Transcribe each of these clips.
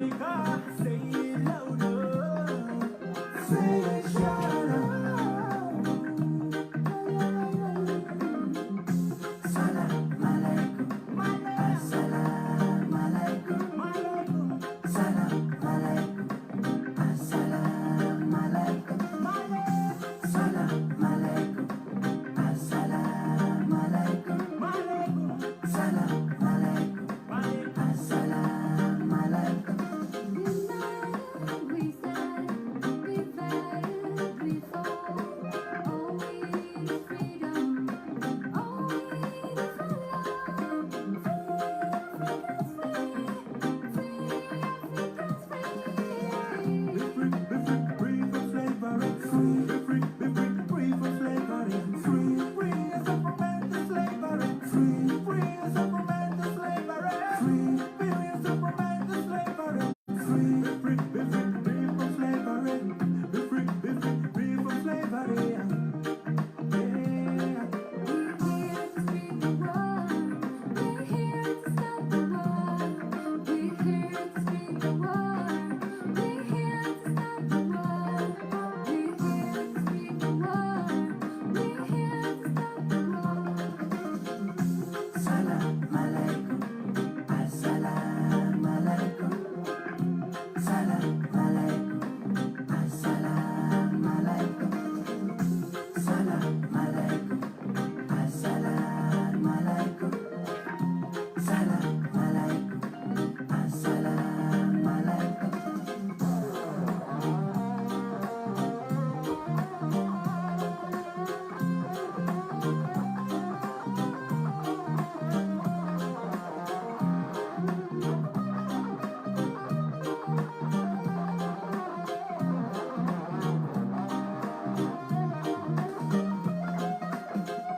Say it louder. Say it shouter. Salam alaikum. Assalam alaikum. Salam alaikum. Assalam alaikum. Salam alaikum. Assalam alaikum. Salam alaikum. Assalam alaikum. We said, we fed, we fought, all we need is freedom, all we need is freedom, Free from slavery, free from slavery, free as a from the slavery, free as a from the slavery, free as a from the slavery, free from slavery, free from slavery. Yeah. we're here to speak the word, we're here to stop the war, we're here to speak the word, we're here to stop the war, we're here to speak the word, we're here to stop the war. Salam alaikum. Assalam alaikum. Salam alaikum. Assalam alaikum. Salam alaikum. Assalam alaikum. Salam alaikum. Assalam alaikum.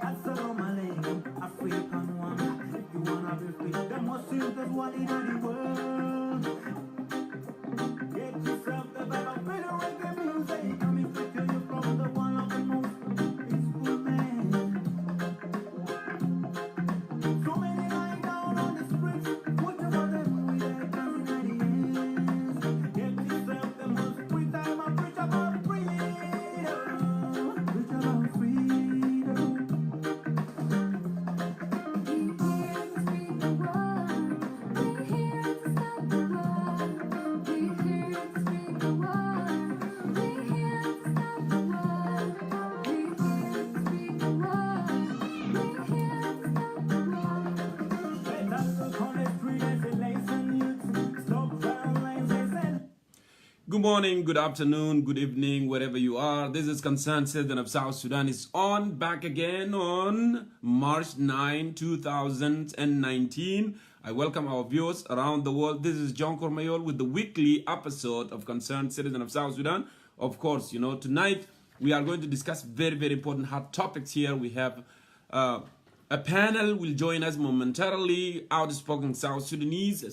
Assalamu alaikum, African one. If you wanna be free, the most simplest one in the world. Get yourself the better reggae music. Coming straight to you from the one of the most peaceful men. So many lying down on the streets. What about them with their guns in their hands? Get yourself the most free time and preach about freedom. Preach about freedom. We're here to speak the word, we're here to stop the war, we're here to speak the word, we're here to stop the war, we're here to speak the word, we're here to stop the war. Let us look on the street as a lesson youth. Stop violence, they said. Good morning, good afternoon, good evening, wherever you are. This is Concerned Citizen of South Sudan. Is on back again on March 9, 2019. I welcome our viewers around the world. This is Jongkor Mayol with the weekly episode of Concerned Citizen of South Sudan. Of course, you know, tonight we are going to discuss very, very important hot topics here. We have a panel will join us momentarily. Outspoken South Sudanese,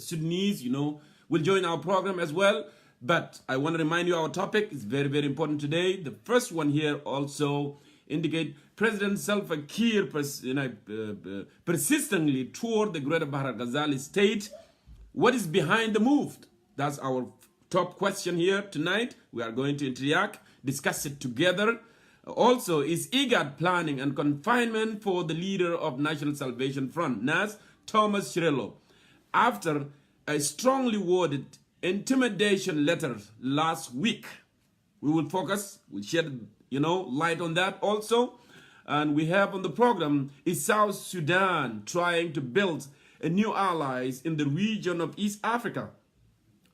you know, will join our program as well. But I want to remind you our topic is very, very important today. The first one here also indicate President Kiir persistently toured the Greater Bhar Gazel state. What is behind the move? That's our top question here tonight. We are going to interact, discuss it together. Also, is IGAD planning and confinement for the leader of National Salvation Front, NAS, Thomas Cirillo, after a strongly worded intimidation letter last week? We will focus, we'll shed, you know, light on that also. And we have on the program, is South Sudan trying to build a new allies in the region of East Africa?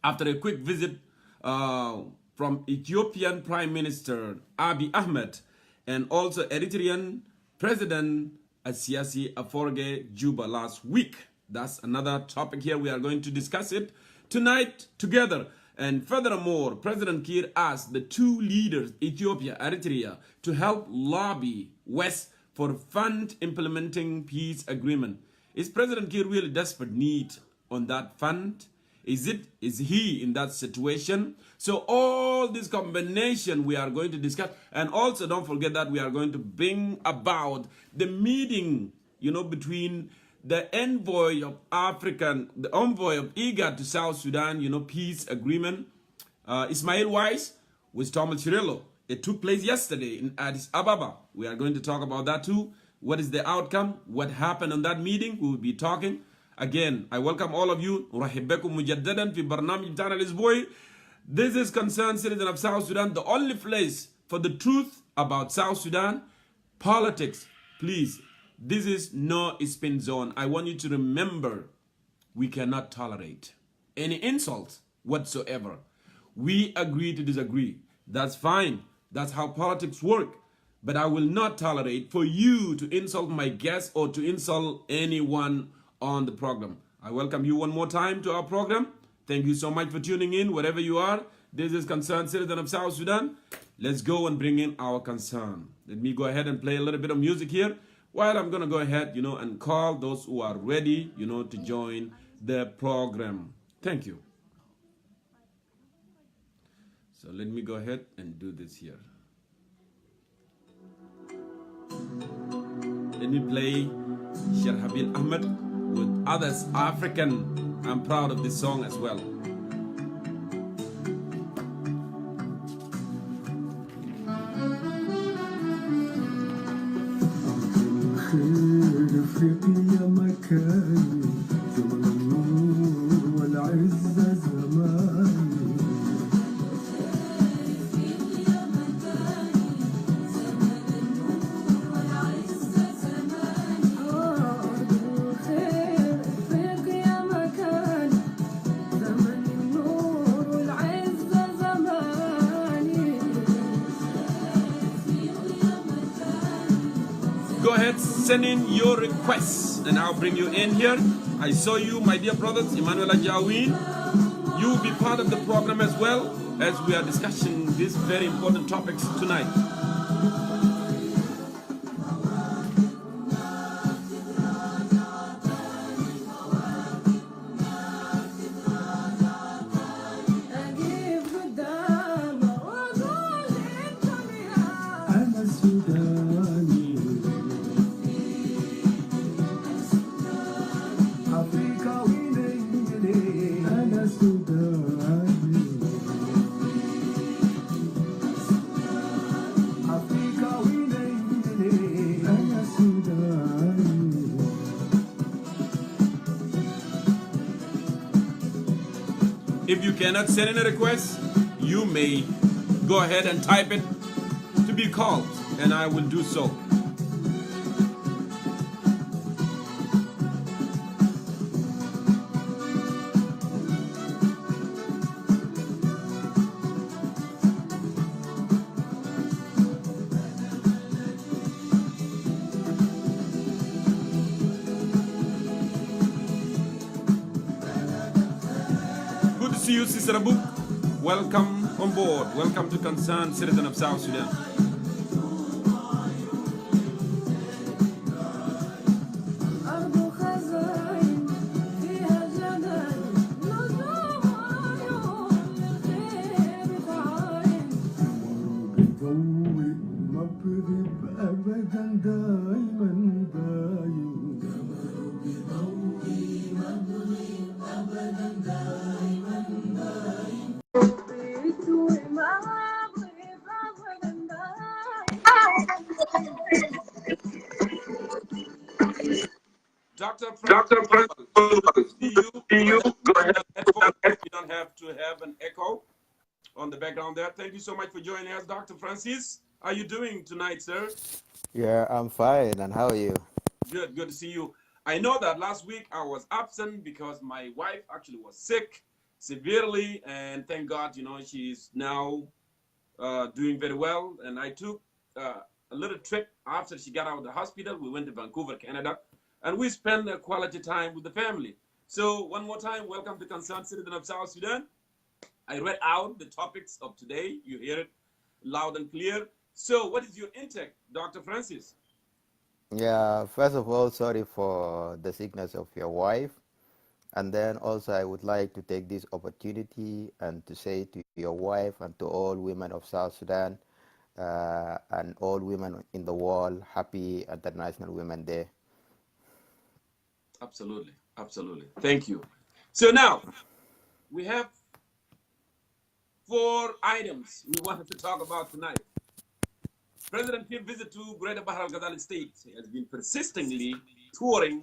After a quick visit from Ethiopian Prime Minister Abiy Ahmed and also Eritrean President Asias Aforgie, Juba last week. That's another topic here. We are going to discuss it tonight together. And furthermore, President Kiir asked the two leaders, Ethiopia Eritrea, to help lobby West for fund implementing peace agreement. Is President Kiir really desperate need on that fund? Is he in that situation? So all this combination we are going to discuss, and also don't forget that we are going to bring about the meeting, you know, between the envoy of IGAD to South Sudan, peace agreement, Ismail Wise with Thomas Cirillo. It took place yesterday in Addis Ababa. We are going to talk about that too. What is the outcome? What happened on that meeting? We will be talking. Again, I welcome all of you. This is Concerned Citizen of South Sudan, the only place for the truth about South Sudan. Politics, please. This is no spin zone. I want you to remember, we cannot tolerate any insults whatsoever. We agree to disagree. That's fine. That's how politics work. But I will not tolerate for you to insult my guests or to insult anyone on the program. I welcome you one more time to our program. Thank you so much for tuning in wherever you are. This is Concerned Citizen of South Sudan. Let's go and bring in our concern. Let me go ahead and play a little bit of music here while I'm going to go ahead, and call those who are ready, to join the program. Thank you. So let me go ahead and do this here. Let me play Abiy Ahmed with Others African. I'm proud of this song as well. افريقيا مكاني زمن النور والعزة زماني افريقيا مكاني زمن النور والعزة زماني أرض الخير افريقيا مكاني زمن النور والعزة زماني افريقيا مكاني. Go ahead, send in your requests and I'll bring you in here. I saw you, my dear brothers, Emmanuel Ajawin. You will be part of the program as well as we are discussing these very important topics tonight. أنا سوداني أفريقاوي ليلي أنا سوداني أفريقاوي ليلي أنا سوداني. If you cannot send in a request, you may go ahead and type it to be called, and I will do so. Good to see you, Sister Abu. Welcome on board. Welcome to Concerned Citizen of South Sudan. أرض خزاين فيها جبل نجوم عيون الخير تعاين بضوي ما بغيب أبدا دايما باين بضوي ما بغيب أبدا دايما باين بيتوي ما بغيب أبدا باين. Dr. Francis, see you. Go ahead. You don't have to have an echo on the background there. Thank you so much for joining us, Dr. Francis. How are you doing tonight, sir? Yeah, I'm fine. And how are you? Good to see you. I know that last week I was absent because my wife actually was sick severely, and thank God, she's now doing very well. And I took a little trip after she got out of the hospital. We went to Vancouver, Canada, and we spent a quality time with the family. So one more time, welcome to Concerned Citizen of South Sudan. I read out the topics of today. You hear it loud and clear. So what is your intake, Dr. Francis? Yeah, first of all, sorry for the sickness of your wife. And then also, I would like to take this opportunity and to say to your wife and to all women of South Sudan and all women in the world, happy International Women's Day. Absolutely. Absolutely. Thank you. So now we have 4 items we wanted to talk about tonight. President Kiir's visit to Greater Bhar Gazel state has been persistently touring,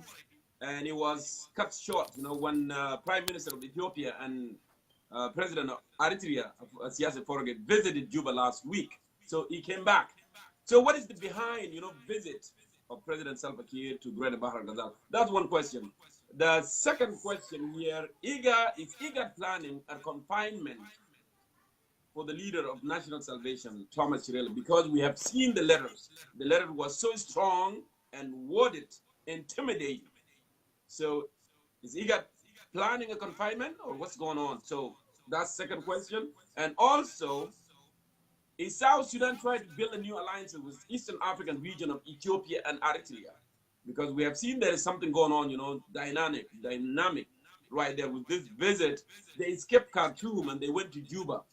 and it was cut short. When Prime Minister of Ethiopia and President of Eritrea, Asias Aforgie, visited Juba last week, so he came back. So what is the behind, visit of President Salva Kiir to Greater Bhar Gazel? That's one question. The second question here: is IGAD planning a confinement for the leader of National Salvation, Thomas Cirillo, because we have seen the letters. The letter was so strong and worded, intimidating. So is IGAD planning a confinement or what's going on? So that's second question. And also, is South Sudan trying to build a new alliance with Eastern African region of Ethiopia and Eritrea? Because we have seen there is something going on, dynamic right there with this visit. They skipped Khartoum and they went to Juba.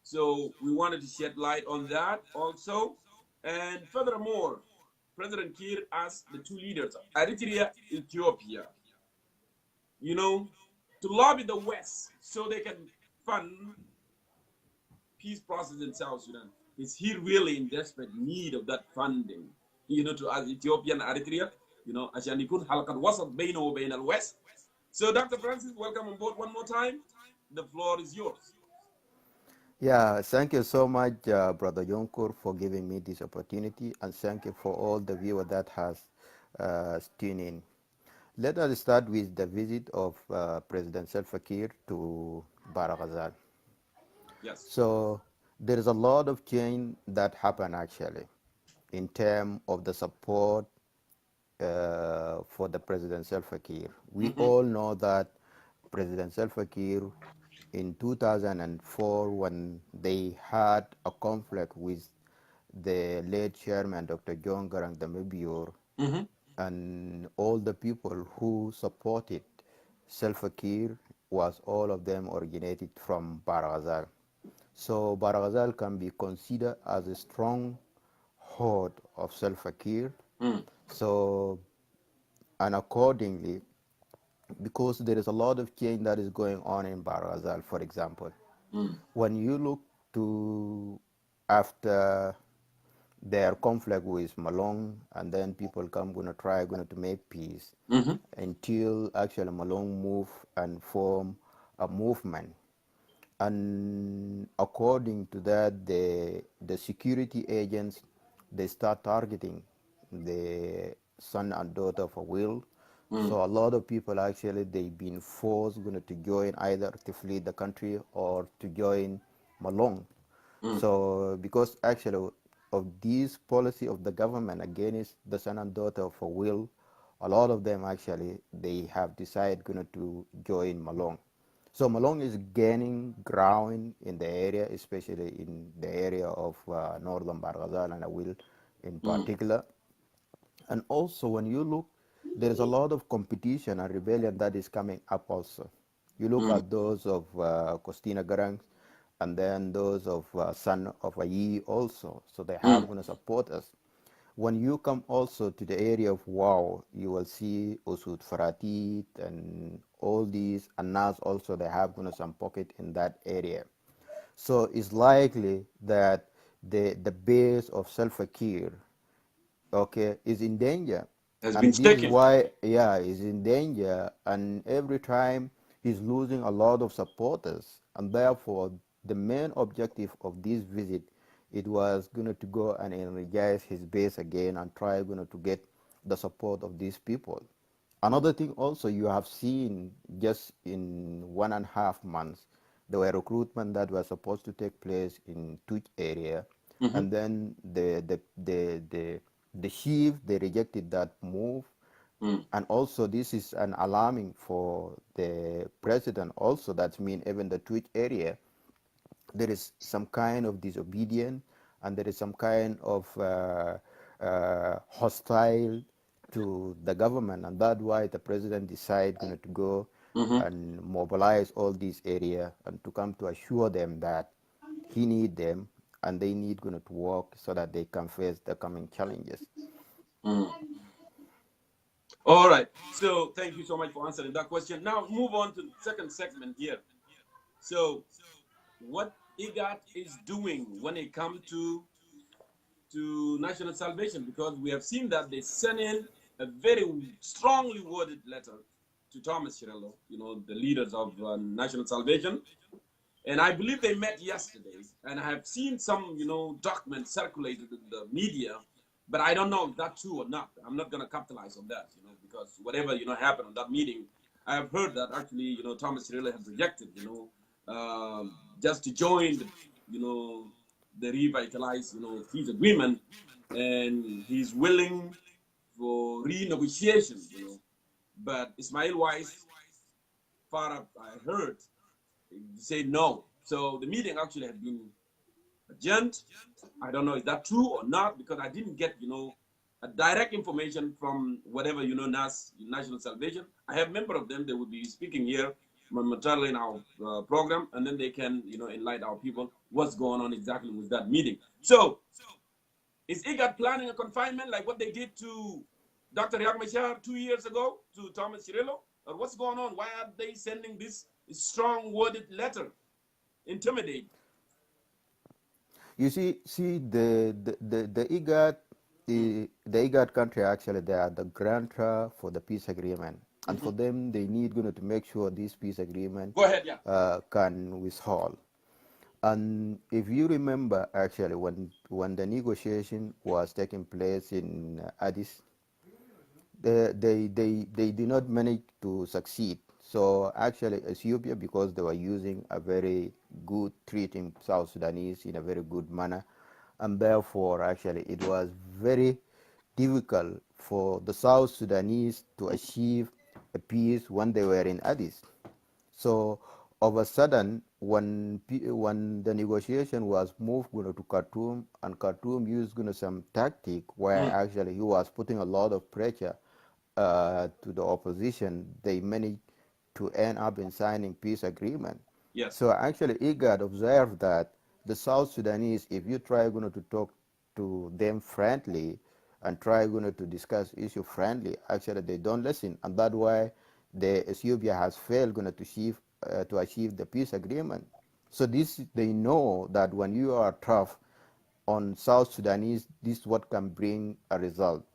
So we wanted to shed light on that also. And furthermore, President Kiir asked the two leaders, Eritrea, Ethiopia, to lobby the West so they can fund peace process in South Sudan. Is he really in desperate need of that funding? To as Ethiopia and Eritrea, عشان يكون حلقة وسط بينه وبين الوest. So Dr. Francis, welcome on board one more time. The floor is yours. Yeah, thank you so much, Brother Jongkor, for giving me this opportunity, and thank you for all the viewers that has tuned in. Let us start with the visit of President Salva Kiir to Bhar Gazel. Yes. So there is a lot of change that happened actually in terms of the support for the President Salva Kiir. We all know that President Salva Kiir in 2004, when they had a conflict with the late chairman, Dr. Jongkor and the Mabior, and all the people who supported Salva Kiir was all of them originated from Bhar Gazel. So Bhar Gazel can be considered as a strong hold of Salva Kiir. So, and accordingly, because there is a lot of change that is going on in Bhar Gazel, for example, when you look to after their conflict with Malong, and then people going to make peace until actually Malong move and form a movement. And according to that, the security agents, they start targeting the son and daughter of a will. So a lot of people actually, they've been forced to join, either to flee the country or to join Malong. So because actually of this policy of the government against the son and daughter of a will, a lot of them actually, they have decided to join Malong. So Malong is gaining ground in the area, especially in the area of northern Bhar Gazel and Awil in particular. And also when you look, there is a lot of competition and rebellion that is coming up also. You look at those of Costina Garang, and then those of Son of Ayi also. So they have going to support us. When you come also to the area of Wow, you will see Usud Faratit and all these, and Nas also, they have going to some pocket in that area. So it's likely that the base of Salva Kiir, okay, is in danger. Has been And this is taken. why, yeah, he's in danger. And every time he's losing a lot of supporters. And therefore, the main objective of this visit, it was going to go and energize his base again and try to get the support of these people. Another thing also, you have seen just in 1.5 months, there were recruitment that were supposed to take place in Tuch area, and then the chief, they rejected that move. And also this is an alarming for the president also. That means even the Twitch area, there is some kind of disobedience, and there is some kind of hostile to the government, and that's why the president decided to go and mobilize all these area and to come to assure them that he need them and they need to work so that they can face the coming challenges. All right. So thank you so much for answering that question. Now move on to the second segment here. So what IGAD is doing when it comes to national salvation, because we have seen that they sent in a very strongly worded letter to Thomas Cirillo, the leaders of national salvation. And I believe they met yesterday. And I have seen some, documents circulated in the media, but I don't know if that's true or not. I'm not going to capitalize on that, because whatever, happened on that meeting, I have heard that actually, Thomas Cirillo has rejected, just to join, the revitalized, peace agreement, and he's willing for renegotiation, But Ismail Wise, far up, I heard, say no. So the meeting actually had been adjourned. I don't know is that true or not, because I didn't get, a direct information from whatever, National Salvation. I have member of them. They will be speaking here momentarily in our program, and then they can, enlighten our people what's going on exactly with that meeting. So is IGAD planning a confinement like what they did to Dr. Riek Machar 2 years ago to Thomas Cirillo? Or what's going on? Why are they sending this strong worded letter? Intimidate. You see the IGAD, the IGAD country actually they are the grantor for the peace agreement, and for them they need to make sure this peace agreement Go ahead, yeah. can withhold. And if you remember, actually, when the negotiation was taking place in Addis, they did not manage to succeed. So actually, Ethiopia, because they were using a very good treating South Sudanese in a very good manner, and therefore, actually, it was very difficult for the South Sudanese to achieve a peace when they were in Addis. So all of a sudden, when the negotiation was moved to Khartoum, and Khartoum used some tactic where actually he was putting a lot of pressure to the opposition, they managed to end up in signing peace agreement. Yes. So actually, IGAD observed that the South Sudanese, if you try to talk to them friendly and try to discuss issue friendly, actually they don't listen, and that's why the Ethiopia has failed to achieve the peace agreement. So this they know that when you are tough on South Sudanese, this is what can bring a result,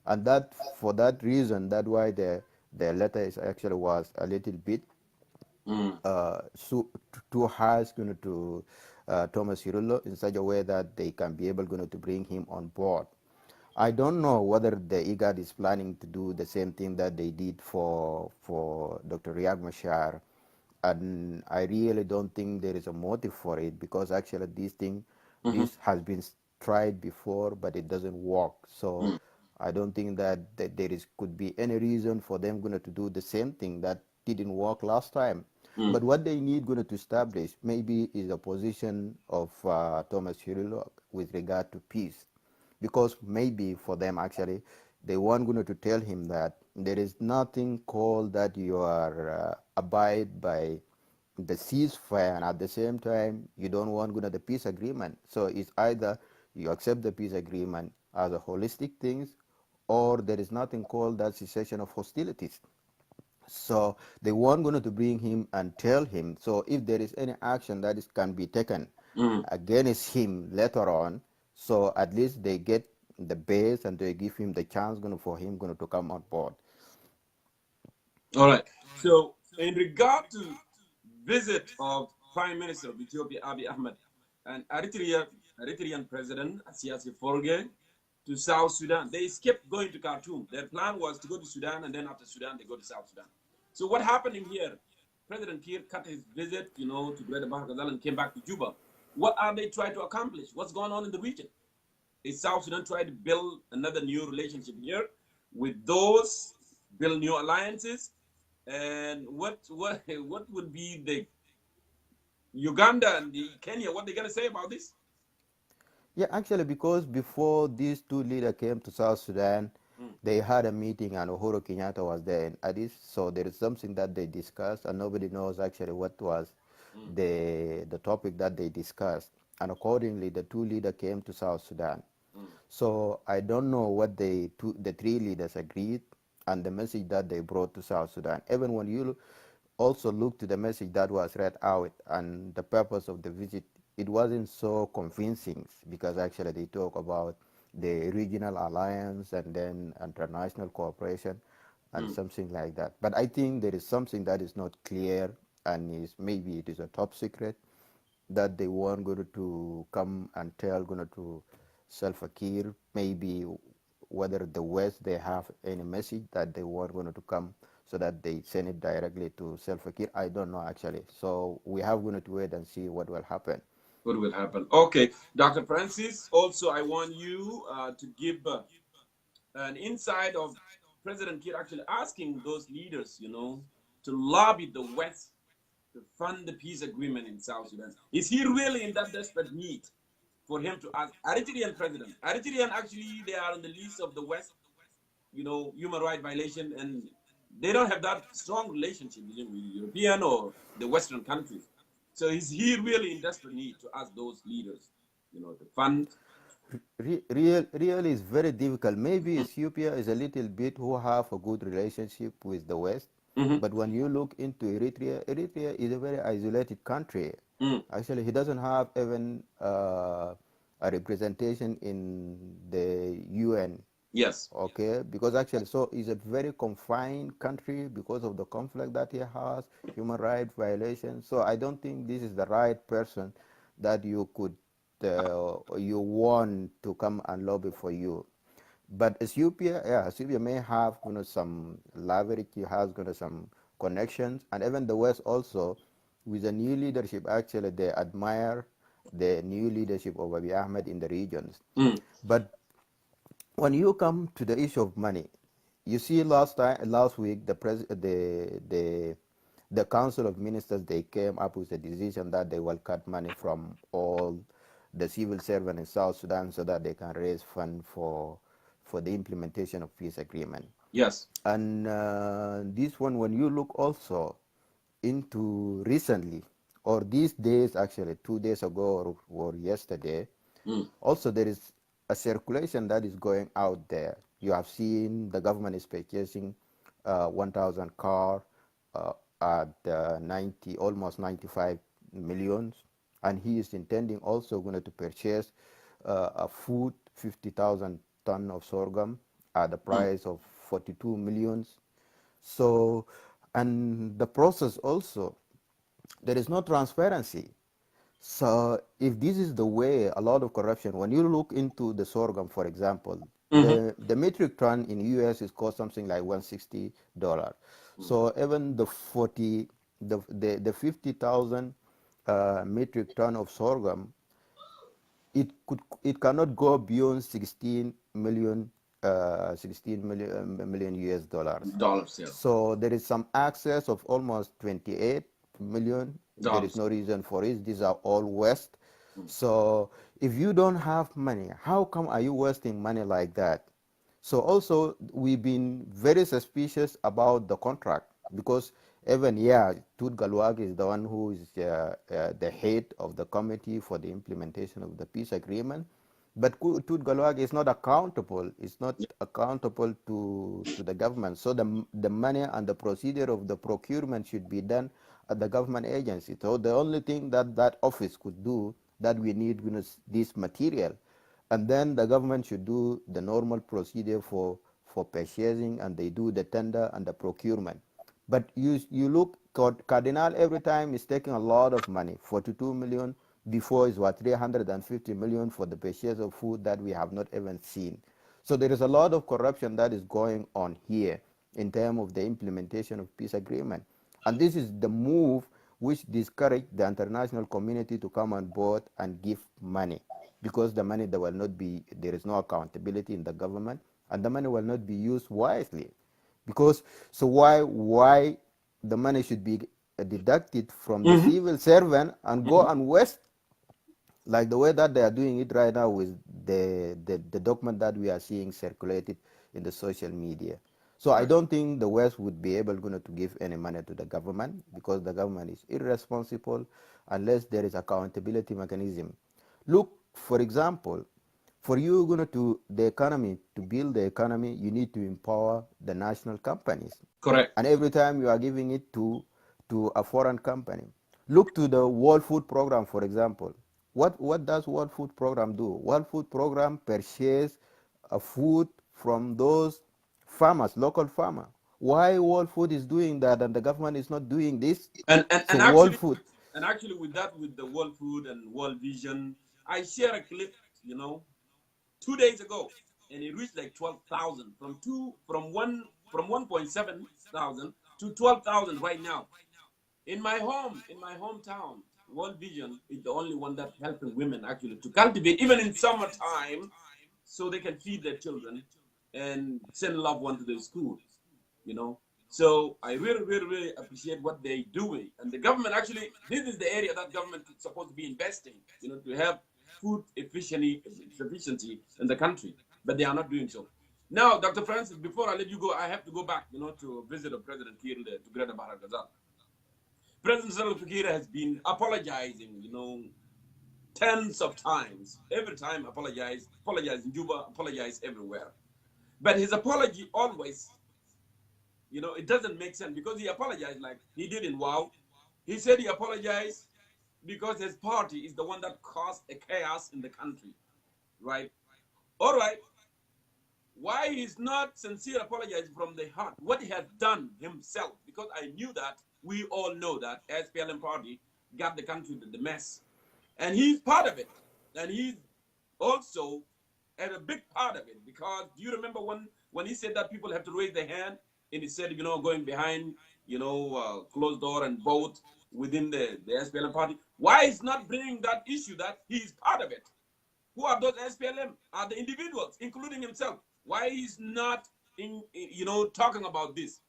and that for that reason, that's why the letter is actually was a little bit too harsh to Thomas Cirillo in such a way that they can be able to bring him on board. I don't know whether the IGAD is planning to do the same thing that they did for Dr. Riek Machar, and I really don't think there is a motive for it, because actually this has been tried before, but it doesn't work. So I don't think that there could be any reason for them to do the same thing that didn't work last time. But what they need to establish maybe is a position of Thomas Cirillo with regard to peace, because maybe for them actually they want to tell him that there is nothing called that you are abide by the ceasefire, and at the same time you don't want the peace agreement. So it's either you accept the peace agreement as a holistic thing, or there is nothing called that cessation of hostilities. So they want to bring him and tell him, so if there is any action that can be taken against him later on, so at least they get the base and they give him the chance for him to come on board. All right. So in regard to visit of Prime Minister of Ethiopia Abiy Ahmed and Eritrean President Asias Aforgie to South Sudan, they skipped going to Khartoum. Their plan was to go to Sudan, and then after Sudan they go to South Sudan. So what happened in here? President Kiir cut his visit, to Greater Bhar Gazel and came back to Juba. What are they trying to accomplish? What's going on in the region? Is South Sudan trying to build another new relationship here with those, build new alliances? And what would be the Uganda and the Kenya, what they're going to say about this? Yeah, actually, because before these two leaders came to South Sudan, they had a meeting and Uhuru Kenyatta was there in Addis. So there is something that they discussed, and nobody knows actually what was the topic that they discussed. And accordingly, the two leaders came to South Sudan. So I don't know what the three leaders agreed, and the message that they brought to South Sudan. Even when you also look to the message that was read out and the purpose of the visit, it wasn't so convincing because actually they talk about the regional alliance and then international cooperation and something like that. But I think there is something that is not clear and is maybe it is a top secret that they want going to come and tell going to Salva Kiir, maybe whether the West they have any message that they want going to come so that they send it directly to Salva Kiir. I don't know actually. So we have going to wait and see what will happen. What will happen? Okay, Dr. Francis. Also, I want you to give an insight of President Kiir actually asking those leaders, to lobby the West to fund the peace agreement in South Sudan. Is he really in that desperate need for him to ask Eritrean president? Eritrean actually they are on the list of the West, human rights violation, and they don't have that strong relationship with European or the Western countries. So is he really in desperate need to ask those leaders, to fund? Really is very difficult. Maybe Ethiopia is a little bit who have a good relationship with the West, but when you look into Eritrea, Eritrea is a very isolated country. Actually, he doesn't have even a representation in the UN. Yes. Okay, because actually, so it's a very confined country because of the conflict that he has, human rights violations. So I don't think this is the right person that you could you want to come and lobby for you. But Ethiopia, yeah, Ethiopia may have some leverage, he has some connections, and even the West also, with the new leadership, actually they admire the new leadership of Abiy Ahmed in the regions. But when you come to the issue of money, you see last week the Council of Ministers they came up with a decision that they will cut money from all the civil servants in South Sudan so that they can raise funds for the implementation of peace agreement. Yes. And this one, when you look also into recently or these days, actually 2 days ago or yesterday, also there is a circulation that is going out there. You have seen the government is purchasing 1,000 cars at almost 95 millions, and he is intending also going to purchase a food 50,000 ton of sorghum at the price of 42 millions. So, and the process also, there is no transparency. So if this is the way, a lot of corruption, when you look into the sorghum, for example, the metric ton in US is cost something like $160. So even the 50,000 metric ton of sorghum, it cannot go beyond 16 million US dollars. Yeah. So there is some excess of almost 28 million. There is no reason for it. These are all West. So if you don't have money, how come are you wasting money like that? So also we've been very suspicious about the contract because even Tut Galwag is the one who is the head of the committee for the implementation of the peace agreement. But Tut Galwag is not accountable. It's not accountable to the government. So the money and the procedure of the procurement should be done at the government agency. So the only thing that office could do, that we need this material, and then the government should do the normal procedure for purchasing, and they do the tender and the procurement. But you look, Cardinal every time is taking a lot of money, 42 million. Before is 350 million for the purchase of food that we have not even seen. So there is a lot of corruption that is going on here in terms of the implementation of peace agreement. And this is the move which discouraged the international community to come on board and give money, because the money there is no accountability in the government, and the money will not be used wisely. Because so why the money should be deducted from the civil servant and go and waste like the way that they are doing it right now with the document that we are seeing circulated in the social media. So I don't think the West would be able to give any money to the government, because the government is irresponsible unless there is accountability mechanism. Look, for example, For you going to the economy, to build the economy, you need to empower the national companies. Correct. And every time you are giving it to a foreign company. Look to the World Food Program, for example. What does World Food Program do? World Food Program purchase a food from those farmers, local farmer. Why World Food is doing that and the government is not doing this? And So World actually, Food, with that, with the World Food and World Vision, I share a clip, 2 days ago, and it reached like 12,000 from 1.7 thousand to 12,000 right now. In my hometown, World Vision is the only one that helping women actually to cultivate, even in summertime, so they can feed their children and send loved ones to their schools. You know, so I really, really, really appreciate what they're doing. And the government actually, this is the area that government is supposed to be investing. To have food sufficiency in the country, but they are not doing so. Now, Dr. Francis, before I let you go, I have to go back, to visit President Kiir to Greater Bhar Gazel. President Salva Kiir has been apologizing, tens of times. Every time apologize in Juba, apologize everywhere. But his apology always, it doesn't make sense because he apologized like he did in Wow. He said he apologized because his party is the one that caused a chaos in the country, right? All right. Why he's not sincere apologizing from the heart, what he has done himself, because I knew that, we all know that SPLM party got the country to the mess. And he's part of it. And he's also had a big part of it, because do you remember when he said that people have to raise their hand, and he said, going behind, closed door and vote within the SPLM party? Why is not bringing that issue that he's part of it? Who are those SPLM? Are the individuals, including himself? Why he's not talking about this?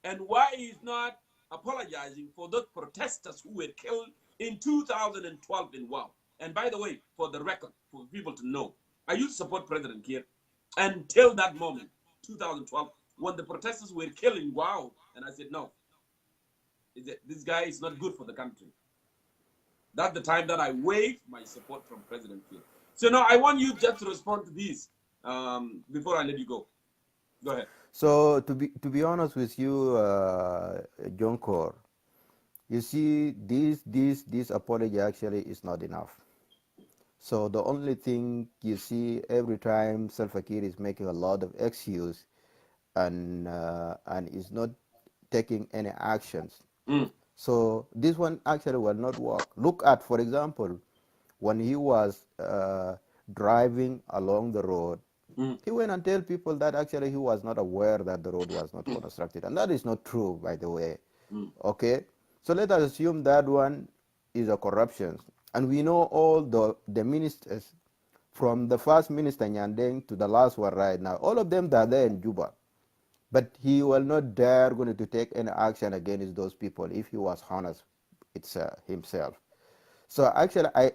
And why he's not apologizing for those protesters who were killed in 2012 in Wow? And by the way, for the record, for people to know, I used to support President Kiir until that moment, 2012, when the protesters were killing Wow. And I said, no, this guy is not good for the country. That's the time that I waived my support from President Kiir. So now I want you just to respond to this before I let you go. Go ahead. so to be honest with you, Jongkor, you see, this apology actually is not enough. So the only thing you see every time Salva Kiir is making a lot of excuse and is not taking any actions. So this one actually will not work. Look at, for example, when he was driving along the road, he went and tell people that actually he was not aware that the road was not constructed. And that is not true, by the way. Okay? So let us assume that one is a corruption. And we know all the ministers, from the first minister Nyandeng to the last one right now, all of them are there in Juba. But he will not dare going to take any action against those people if he was honest himself. So actually, I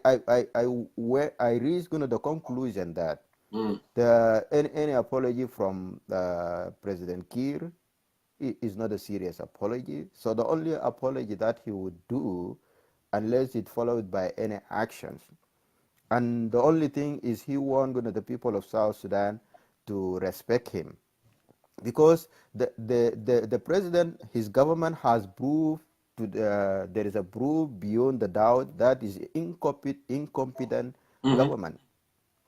reached the conclusion that any apology from President Kiir is not a serious apology. So the only apology that he would do, unless it followed by any actions, and the only thing is he wants the people of South Sudan to respect him, because the president, his government has proved there is a proof beyond the doubt that is incompetent government.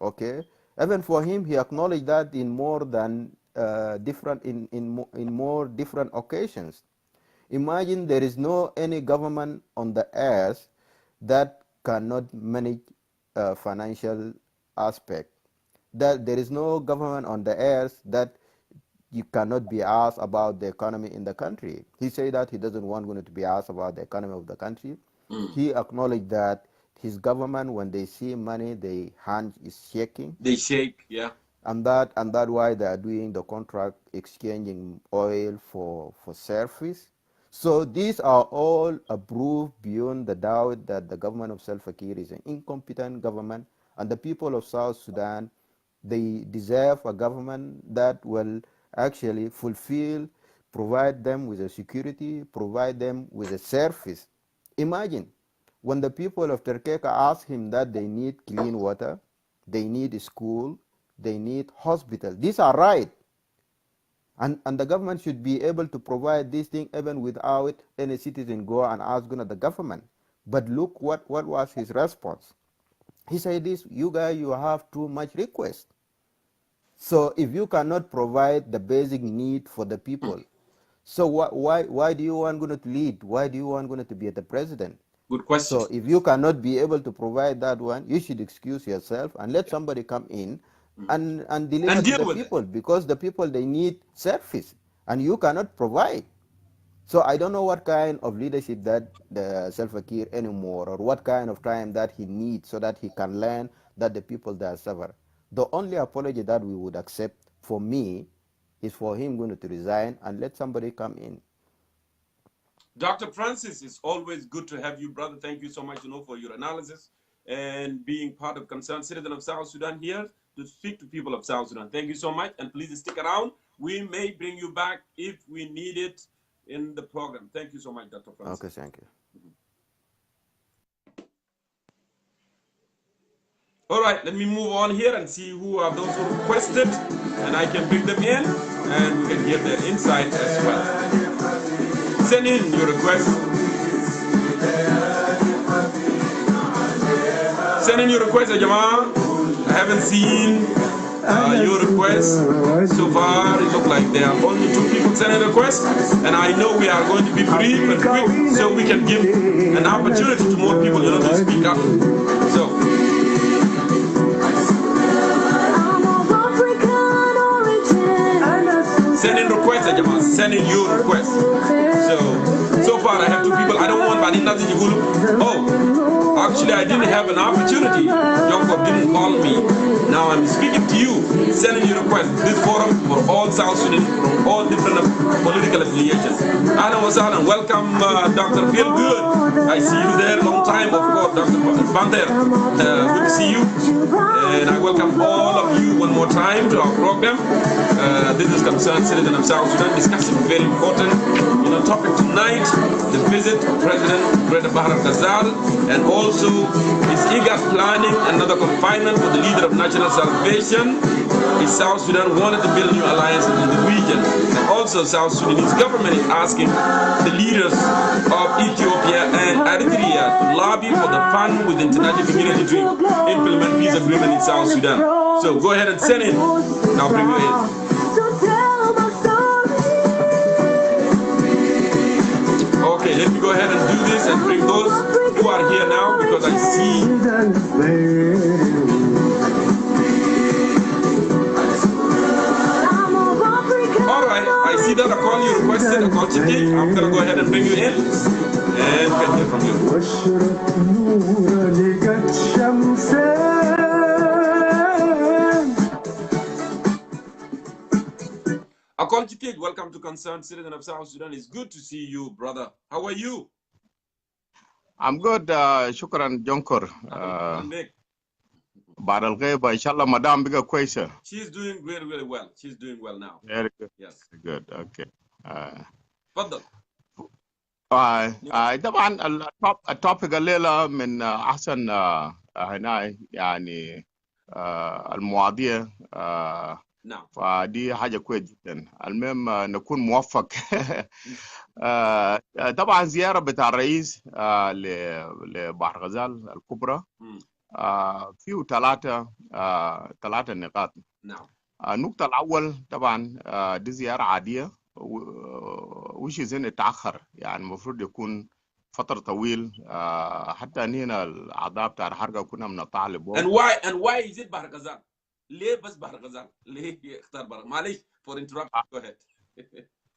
Okay, even for him, he acknowledged that in more than in more different occasions. Imagine there is no any government on the earth that cannot manage financial aspect. That there is no government on the earth that you cannot be asked about the economy in the country. He said that he doesn't want to be asked about the economy of the country. He acknowledged that his government, when they see money, their hand is shaking. They shake, yeah. And that why they are doing the contract exchanging oil for service. So these are all a proof beyond the doubt that the government of Salva Kiir is an incompetent government, and the people of South Sudan, they deserve a government that will actually fulfill, provide them with a security, provide them with a service. Imagine when the people of Terkeka ask him that they need clean water, they need school, they need hospital. These are right. And the government should be able to provide these things even without any citizen go and ask the government. But look what was his response. He said this, you guys, you have too much request. So if you cannot provide the basic need for the people, so why do you want to lead? Why do you want to be the president? Good question. So if you cannot be able to provide that one, you should excuse yourself and let somebody come in and deliver And to deal the with people, because the people, they need service and you cannot provide. So I don't know what kind of leadership that the Salva Kiir anymore, or what kind of time that he needs so that he can learn that the people that suffer. The only apology that we would accept for me is for him going to resign and let somebody come in. Dr. Francis, it's always good to have you, brother. Thank you so much, for your analysis and being part of Concerned Citizen of South Sudan here to speak to people of South Sudan. Thank you so much, and please stick around. We may bring you back if we need it in the program. Thank you so much, Dr. Francis. Okay, thank you. All right, let me move on here and see who are those who requested, and I can bring them in, and we can hear their insight as well. Send in your request. Send in your request, Jamal. I haven't seen your request so far. It looks like there are only 2 people sending requests, and I know we are going to be brief and quick so we can give an opportunity to more people, to speak up. So. Send in requests, Jamal. Send in your request. So far I have 2 people. I don't want Badinazi Jigulu. Oh, actually I didn't have an opportunity. Jongkor didn't call me. Now I'm speaking to you. Send in your request. This forum for all South Sudan, from all different political affiliations. Ahlan wa sahlan. Welcome, Dr. Feel Good. I see you there. Long time, of course, Dr. Banter. Good to see you. And I welcome all of you one more time to our program. This is Concerned Citizen of South Sudan, discussing very important topic tonight, the visit of President Greater Bhar Gazel, and also is IGAD planning another confinement for the leader of National Salvation. Is South Sudan wanted to build new alliances in the region. And also South Sudanese government is asking the leaders of Ethiopia and Eritrea to lobby for the fund with the international community to implement peace agreement in South Sudan. So go ahead and send in. I'll bring you in. Okay, let me go ahead and do this and bring those who are here now, because I see. All right, I see that a call you requested, a call Chiki. I'm going to go ahead and bring you in and get here from you. Akol Chikej, welcome to Concerned Citizen of South Sudan. It's good to see you, brother. How are you? I'm good. Shukran, Jongkor. Baral Ghaiba, inshallah, Madam Biga Kwesa. She's doing really, really well. She's doing well now. Very good. Yes. Good. Okay. Tفضل. طبعا التوبيك الليلة من أحسن هنا يعني المواضيع. نعم. فدي حاجة كويس جدا. المهم نكون موفق. طبعا زيارة بتاع الرئيس لبحر غزال الكبرى فيه ثلاثة نقاط. نعم. النقطة الأول طبعا دي زيارة عادية وش زين تأخر، يعني المفروض يكون فترة طويل حتى هنا الأعضاء بتاع الحركة كنا بنطالب. And why is it بحر غزال؟ ليه بس بحر غزال؟ ليه اختار بحر؟ معلش for interrupting. Go ahead.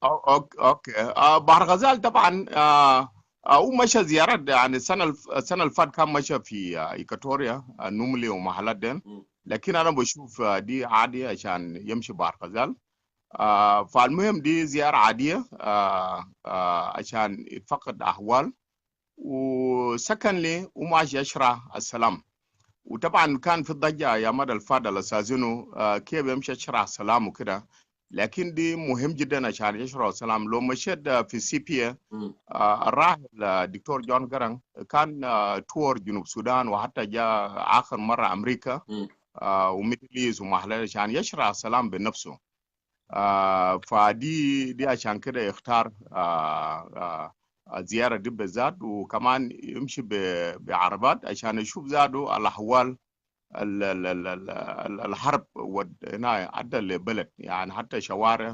اوكي. بحر غزال طبعا هو مشى زيارات، يعني السنة اللي فات كان مشى في إيكاتوريا نوملي ومحلات دين، لكن أنا بشوف دي عادية عشان يمشي بحر غزال. فالمهم دي زيارة عادية عشان يتفقد أحوال، وسكنلي وماشي يشرح السلام. وطبعا كان في الضجة يا مدى الفاضل أساسينه كيف يمشي يشرح السلام وكده، لكن دي مهم جدا عشان يشرح السلام. لو مشيت في سي بي الراحل الدكتور جون جرانج كان تور جنوب السودان، وحتى جاء آخر مرة أمريكا وميدل ايست ومحلات عشان يشرع السلام بنفسه. فدي عشان كده يختار الزيارة دي بالذات، وكمان يمشي بعربات عشان يشوف ذاته الأحوال الحرب هنا عدى لبلد، يعني حتى شوارع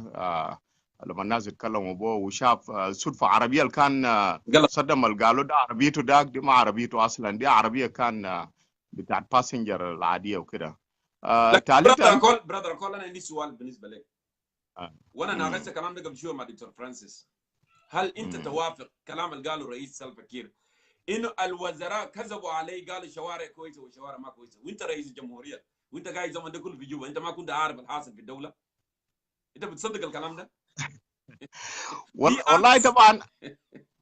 لما الناس يتكلموا بو وشاف صدفة عربية اللي كان صدم اللي قالوا ده عربيته دي ما عربيته أصلا، دي عربية كان بتاعت باسنجر العادية وكده. ثالثا برادر كول انا عندي سؤال بالنسبه لك، وانا ناقشت الكلام ده قبل شويه مع دكتور فرانسيس. هل انت توافق كلام اللي قاله الرئيس سلفا كير انه الوزراء كذبوا عليه قالوا شوارع كويسه وشوارع ما كويسه، وانت رئيس الجمهوريه وانت قاعد زمن ده كله في جوبا، انت ما كنت عارف الحاصل في الدوله؟ انت بتصدق الكلام ده؟ والله طبعا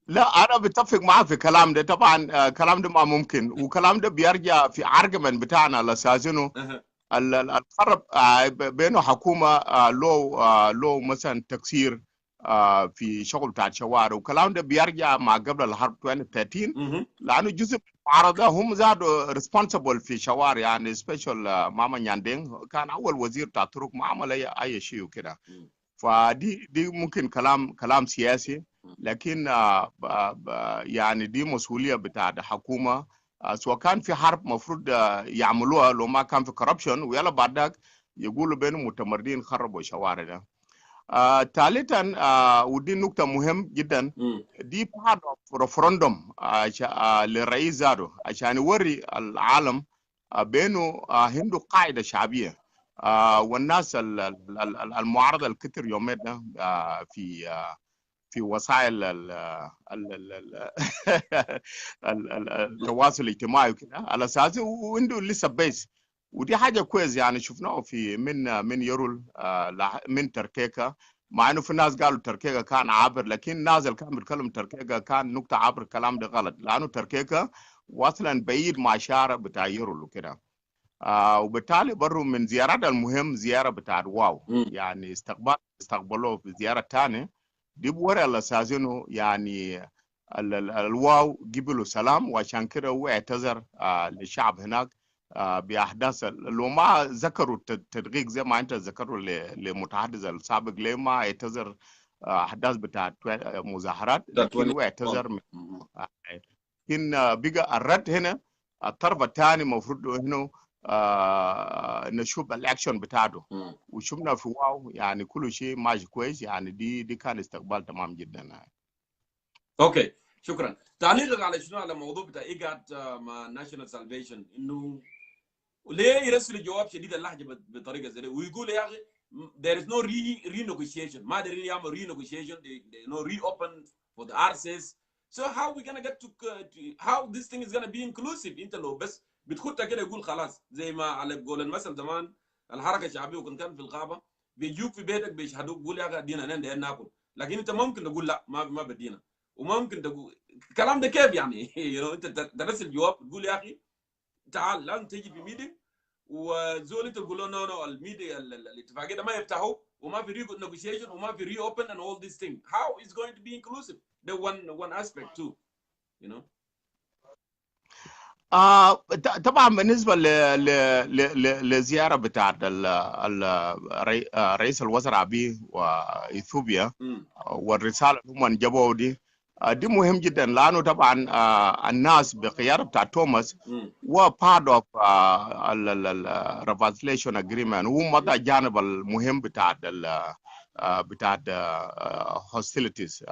لا، انا بتفق معاه في الكلام ده طبعا. كلام ده ما ممكن، وكلام ده بيرجع في ارجمنت بتاعنا على اساس انه الحرب بينه حكومه له مثلا تقصير في شغل بتاع الشوارع، والكلام ده بيرجع مع قبل الحرب 2013 لانه جزء من المعارضه هم زادوا ريسبونسبل في شوارع، يعني سبيشال ماما نياندين كان اول وزير بتاع الطرق ما عمل اي شيء وكده. فدي ممكن كلام سياسي، لكن يعني دي مسؤوليه بتاعت الحكومه. سواء كان في حرب مفروض يعملوها لو ما كان في كوربشن، ويلا بعد ذاك يقولوا بين متمردين خربوا الشوارع ده. ثالثا ودي نقطه مهم جدا، دي بعد ريفرندوم للرئيس زادو عشان يوري العالم بانه عنده قاعده شعبيه. والناس المعارضه الكتر يومين ده في وسائل التواصل الاجتماعي وكده على اساس وعنده لسه بيس، ودي حاجه كويس يعني شفناه في من يرول من تركيكا، مع انه في ناس قالوا تركيكا كان عابر، لكن نازل كان بيتكلم تركيكا كان نقطه عابر، الكلام ده غلط لانه تركيكا واصلا بعيد مع شارع بتاع يرول وكده. وبالتالي برضو من زيارات المهم زياره بتاعت واو، يعني استقبلوه في زياره ثانيه دي بوري على اساس انه يعني الواو قبلوا سلام، وعشان كده هو اعتذر للشعب هناك باحداث لو ما ذكروا التدقيق زي ما انت ذكروا لمتحدث السابق ليه ما اعتذر احداث بتاعت مظاهرات، لكن هو اعتذر لكن بقى الرد هنا الطرف الثاني المفروض انه نشوف الاكشن بتاعته، وشفنا في واو يعني كل شيء ماشي كويس، يعني دي كان استقبال تمام جدا. اوكي شكرا. تعليقك على شنو على الموضوع بتاع ايجاد مع ناشونال سالفيشن، انه ليه يرسل الجواب شديد اللهجه بطريقه زي دي ويقول يا اخي there is no renegotiation، ما دارين يعمل renegotiation، they no reopen for the RCS. so how we gonna get to how this thing is gonna be inclusive؟ انت لو بس بتخطها كده يقول خلاص، زي ما على قول المثل زمان الحركه الشعبيه وكنت كان في الغابه بيجوك في بيتك بيشهدوك بيقول يا اخي ادينا ناكل، لكن انت ممكن تقول لا ما بدينا، وممكن تقول الكلام ده كيف يعني انت ترسل جواب تقول يا اخي تعال لازم تيجي في ميتنج، وزول تقول له نو الميتنج الاتفاقيه ده ما يفتحوا وما في negotiation وما في reopen and all these things. how is going to be inclusive؟ the one aspect too you know. طبعا بالنسبه للزياره بتاعت رئيس الوزراء ابي واثيوبيا والرساله اللي هم جابوها دي مهم جدا، لانه طبعا الناس بقياده بتاع توماس و part of reconciliation agreement هو مضى الجانب المهم بتاعت hostilities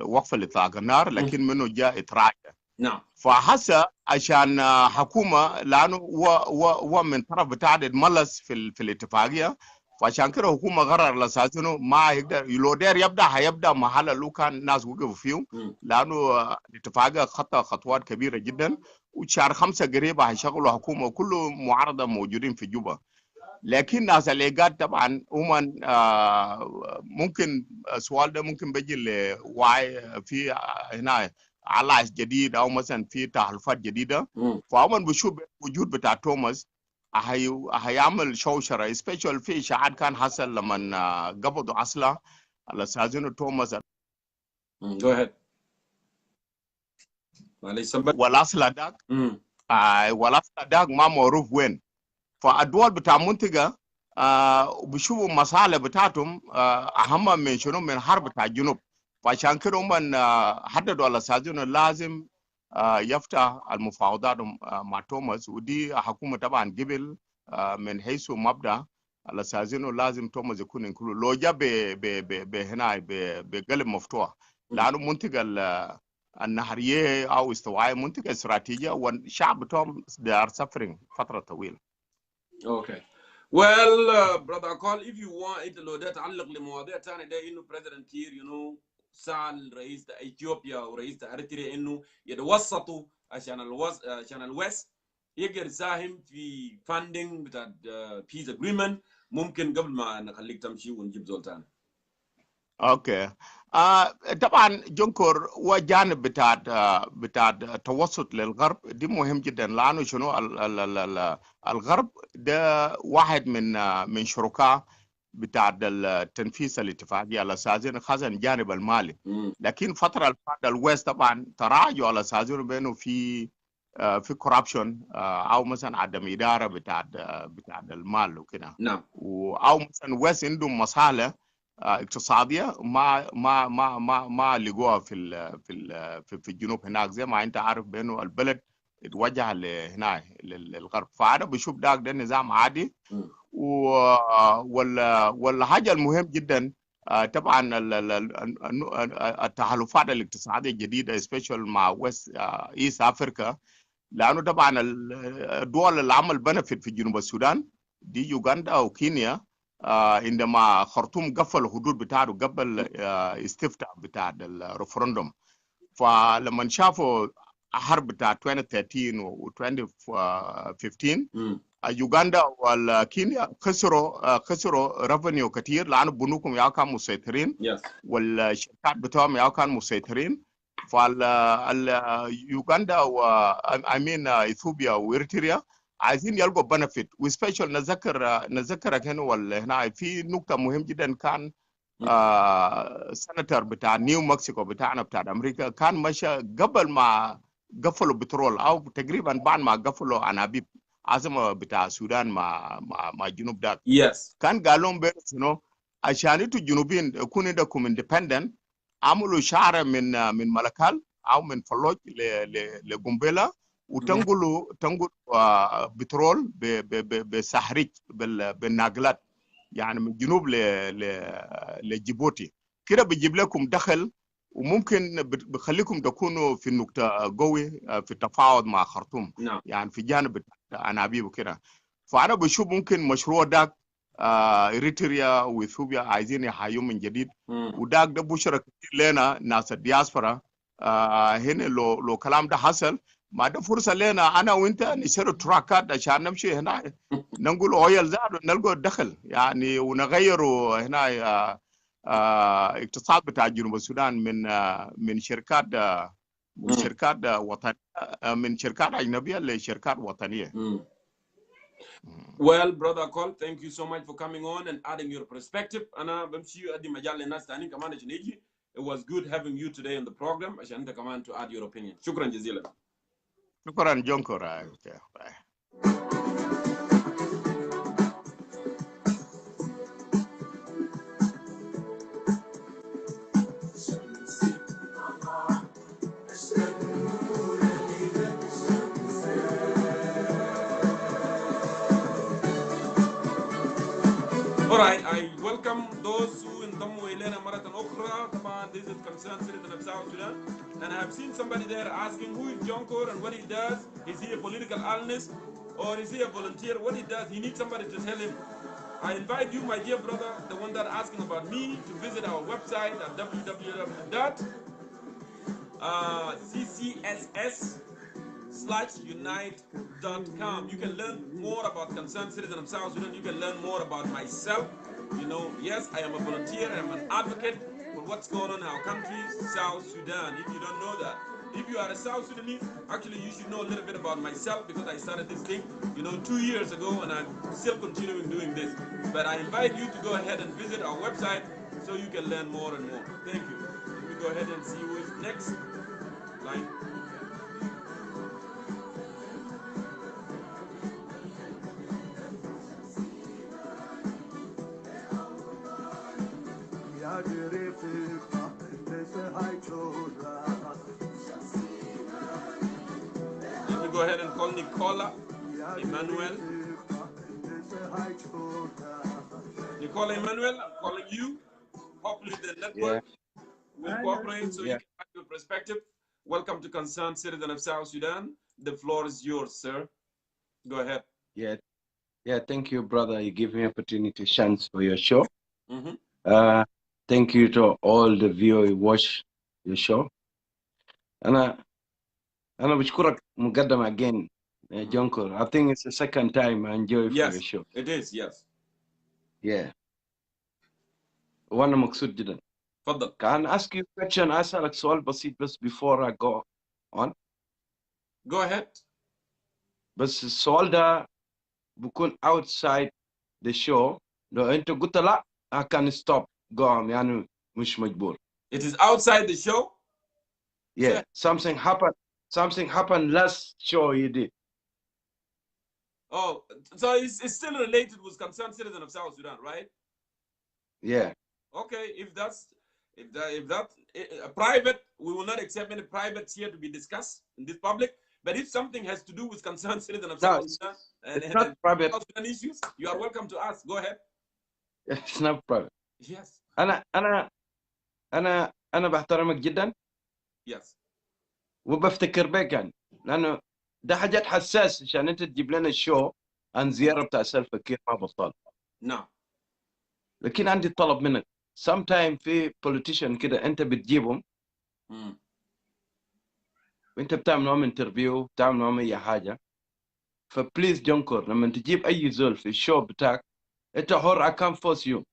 وقف الاطلاق النار، لكن منه جاء اتراجع. نعم. فحسا عشان حكومه لانه هو من طرف بتاعه ملس في الاتفاقيه، فعشان كده الحكومه قرر على اساس انه ما يقدر لو داير هيبدا محل اللي كان الناس وقفوا فيه، لانه الاتفاقيه خطى خطوات كبيره جدا، وشهر 5 قريبه هيشغلوا حكومه وكل معارضه موجودين في جوبا. لكن ناس الايجاد طبعا هم ممكن السؤال ده ممكن بيجي لوعي في هنا علاش جديد او مثلا في تحالفات جديده، فهم بيشوف وجود بتاع توماس هيعمل شوشره سبيشال في اشاعات كان حصل لما قبضوا اصلا على اساس انه توماس جو هيد معلش والاصل ذاك ولا داك ما معروف وين. فالدول بتاع منطقة بيشوفوا المصالح بتاعتهم أهم من شنو، من حرب بتاع الجنوب. فعشان كده هم حددوا على أساس إنه لازم يفتح المفاوضات مع توماس، ودي حكومة طبعا قبل من حيث مبدأ على أساس إنه لازم توماس يكون انكلود. لو جاء هنا بقلب مفتوح، لأنه منطقة النهرية أو استوائية منطقة استراتيجية، والشعب بتاعهم they are suffering فترة طويلة. Okay. Well, brother Akol, if you want انت لو ده تعلق لمواضيع ثانيه ده انه President Kiir سأل رئيس اثيوبيا ورئيس اريتريا انه يتوسطوا عشان الويست يقدر يساهم في funding بتاع peace agreement. ممكن قبل ما نخليك تمشي ونجيب زول ثاني. اوكي. طبعا جونكور وجانب بتاع التوسط للغرب دي مهم جدا، لانه شنو الغرب ده واحد من شركاء بتاع التنفيذ الاتفاقيه على اساس خاصه الجانب المالي. لكن فتره الفاتت الويست طبعا تراجعوا على اساس بانه في كوربشن او مثلا عدم اداره بتاع المال وكده. نعم. او مثلا ويست عندهم مصالح اقتصاديه ما لقوها في الجنوب هناك، زي ما انت عارف بانه البلد اتوجه لهنا للغرب. فانا بشوف ده نظام عادي. والحاجه المهم جدا طبعا التحالفات الاقتصاديه الجديده سبيشال مع ويست ايست افريكا، لانه طبعا الدول اللي عمل بنفيت في جنوب السودان دي يوغندا وكينيا. عندما خرطوم قفل الحدود بتاعته قبل استفتاء بتاع الريفرندوم، فلما شافوا حرب بتاع 2013 و 2015 يوغندا والكينيا خسروا ريفينيو كتير، لانه بنوكم يا كانوا مسيطرين والشركات بتاعهم يا كانوا مسيطرين. يوغندا اثيوبيا واريتريا عايزين يلقوا بنفيت. وسبيشال نذكرك هنا في نقطه مهم جدا. كان سنتر بتاع نيو مكسيكو بتاعنا بتاع امريكا كان مشى قبل ما قفلوا بترول، او تقريبا بعد ما قفلوا انابيب عاصمه بتاع السودان مع جنوب داك. كان قال لهم شنو عشان انتوا الجنوبيين يكون عندكم اندبندنت، عملوا شعره من ملكال او من فلوج لقنبله، وتنقلوا بترول بسحريج بالناقلات، يعني من الجنوب لجيبوتي. كده بيجيب لكم دخل، وممكن بخليكم تكونوا في النقطة قوي في التفاوض مع خرطوم. يعني في جانب أنابيب وكده. فأنا بشوف ممكن مشروع داك إريتريا وإثيوبيا عايزين يحيوا من جديد. وداك ده بشرة كتير لنا ناس الدياسبرا. هنا لو كلام ده حصل، ما ده فرصة لنا أنا وإنت نشتري تراكات عشان نمشي هنا نقول أويل زاد ونلقوا الدخل يعني، ونغيروا هنا اقتصاد بتاع جنوب السودان من شركات وطنية، من شركات أجنبية لشركات وطنية. Well, brother Cole, thank you so much for coming on and adding your perspective. أنا بمشي أدي مجال للناس تاني كمان عشان يجي. It was good having you today on the program عشان أنت كمان to add your opinion. شكرا جزيلا. شكرا جونكور. Alright, I welcome those who انضموا إلينا مرة أخرى. طبعا this is concerned citizen of South Sudan, and I have seen somebody there asking who is Jongkor and what he does. Is he a political analyst or is he a volunteer? What he does, he needs somebody to tell him. I invite you, my dear brother, the one that asking about me, to visit our website at www.CCSS/unite.com. You can learn more about concerned citizen of South Sudan. You can learn more about myself. You know, yes, I am a volunteer. I am an advocate for what's going on in our country, South Sudan. If you don't know that, if you are a South Sudanese, actually you should know a little bit about myself, because I started this thing, 2 years ago, and I'm still continuing doing this. But I invite you to go ahead and visit our website so you can learn more and more. Thank you. Let me go ahead and see who is next. Line. Let me go ahead and call Nicola Emmanuel. Nicola Emmanuel, I'm calling you. Hopefully the network will cooperate so you can have your perspective. Welcome to Concerned Citizen of South Sudan. The floor is yours, sir. Go ahead. Yeah, thank you, brother. You give me opportunity, chance for your show. Mm-hmm. Thank you to all the viewers who watch your show. أنا بشكرك مقدم again, Jongkor. I think it's the second time I enjoy for your Yes, show. it is, yes. Yeah. وأنا مبسوط جدا. تفضل. Can I ask you a question? أسألك سؤال بسيط بس before I go on. Go ahead. بس السؤال ده بكون outside the show. لو أنت قلت لا I can stop go on يعني مش مجبور. It is outside the show? Yeah, something happened last show you did. Oh, so it's still related with Concerned Citizen of South Sudan, right? Yeah. Okay, if that private, we will not accept any privates here to be discussed in this public. But if something has to do with Concerned Citizen of South Sudan it's not private. South Sudan issues, you are welcome to ask. Go ahead. It's not private. Yes. أنا بحترمك جدا. Yes. وبفتكر بك يعني لأنه ده حاجات حساس عشان أنت تجيب لنا الشو عن زيارة بتاع سلفا كير ما بطال. نعم. لكن عندي طلب منك. sometime في politician كده أنت بتجيبهم. وأنت بتعمل معهم انترفيو بتعمل معهم أي حاجة. فبليز جونكور لما تجيب أي زول في الشو بتاعك أنت حر I can't force you.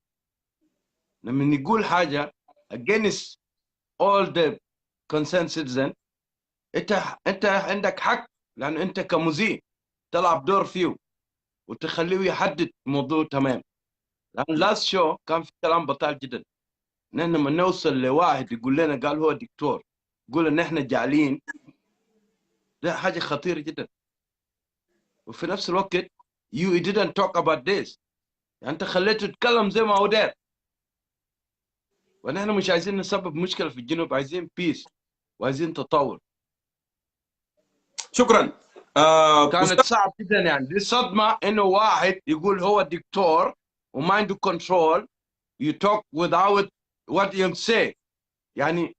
لما يقول حاجة against all the concerned citizen انت عندك حق لانه انت كمذيع تلعب دور فيه وتخليه يحدد موضوع تمام. لان لاست شو كان في كلام بطال جدا. نحن لما نوصل لواحد يقول لنا قال هو دكتور يقول ان احنا جعلين ده حاجه خطيره جدا. وفي نفس الوقت you didn't talk about this. يعني انت خليته يتكلم زي ما هو داير. ونحن مش عايزين نسبب مشكله في الجنوب، عايزين بيس وعايزين تطور. شكرا. كانت صعب جدا يعني دي صدمه انه واحد يقول هو دكتور وما عنده كنترول. You talk without what you say. يعني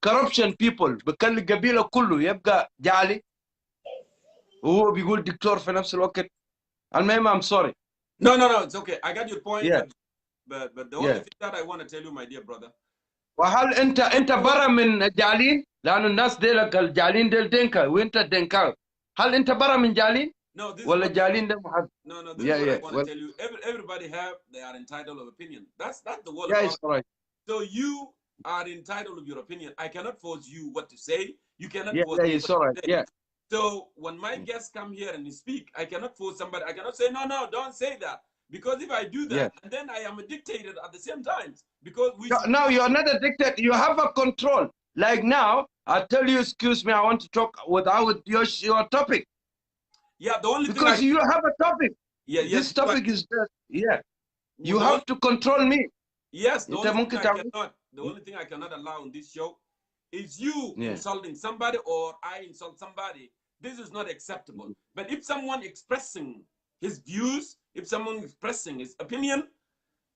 corruption people بكل القبيله كله يبقى جعلي وهو بيقول دكتور في نفس الوقت. المهم I'm sorry. No, it's okay. I got your point. Yeah. But the only thing that I want to tell you, my dear brother. وهل انت برا من جعلين؟ لانه الناس ديلك الجعلين ديل دينكا وانت دينكا. هل انت برا من جعلين؟ No, this ولا is جعلين ده محد؟ No, this is what I want to tell you. Everybody they are entitled of opinion. That's the word. Yeah, right. So you are entitled of your opinion. I cannot force you what to say. You cannot force me what to say. Yeah. So when my guests come here and speak, I cannot force somebody. I cannot say, no, don't say that. Because if I do that, and then I am a dictator at the same time. Because no, you're not a dictator. You have a control. Like now, I tell you, excuse me, I want to talk without your topic. Yeah, the only because thing you have a topic. Yeah, this topic is just You have to control me. Yes, the only thing I cannot allow on this show is you insulting somebody or I insult somebody. This is not acceptable. But if someone expressing his views, if someone expressing his opinion,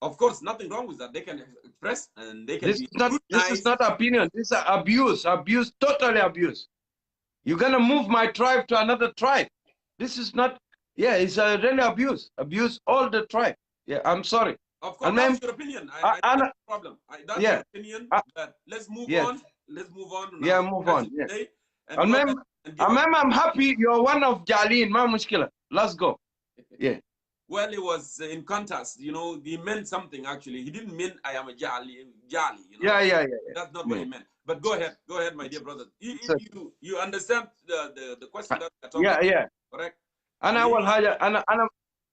of course, nothing wrong with that. They can express and they can This is not opinion. This is abuse. Abuse, totally abuse. You're going to move my tribe to another tribe. This is not, it's a really abuse. Abuse all the tribe. Yeah, I'm sorry. Of course, that's your opinion. I no problem. That's your opinion. But let's move on. Let's move on. Move on. I'm happy you're one of Jalin. Ma mushkila. Let's go. Yeah. Well, it was in contrast. You know, he meant something actually. He didn't mean I am a Jali. You know? Yeah. That's not what he meant. But go ahead, my dear brother. You understand the question that we're talking about? Yeah. Correct. أنا أول حاجة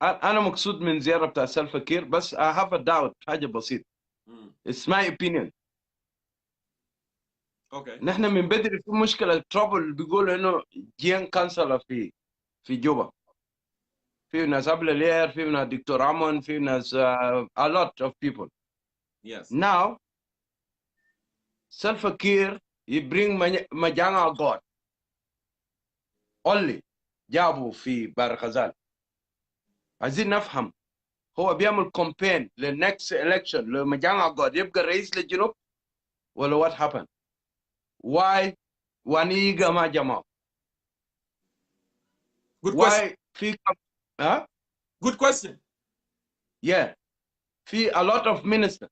أنا مقصود من زيارة بتاع سلفا كير بس I have a doubt حاجة بسيطة. It's my opinion. Okay. نحن من بدري في مشكلة trouble بيقولوا إنه جين كانسلر في جوبا. في ناس قبل لير، في ناس دكتور عمون، في ناس a lot of people. Yes. Now, Salva Kiir, he bring Majanga God. Only. جابوا في بار غزال. عايزين نفهم هو بيعمل campaign للnext election لمجانا God يبقى رئيس للجنوب ولا what happened? Why وانيجا ما جماعة؟ Good question. Why في ها؟ Good question. Yeah. في a lot of ministers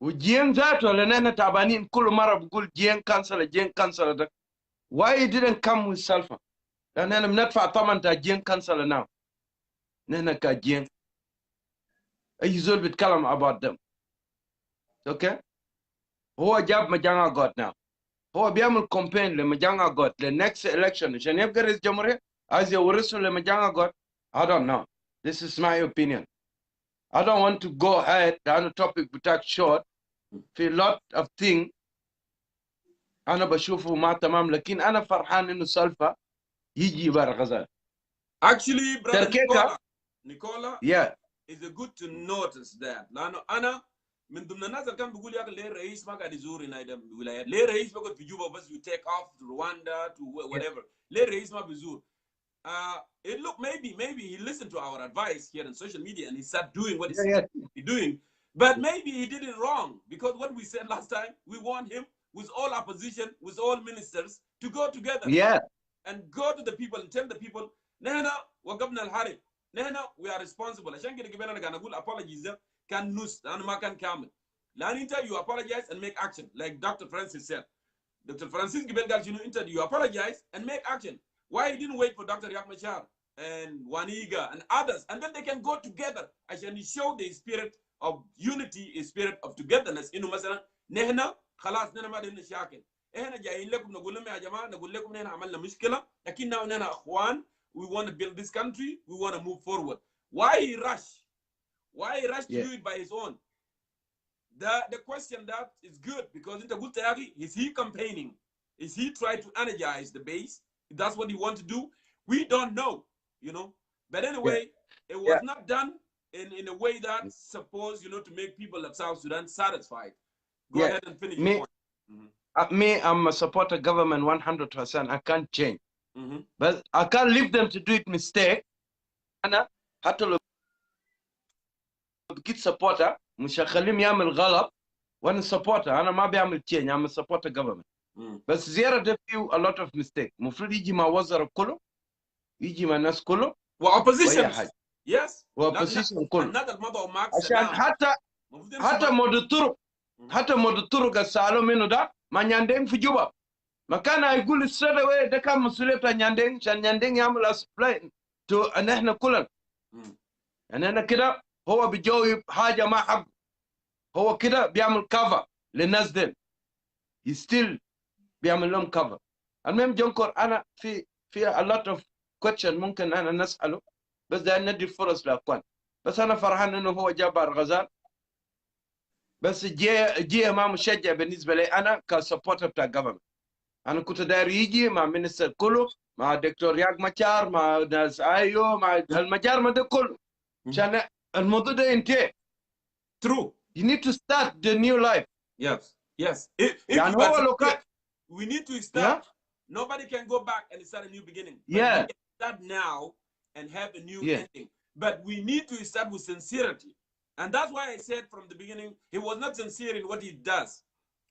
وجين ذاته لأننا تعبانين كل مرة بقول جين كانسل ده. Why he didn't come with Salva? لأننا بندفع طبعا تا جين كانسل now. نحن كجين أي زول بيتكلم about them. Okay? هو جاب مجانا God now. هو بيعمل campaign لمجانا God للnext election عشان يبقى رئيس جمهورية عايز يورثه لمجانا God. I don't know. This is my opinion. I don't want to go ahead on the topic بتاعك short في lot of things أنا بشوفه ما تمام لكن أنا فرحان إنه سالفة يجي بار غزال. Actually, brother تركيكا Nicola, yeah it's good to notice that. لأنه أنا من ضمن الناس اللي كان بيقول يا أخي ليه الرئيس ما قاعد يزور هنا الولايات؟ ليه الرئيس بيقعد في جوبا بس you take off to Rwanda to whatever؟ ليه الرئيس ما بيزور؟ It look maybe he listened to our advice here on social media and he started doing what he's doing, but maybe he did it wrong because what we said last time, we want him with all opposition, with all ministers to go together and go to the people and tell the people, نحن وقفنا الحرب، نحن we are responsible. عشان كده قبل أنا قاعد أقول apologies ده كان نص لأنه ما كان كامل. لأن أنت you apologize and make action like Dr. Francis said. Dr. Francis قبل قال شنو أنت you apologize and make action. Why he didn't wait for Dr. Riek Machar and Waniga and others, and then they can go together عشان show the spirit of unity, a spirit of togetherness. إنه مثلا نحن خلاص نحن ما لنا شاكل. إحنا جايين لكم نقول لهم يا جماعة نقول لكم نحن عملنا مشكلة، لكننا نحن أخوان. We want to build this country. We want to move forward. Why he rush? Why he rush to do it by his own? The question that is good because in the good is he campaigning? Is he trying to energize the base? That's what he wants to do. We don't know, you know. But anyway, it was not done in a way that's supposed, you know, to make people of South Sudan satisfied. Go ahead and finish your point. Me, I'm a supporter government 100%. I can't change. But I can't leave them to do it mistake. أنا حتى لو بقيت supporter مش هخليهم يعمل غلط وأنا supporter. أنا ما بيعمل change. I'm a supporter government. بس زيارة ده فيه a lot of mistake. المفروض يجي مع وزراء كله، يجي مع الناس كله. وopposition. Yes. وopposition كله. عشان حتى حتى مود الطرق السالو منه ده ما نياندين في جوبا. ما كان يقول straight away ده كان مسؤولية نياندين عشان نياندين يعمل explain to ان احنا كلنا. يعني انا كده هو بيجاوب حاجة ما حق. هو كده بيعمل cover للناس دين. He still بيعمل لهم cover. المهم جونكور أنا في a lot of question ممكن أنا نسأله بس ده ندي فرص لأخوان. بس أنا فرحان إنه هو جاب بار غزال. بس جي ما مشجع بالنسبة لي أنا كسبورتر بتاع government. أنا كنت داير يجي مع مينستر كله مع دكتور رياض مachar مع ناس أيو مع المجار ما ده كله. عشان الموضوع ده ينتهي. True. You need to start the new life. Yes. يعني هو لو كان we need to start. Nobody can go back and start a new beginning. But we can start now and have a new ending. But we need to start with sincerity. And that's why I said from the beginning, he was not sincere in what he does.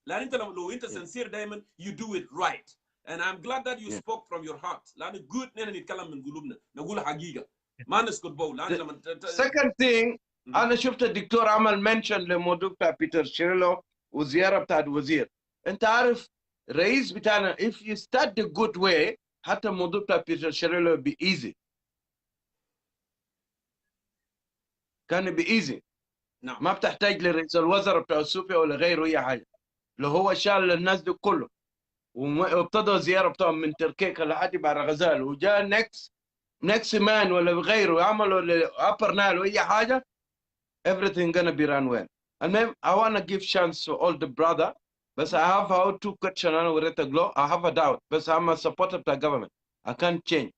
لأن أنت لو أنت sincere دايما, you do it right. And I'm glad that you spoke from your heart. لأن good نحن نتكلم من قلوبنا, نقول حقيقة. ما نسكت بو. Second thing, أنا شفت الدكتور عمل mention لموضوع بتاع بيتر شيريلو وزيارة بتاع الوزير. أنت عارف رئيس بتاعنا if you start the good way حتى الموضوع بتاع بيتر شيريلو be easy. كان be easy. ما بتحتاج لرئيس الوزراء بتاع اثيوبيا ولا غيره اي حاجه. لو هو شال الناس دي كله وابتدوا زياره بتاعهم من تركيا لحد بار غزال وجاء next man ولا غيره عملوا upper nile واي حاجه everything gonna be run well. المهم I wanna give chance to all the brother بس I have how two question انا وريت glow. I have a doubt بس I'm a supporter of the government. I can't change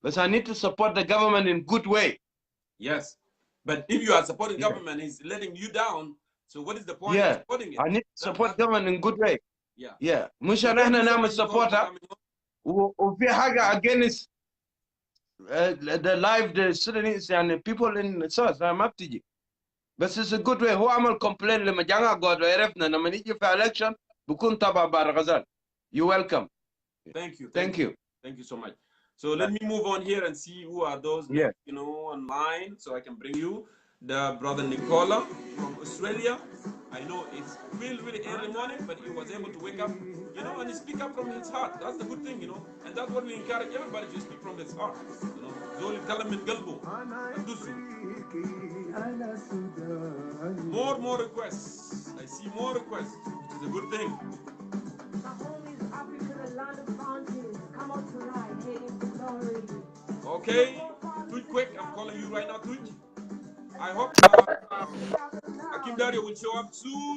بس I need to support the government in good way. Yes. But if you are supporting government, he's letting you down. So what is the point of Yeah, supporting it? I need to support government in good way. Yeah. Yeah, مش So ان thank احنا you so نعمل much, Nicole, for سبورتها coming on. وفي حاجه against the life the Sudanese يعني people in South ما بتجي. بس it's a good way. هو عمل complain لما جانا قعد وعرفنا لما نيجي في election بكون تبع بار غزال. You welcome. Thank you. Thank you. Thank you so much. So let me move on here and see who are those Yeah. next, online, so I can bring you the brother Nicola from Australia. I know it's really early morning, but he was able to wake up, and speak up from his heart. That's the good thing, and that's what we encourage everybody to speak from his heart. Zol kalam min qalbu. Andusu. More requests. I see more requests, which is a good thing. Okay, Tuj quick, I'm calling you right now, Tuj. I hope Akim Dario will show up soon.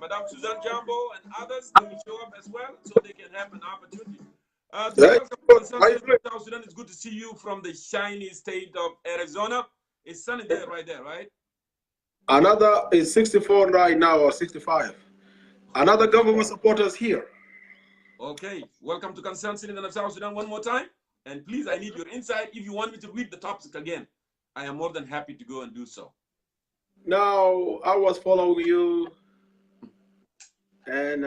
Madame Suzanne Jambo and others, they will show up as well, so they can have an opportunity. Welcome to South Sudan. It's good to see you from the shiny state of Arizona. It's sunny there, right there, right? Another is 64 right now, or 65. Another government supporters here. Okay, welcome to Concerned Citizen of South Sudan one more time. And please, I need your insight. If you want me to read the topic again, I am more than happy to go and do so. Now, I was following you, and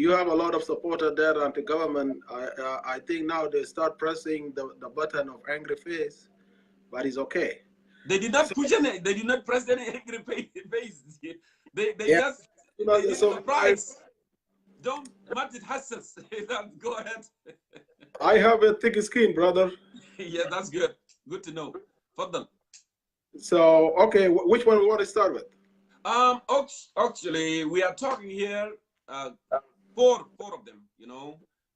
you have a lot of supporters there and the government. I think now they start pressing the button of angry face, but it's okay. They did not push any, they did not press any angry face. They Yeah. just, they did So surprise. Don't match it hassles. Go ahead. I have a thick skin, brother. Yeah, that's good. Good to know. Fadal. So, okay, which one we want to start with? Actually, we are talking here, four of them,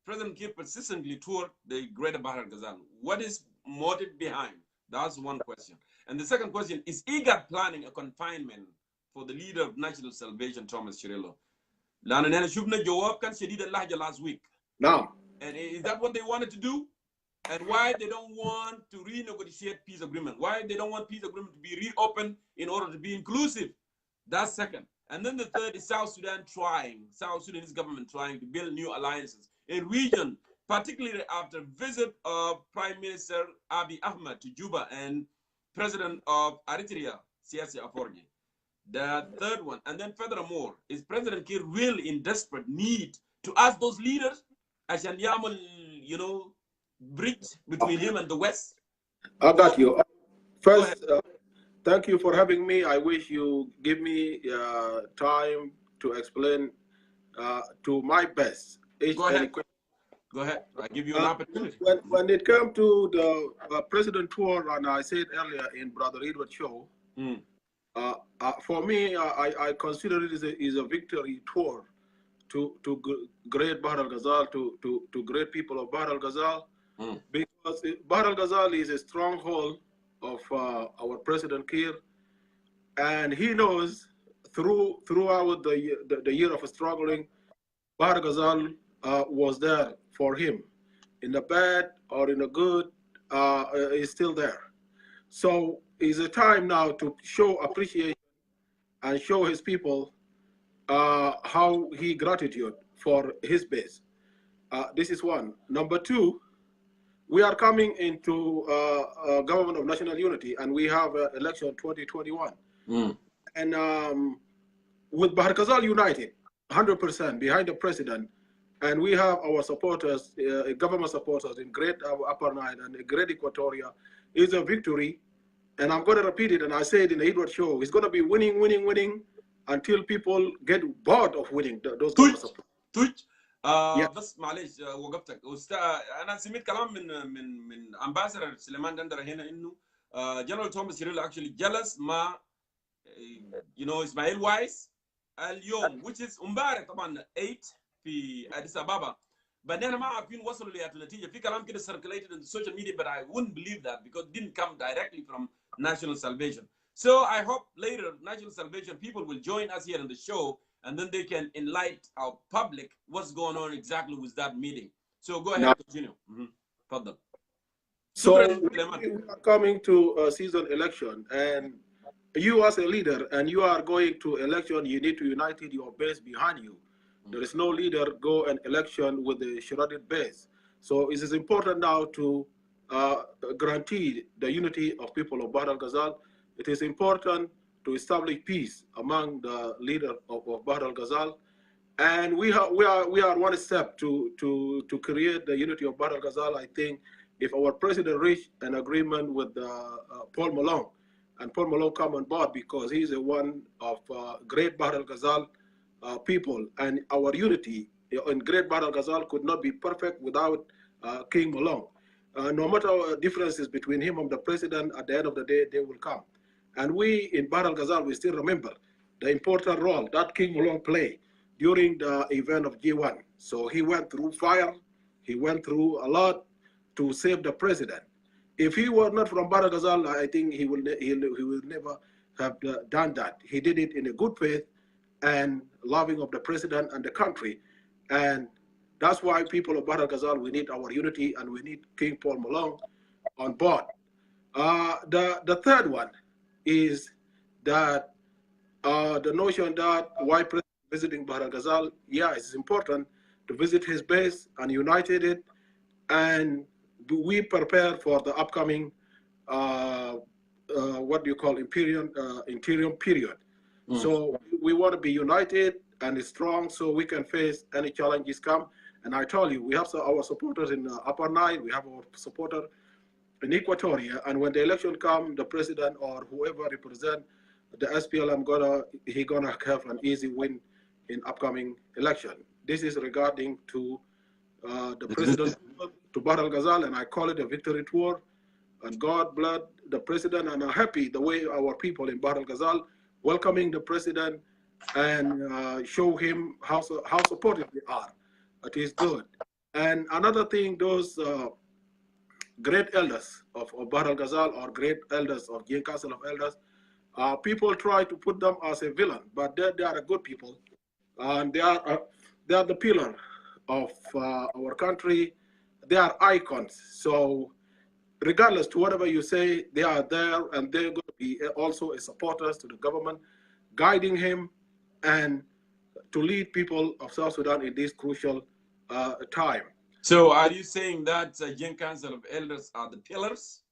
President Kiir persistently toured the Greater Bhar Gazel. What is motive behind? That's one question. And the second question, is IGAD planning a confinement for the leader of National Salvation, Thomas Cirillo? Last week. Now. And is that what they wanted to do? And why they don't want to renegotiate peace agreement? Why they don't want peace agreement to be reopened in order to be inclusive? That's second. And then the third is South Sudanese government trying to build new alliances in region, particularly after visit of Prime Minister Abiy Ahmed to Juba and President of Eritrea, Asias Aforgie. The third one, and then furthermore, is President Kiir really in desperate need to ask those leaders, Ashan Yamal, bridge between him and the West? I got you. First, thank you for having me. I wish you give me time to explain to my best. Go ahead. Go ahead. I give you an opportunity. When it comes to the president tour, and I said earlier in Brother Edward show, for me, I consider it is a victory tour to great Bhar Gazel, to great people of Bhar Gazel, because Bhar Gazel is a stronghold of our President Kiir, and he knows throughout the year of struggling, Bhar Gazel was there for him, in the bad or in the good, is still there. So it's a time now to show appreciation and show his people how he gratitude for his base. This is one. Number two, we are coming into a government of national unity, and we have election 2021. And with Bhar Gazel united, 100% behind the president, and we have our supporters, government supporters in Great Upper Nile and Great Equatoria, is a victory. And I'm going to repeat it, and I say it in the Edward show, it's going to be winning until people get bored of winning those government supporters. بس معلش وقفتك انا سمعت كلام من امباسدور سليمان دندره هنا انه جنرال توماس شيريلو actually جلس مع اسماعيل وايس اليوم which is امبارح طبعا 8 في اديس ابابا بعدين ما عارفين وصلوا لنتيجه في كلام كده circulated in the social media, but I wouldn't believe that because it didn't come directly from National Salvation. So I hope later National Salvation people will join us here in the show, and then they can enlighten our public what's going on exactly with that meeting. So go ahead, continue. So we are coming to a season election, and you as a leader and you are going to election, you need to unite your base behind you. There is no leader go an election with a shredded base. So it is important now to guarantee the unity of people of Bhar Gazel. It is important to establish peace among the leader of Bhar Gazel. And we are one step to create the unity of Bhar Gazel. I think if our president reached an agreement with Paul Malone, and Paul Malone come on board because he's one of great Bhar Gazel people, and our unity in Great Bhar Gazel could not be perfect without King Malone. No matter differences between him and the president, at the end of the day, they will come. And we in Bhar Gazel, we still remember the important role that King Malone played during the event of G1. So he went through fire, he went through a lot to save the president. If he were not from Bhar Gazel, I think he will never have done that. He did it in a good faith and loving of the president and the country. And that's why people of Bhar Gazel, we need our unity and we need King Paul Malone on board. The third one is that the notion that why President visiting Bhar Gazel, yeah, it's important to visit his base and united it, and we prepare for the upcoming what do you call interim period. So we want to be united and strong so we can face any challenges come. And I told you, we have our supporters in Upper Nile, we have our supporter in Equatoria, and when the election come, the president or whoever represent the SPLM he gonna have an easy win in upcoming election. This is regarding to the president to Bhar Gazel, and I call it a victory tour. And God bless the president, and I'm happy the way our people in Bhar Gazel welcoming the president and show him how supportive they are. It is good. And another thing, those great elders of Bhar Gazel or great elders of Jane Council of Elders, people try to put them as a villain, but they are a good people, and they are the pillar of our country. They are icons. So regardless to whatever you say, they are there, and they're going to be also a supporters to the government, guiding him and to lead people of South Sudan in this crucial time. So are you saying that Jane Council of Elders are the pillars?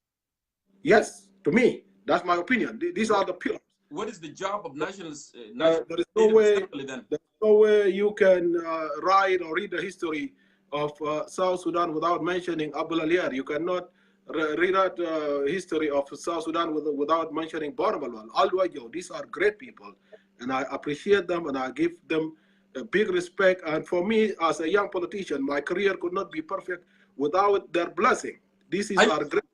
Yes, to me, that's my opinion. These are the pillars. What is the job of national there is no way, then? there's no way you can write or read the history of South Sudan without mentioning Abdul Alier. You cannot read the history of South Sudan without mentioning Bormalwan, Alwajo. These are great people, and I appreciate them, and I give them a big respect. And for me, as a young politician, my career could not be perfect without their blessing. This is our great.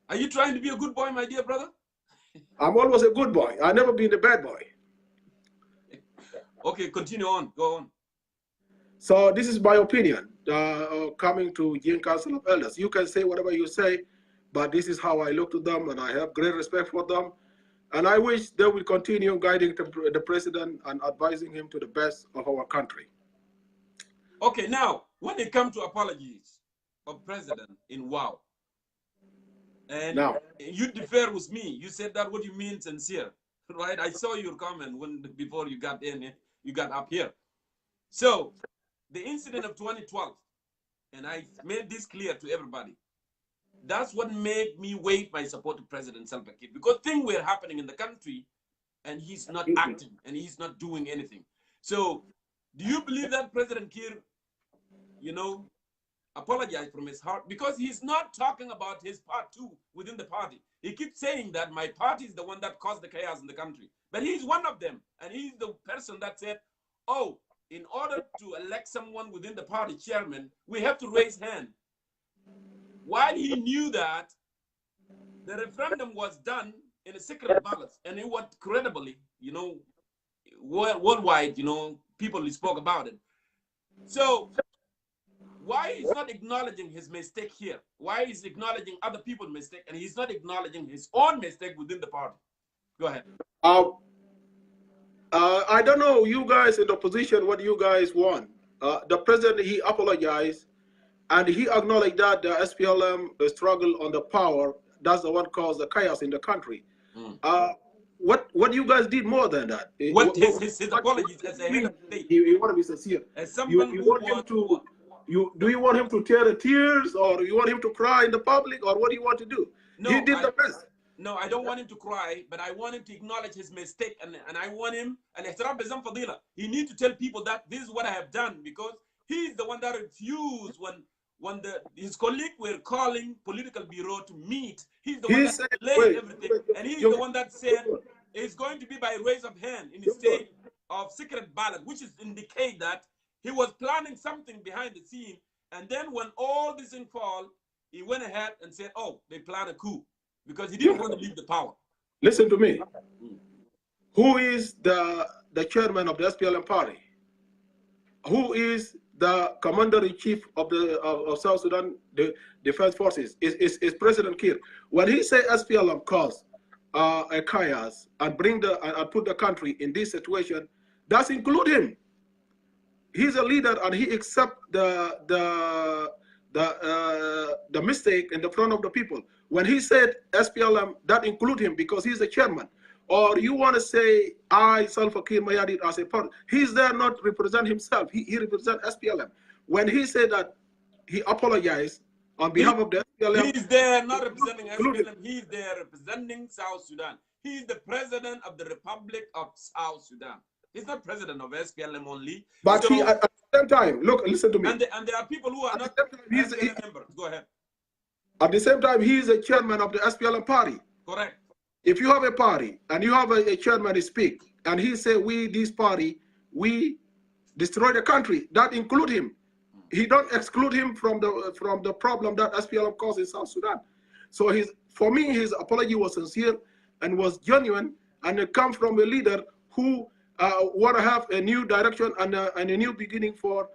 Are you trying to be a good boy, my dear brother? I'm always a good boy. I've never been a bad boy. Okay, continue on. Go on. So this is my opinion. Coming to Jane Council of Elders, you can say whatever you say, but this is how I look to them, and I have great respect for them. And I wish they will continue guiding the president and advising him to the best of our country. Okay, now, when it comes to apologies of president in WOW, and now, you differ with me, you said that what you mean sincere, right? I saw your comment before you got up here. So the incident of 2012, and I made this clear to everybody, that's what made me waive my support to President Salva Kiir, because things were happening in the country and he's not acting and he's not doing anything. So do you believe that President Kiir, apologized from his heart? Because he's not talking about his part too within the party. He keeps saying that my party is the one that caused the chaos in the country. But he's one of them. And he's the person that said, oh, in order to elect someone within the party chairman, we have to raise hand. While he knew that the referendum was done in a secret ballot, and it was credibly, worldwide, people spoke about it. So why he's not acknowledging his mistake here? Why is he acknowledging other people's mistake, and he's not acknowledging his own mistake within the party? Go ahead. I don't know, you guys in the opposition, what you guys want. The president, he apologized, and he acknowledged that the SPLM struggle on the power, that's the one caused the chaos in the country. what you guys did more than that. What his apologies as a head of state? You want to be sincere. As someone You who want him to. Do you want him to tear the tears, or you want him to cry in the public, or what do you want to do? No, he did the best. No, I don't want him to cry, but I want him to acknowledge his mistake, and I want him, he needs to tell people that this is what I have done, because he's the one that refused when his colleagues were calling political bureau to meet. He's the one that delayed everything, and he's the one that said it's going to be by raise of hand in the state of secret ballot, which is indicate that he was planning something behind the scene, and then when all this in fall, he went ahead and said, "Oh, they planned a coup," because he didn't want to leave the power. Listen to me. Who is the chairman of the SPLM party? Who is the commander-in-chief of South Sudan Defense Forces? Is President Kiir. When he say SPLM cause a chaos and put the country in this situation, that's include him. He's a leader, and he accept the mistake in the front of the people. When he said SPLM, that include him because he's the chairman. Or you want to say I, Salva Kiir Mayardit, as a part? He's there not represent himself. He represent SPLM. When he said that he apologized on behalf of the SPLM, he's there not representing SPLM. He's there representing South Sudan. He's the president of the Republic of South Sudan. He's not president of SPLM only. But so, at the same time, listen to me. And there are people who are not SPLM members. Go ahead. At the same time, he is a chairman of the SPLM party. Correct. If you have a party and you have a chairman speak, and he say, "We, this party, we destroy the country," that include him. He don't exclude him from the problem that SPLM caused in South Sudan. So for me, his apology was sincere and was genuine, and it comes from a leader who want to have a new direction and a new beginning for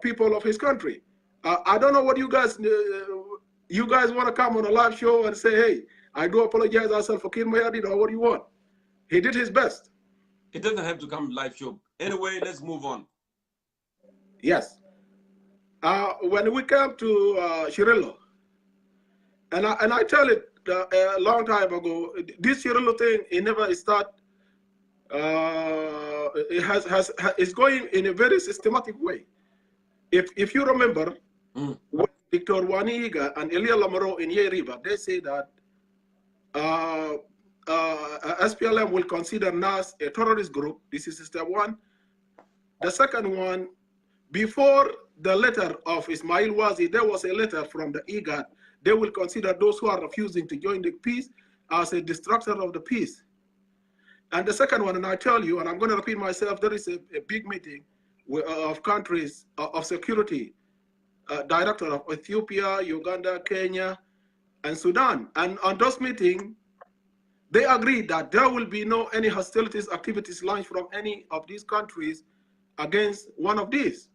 people of his country. I don't know what you guys want to come on a live show and say, "Hey, I do apologize myself for Kiir Mayardit," or what do you want? He did his best. It doesn't have to come live show. Anyway, let's move on. Yes. When we come to Cirillo, and I tell it a long time ago, this Cirillo thing, it never start. It's going in a very systematic way. If you remember, when Victor Waniga and Elia Lamaro in Yeriba, they say that SPLM will consider NAS a terrorist group. This is step one. The second one, before the letter of Ismail Wazi, there was a letter from the IGAD. They will consider those who are refusing to join the peace as a destructor of the peace. And the second one, and I tell you, and I'm going to repeat myself, there is a big meeting of countries of security, director of Ethiopia, Uganda, Kenya, and Sudan. And on those meetings, they agreed that there will be no any hostilities activities launched from any of these countries against one of these.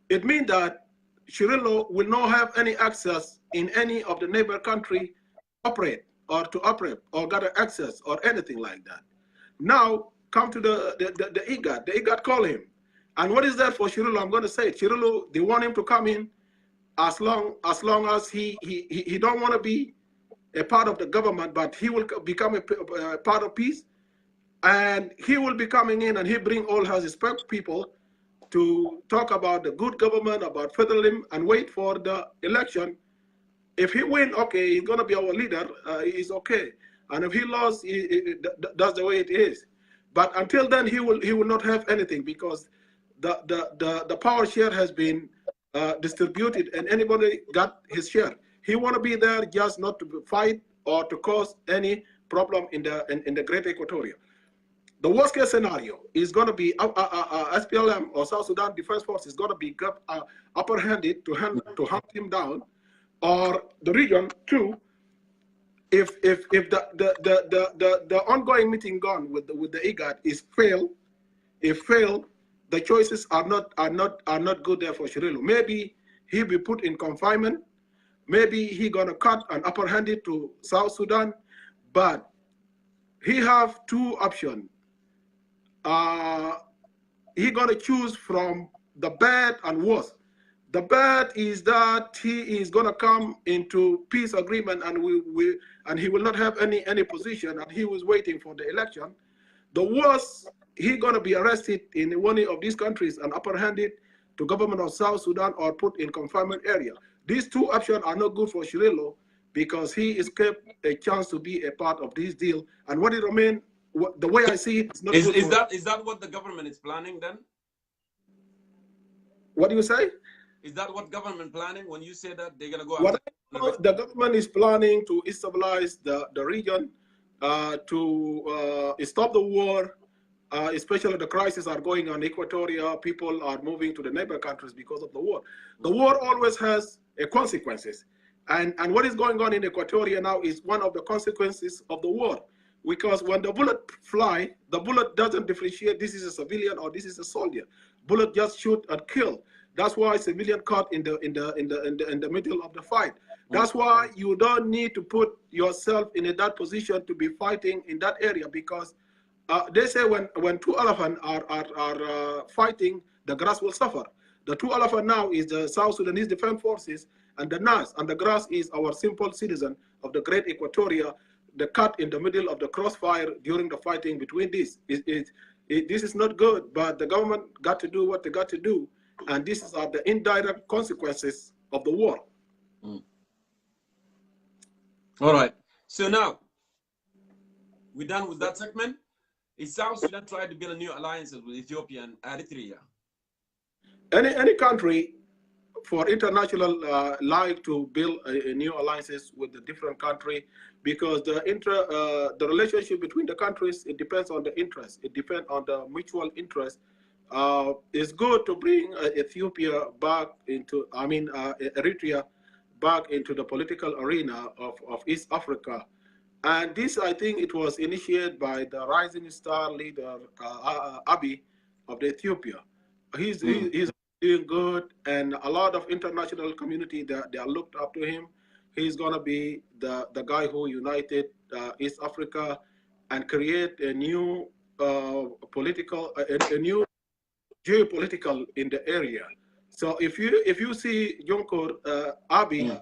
It means that Cirillo will not have any access in any of the neighbor country operate or gather access or anything like that. Now come to the IGAD. The IGAD call him. And what is that for Cirillo? I'm going to say it. Cirillo, they want him to come in as long as he don't want to be a part of the government, but he will become a part of peace. And he will be coming in, and he bring all his people to talk about the good government, about federalism, and wait for the election. If he win, okay, he's going to be our leader. He's okay. And if he lost, that's the way it is. But until then, he will not have anything, because the power share has been distributed, and anybody got his share. He want to be there just not to fight or to cause any problem in the Greater Equatoria. The worst case scenario is going to be SPLM or South Sudan Defense Force is going to be upper handed to hunt him down, or the region too. If the ongoing meeting gone with the IGAD is failed, the choices are not good there for Cirillo. Maybe he'll be put in confinement. Maybe he gonna cut and upper hand it to South Sudan, but he have two options. He gonna choose from the bad and worst. The bad is that he is going to come into peace agreement, and he will not have any position, and he was waiting for the election. The worst, he going to be arrested in one of these countries and apprehended to government of South Sudan or put in confinement area. These two options are not good for Cirillo because he escaped a chance to be a part of this deal. And what it remains, the way I see it, is not good. Is that what the government is planning then? What do you say? Is that what government planning when you say that they're going to go What after? the government is planning to stabilize the region, to stop the war, especially the crises are going on Equatoria. People are moving to the neighbor countries because of the war. The war always has consequences. And what is going on in Equatoria now is one of the consequences of the war. Because when the bullet fly, the bullet doesn't differentiate this is a civilian or this is a soldier. Bullet just shoot and kill. That's why civilian caught in the middle of the fight. That's why you don't need to put yourself in that position to be fighting in that area, because they say when two elephants are fighting, the grass will suffer. The two elephants now is the South Sudanese Defense Forces and the NAS, and the grass is our simple citizen of the Great Equatoria, the cut in the middle of the crossfire during the fighting between these. This is not good, but the government got to do what they got to do, and these are the indirect consequences of the war. All right. So now, we're done with that segment. Is South Sudan trying to build a new alliances with Ethiopia and Eritrea? Any country for international like to build a new alliances with the different country, because the relationship between the countries, it depends on the interest. It depends on the mutual interest. It's good to bring Ethiopia back into, Eritrea back into the political arena of East Africa. And this, I think, it was initiated by the rising star leader, Abiy of the Ethiopia. He's doing good, and a lot of international community, they are looked up to him. He's going to be the guy who united East Africa and create a new political, a new geopolitical in the area. So if you see Jongkor, Abiy,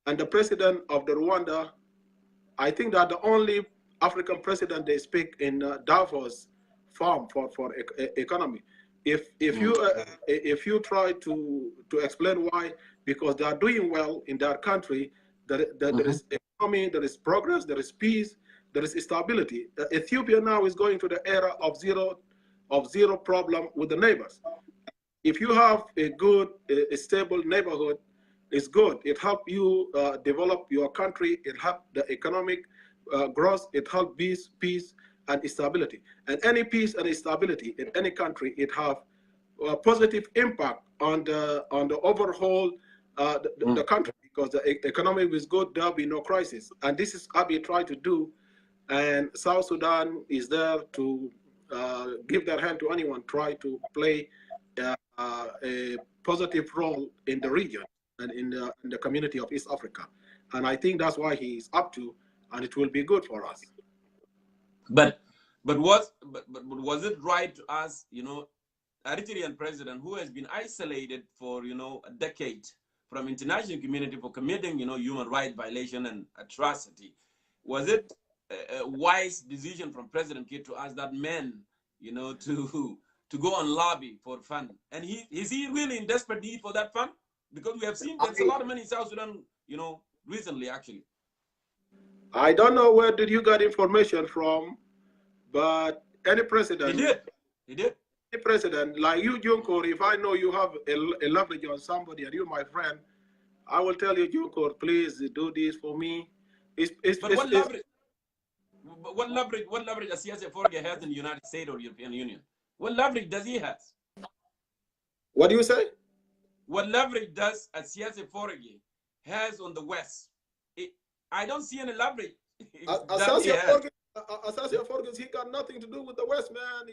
and the president of the Rwanda, I think that the only African president they speak in Davos farm for economy. If you try to explain why, because they are doing well in their country, there is economy, there is progress, there is peace, there is stability. Ethiopia now is going to the era of zero problem with the neighbors. If you have a good, a stable neighborhood, it's good. It helps you develop your country. It helps the economic growth. It helps peace and stability. And any peace and stability in any country, it have a positive impact on the overall the country, because the economy is good, there'll be no crisis. And this is Abiy trying to do, and South Sudan is there to give their hand to anyone try to play a positive role in the region and in the community of East Africa. And I think that's why he is up to, and it will be good for us. But was it right to ask, Eritrean president who has been isolated for, a decade from international community for committing, human rights violation and atrocity? Was it a wise decision from President Kiir to ask that man, to go and lobby for fund? And is he really in desperate need for that fund? Because we have seen there's a lot of money in South Sudan, recently, actually. I don't know where did you get information from, but any president. He did. Any president, like you, Jongkor, if I know you have a leverage on somebody and you're my friend, I will tell you, Jongkor, please do this for me. What leverage Asias Aforgie has in the United States or European Union? What leverage does he have? What do you say? What leverage does Asias Aforgie has on the West? I don't see any leverage. Asias Aforgie, he got nothing to do with the West, man.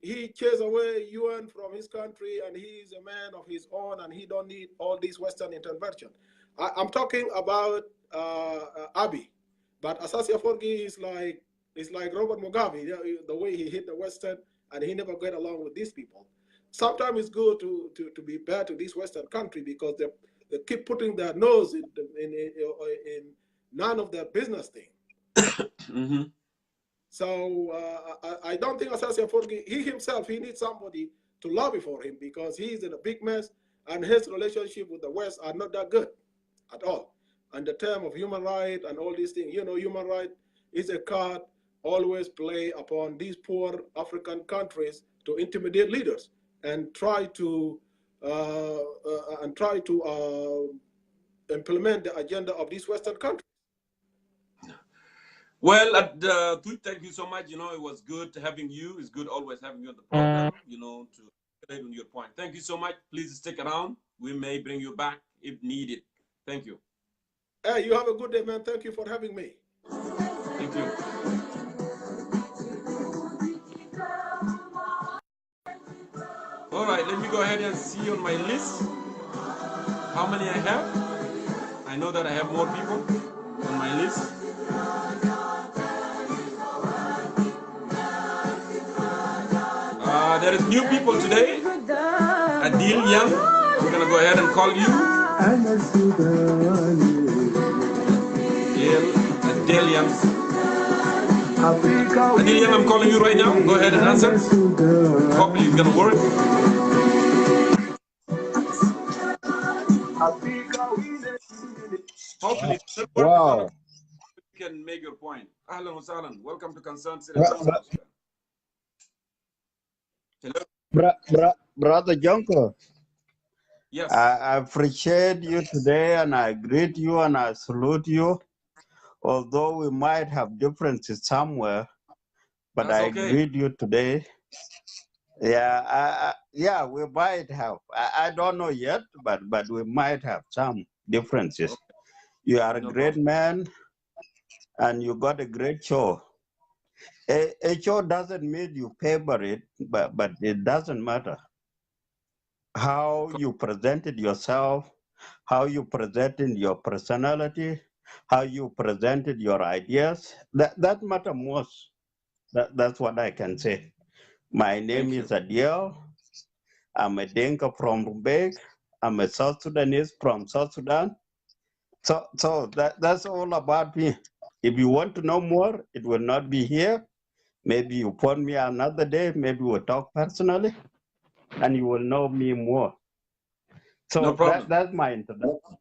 He chased away UN from his country, and he's a man of his own, and he don't need all this Western intervention. I'm talking about Abiy, but Asias Aforgie is like Robert Mugabe, the way he hit the Western, and he never got along with these people. sometimes it's good to be bad to this Western country because they keep putting their nose in none of their business thing. Mm-hmm. So I don't think Asias Aforgie, he himself, he needs somebody to lobby for him because he's in a big mess and his relationship with the West are not that good at all. And the term of human rights and all these things, you know, human rights is a card always play upon these poor African countries to intimidate leaders and try to implement the agenda of these Western countries. Well, Tui, thank you so much. You know, it was good having you. It's good always having you on the program, you know, to trade on your point. Thank you so much. Please stick around. We may bring you back if needed. Thank you. Hey, you have a good day, man. Thank you for having me. Thank you. All right, let me go ahead and see on my list how many I have. I know that I have more people on my list. There is new people today. Adil Young. I'm gonna go ahead and call you. Adil Young. Adil Young, I'm calling you right now. Go ahead and answer. Hopefully it's gonna work. Hopefully it's gonna work. Wow. You can make your point. Ahlan wa sahlan. Welcome to Concerned Citizen. Hello. Brother Jongkor, Yes. I appreciate you today and I greet you and I salute you. Although we might have differences somewhere, but That's I okay. greet you today. Yeah, we might have. I don't know yet, but we might have some differences. Okay. You are a No great problem. man and you got a great show. A show doesn't mean you favor it, but it doesn't matter. How you presented yourself, how you presented your personality, how you presented your ideas, that matter most. That's what I can say. My name Thank you. is Adiel. I'm a Dinka from Rumbek. I'm a South Sudanese from South Sudan. So that's all about me. If you want to know more, it will not be here. Maybe you phone me another day, maybe we'll talk personally, and you will know me more. No So problem. that's my introduction.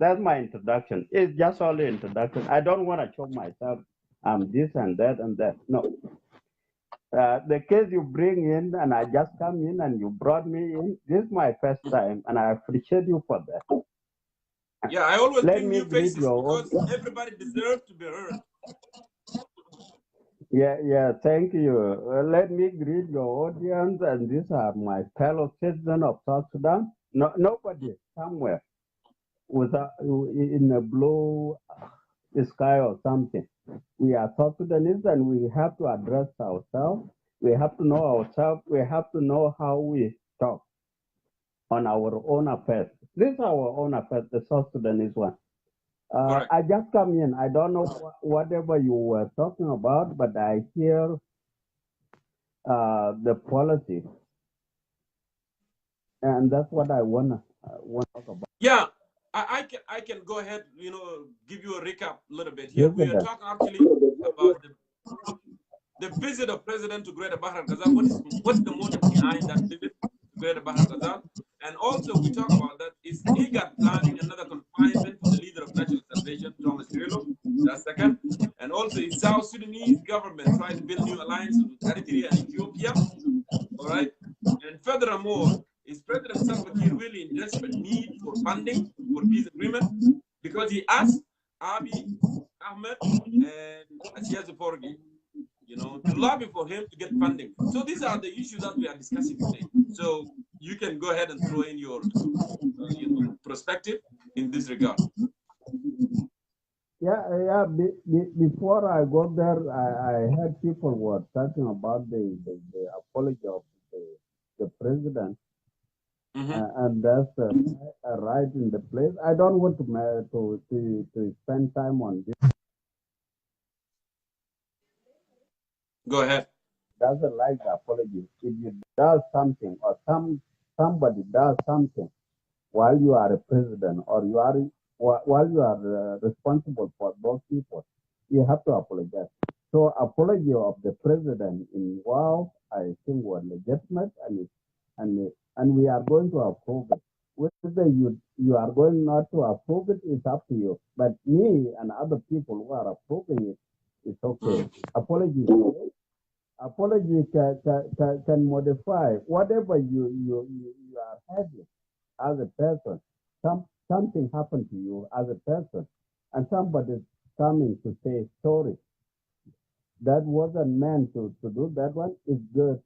That's my introduction. It's just only introduction. I don't want to show myself I'm this and that and that. No. The case you bring in, and I just come in and you brought me in, this is my first time, and I appreciate you for that. Yeah, I always Let bring me new greet faces your because everybody deserves to be heard. Yeah, thank you. Let me greet your audience, and these are my fellow citizens of South Sudan. No, nobody somewhere without in a blue sky or something. We are South Sudanese, and we have to address ourselves. We have to know ourselves. We have to know how we talk on our own affairs. This is our own affairs, the South Sudanese one. Correct. I just come in. I don't know whatever you were talking about, but I hear the policy, and that's what I wanna talk about. Yeah, I can go ahead, you know, give you a recap a little bit here. We are President. talking actually about the visit of President to Greater Bhar Gazel. What's the motive behind that visit to Greater Bhar Gazel? And also we talk about that is IGAD planning another confinement for the leader of National Salvation, Thomas Cirillo? That's second. And also is South Sudanese government trying to build new alliances with Eritrea and Ethiopia? All right. And furthermore, is President Salva Kiir really in desperate need for funding for peace agreement? Because he asked Abiy Ahmed and Asias Aforgie, you know, to lobby for him to get funding. So these are the issues that we are discussing today. So you can go ahead and throw in your you know, perspective in this regard. Yeah. Before I go there, I heard people were talking about the apology of the president, and that's right in the place. I don't want to spend time on this. Go ahead. doesn't like the apology, if you does something or somebody does something while you are a president or you are while you are responsible for those people, you have to apologize. So apology of the president involved, I think, were legitimate, and we are going to approve it. Whether you are going not to approve it is up to you. But me and other people who are approving it, it's okay. Apology can modify whatever you are having as a person. Something happened to you as a person, and somebody's coming to say sorry. That wasn't meant to do that one is good.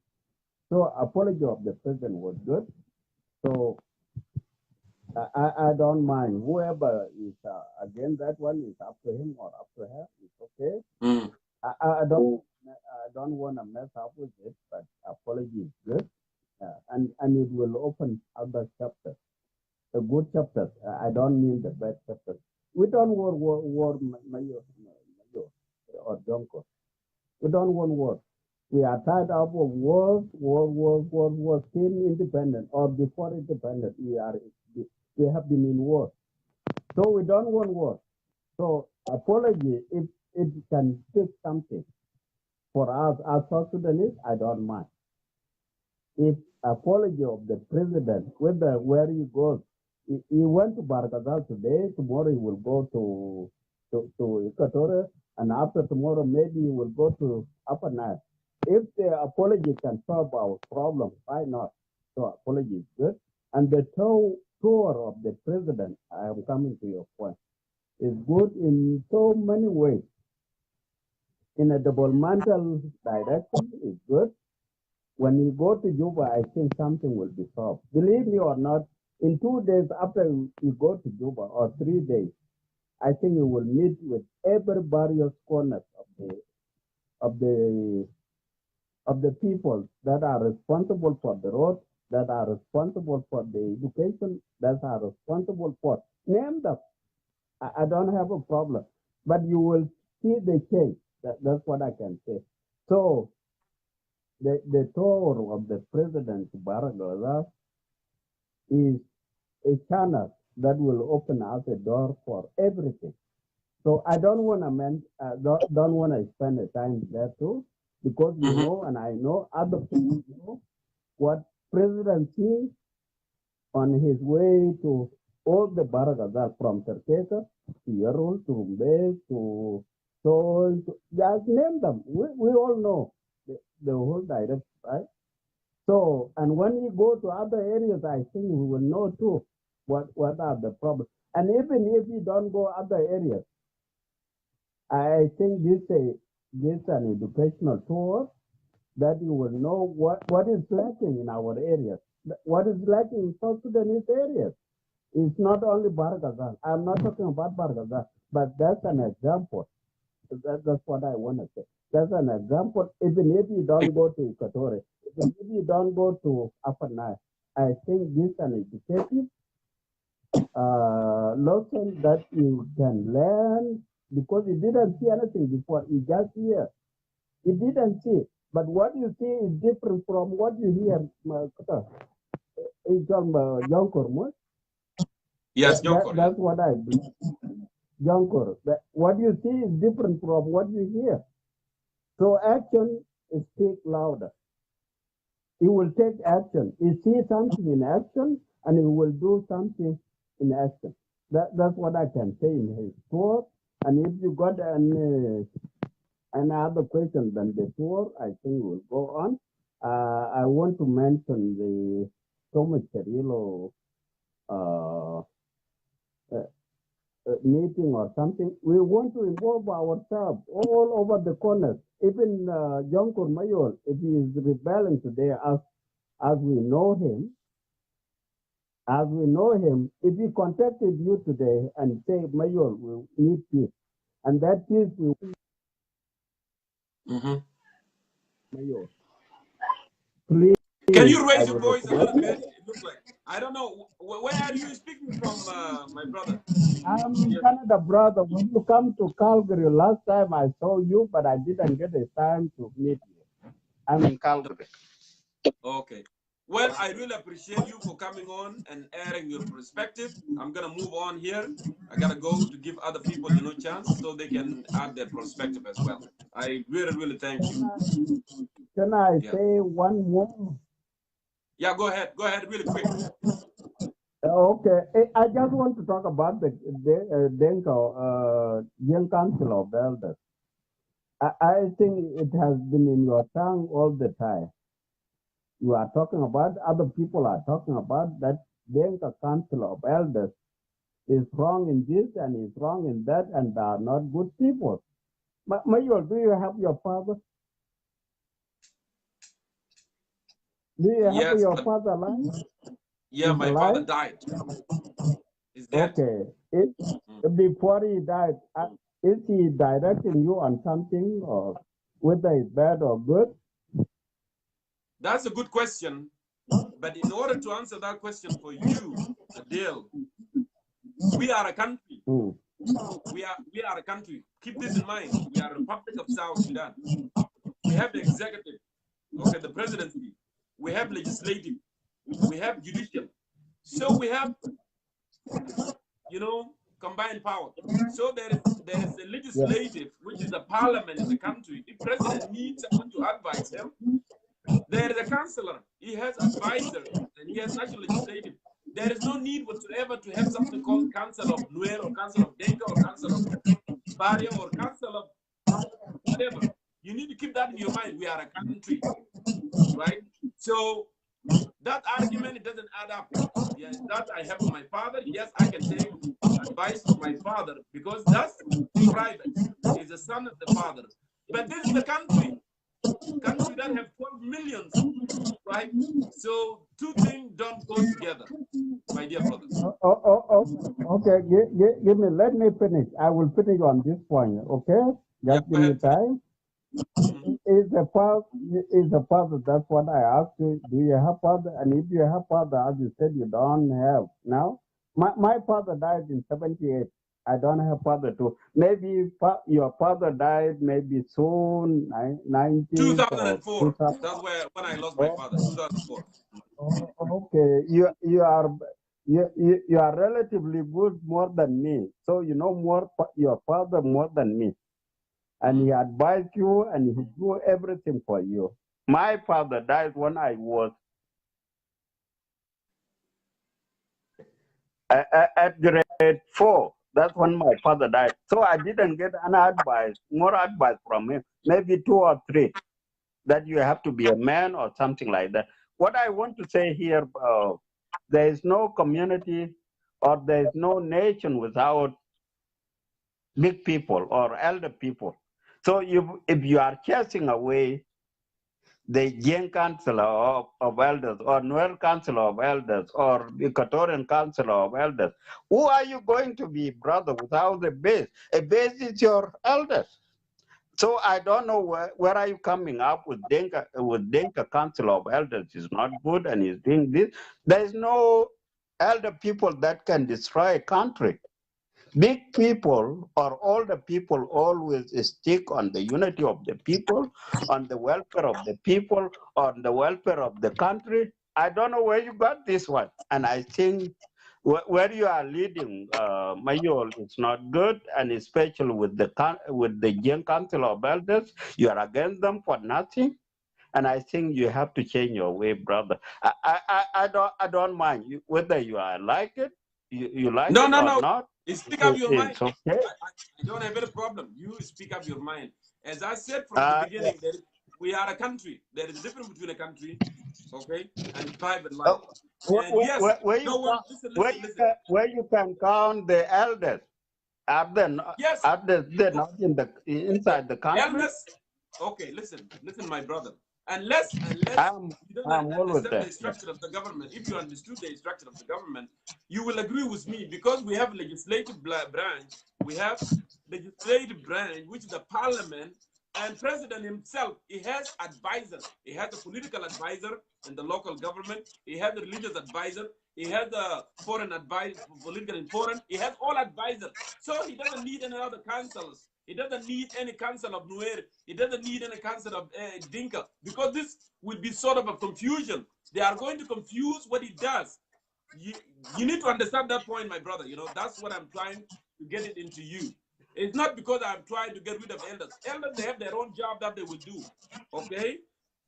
So apology of the president was good. So I don't mind. Whoever is against that one is up to him or up to her. It's okay. I don't want to mess up with it, but apology is good, and it will open other chapters, the good chapters. I don't mean the bad chapters. We don't want war, Mayol or Jongkor. We don't want war. We are tired of wars, since independent or before independent. We have been in war, so we don't want war. So apology, if it can fix something for us as South Sudanese, I don't mind. If apology of the president, where he goes, he went to Bhar Gazel today. Tomorrow he will go to Equatorial, and after tomorrow maybe he will go to Upper Nile. If the apology can solve our problem, why not? So apology is good. And the tour of the president, I am coming to your point, is good in so many ways. In a developmental direction, is good. When you go to Juba, I think something will be solved. Believe me or not, in 2 days after you go to Juba, or 3 days, I think you will meet with every various corners of the people that are responsible for the road, that are responsible for the education, that are responsible for, name them. I don't have a problem, but you will see the change. That's what I can say. So the tour of the president to Bhar Gazel is a channel that will open us a door for everything. So I don't want to don't want to spend the time there too, because you know, and I know other people know what President Kiir on his way to all the Bhar Gazel, from Terkesa to Yerul to Rumbek to Sol, just name them. We all know the whole direction, right? So, and when you go to other areas, I think we will know too what are the problems. And even if you don't go other areas, I think this an educational tour that you will know what is lacking in our areas, what is lacking in South Sudanese areas. It's not only Bhar Gazel. I'm not talking about Bhar Gazel, but that's an example. That's what I want to say. That's an example. Even if you don't go to Equatorial, even if you don't go to Upper Nile, I think this is an educative lesson that you can learn, because you didn't see anything before. You just hear. You didn't see. But what you see is different from what you hear. Jongkor. Yes, Jongkor. That's what I believe. Jongkor. What you see is different from what you hear. So action speaks louder. He will take action. He sees something in action, and he will do something in action. That's what I can say in his tour. And if you got another question than the tour, I think we'll go on. I want to mention the Thomas Cirillo meeting or something. We want to involve ourselves all over the corners. Even Jongkor Mayol, if he is rebelling today, as we know him, if he contacted you today and say, Mayol, we need peace, and that peace will Mayol. Please, Can you I raise your would voice a request. little bit? It looks like, I don't know, where are you speaking from, my brother? I'm in Canada, brother. When you come to Calgary last time, I saw you, but I didn't get a time to meet you. I'm in Calgary. Okay. Well, I really appreciate you for coming on and airing your perspective. I'm gonna move on here. I gotta go to give other people, chance so they can add their perspective as well. I really, really thank you. Can I Yeah. say one more? Yeah, go ahead. Go ahead really quick. Okay, I just want to talk about the Denko Young Council of Elders. I think it has been in your tongue all the time. You are talking about, other people are talking about that Denka Council of Elders is wrong in this and is wrong in that and they are not good people. Mayol, do you have your father? Do you have Yes, your but father alive? yeah, Is my father alive? died. Is dead. Okay. Before he died, is he directing you on something or whether it's bad or good? That's a good question. But in order to answer that question for you, Adele, we are a country. Mm. We are a country. Keep this in mind. We are a Republic of South Sudan. We have the executive, okay, the presidency. We have legislative. We have judicial. So we have, combined power. So there is a legislative, which is the parliament in the country. If president needs someone to advise him, there is a councillor. He has advisor, and he has national legislative. There is no need whatsoever to have something called Council of Nuer or Council of Denka or Council of Barrio or Council of whatever. You need to keep that in your mind. We are a country, right? So that argument, it doesn't add up. Yeah, that I have from my father. Yes, I can take advice from my father because that's private. He's the son of the father. But this is the country that have 12 millions, right? So two things don't go together, my dear brother. Okay, give me, let me finish. I will finish on this point, okay? Yeah, Just give me time. Is the father, that's what I asked you. Do you have father? And if you have father, as you said, you don't have now. My father died in 78. I don't have father too. Maybe your father died maybe soon, 90s or 2004. That's when I lost my father, 2004. Okay, you are relatively good more than me, so you know more your father more than me, and he advised you and he do everything for you. My father died when I was at grade 4. That's when my father died. So I didn't get more advice from him, maybe 2 or 3, that you have to be a man or something like that. What I want to say here, there is no community or there is no nation without big people or elder people. So if you are chasing away the Young Council of Elders or Nuer Council of Elders or the Equatorian Council of Elders, who are you going to be, brother, without the base? A base is your elders. So I don't know where are you coming up with Denka Council of Elders is not good and is doing this. There is no elder people that can destroy a country. Big people or older people always stick on the unity of the people, on the welfare of the people, on the welfare of the country. I don't know where you got this one. And I think where you are leading, Mayol, it's not good, and especially with the Young Council of Elders, you are against them for nothing. And I think you have to change your way, brother. I don't mind whether you are like it, you like No, it no, or no. not. You speak up your mind. It's okay. I don't have any problem. You speak up your mind. As I said from the beginning, we are a country. There is a difference between a country, okay, and private life. And yes, Where you can count the elders, are they not, yes, they're not inside the country? elders. Okay, listen, my brother. Unless you don't understand the structure of the government, if you understood the structure of the government, you will agree with me because we have legislative branch, we have legislative branch, which is the parliament, and president himself, he has advisors. He has a political advisor in the local government. He has a religious advisor. He has a foreign advisor, political and foreign. He has all advisors. So he doesn't need any other councils It doesn't need any council of Nuer. It doesn't need any council of Dinka, because this would be sort of a confusion. They are going to confuse what it does. You need to understand that point, my brother. You know, that's what I'm trying to get it into you. It's not because I'm trying to get rid of elders. Elders, they have their own job that they will do. Okay?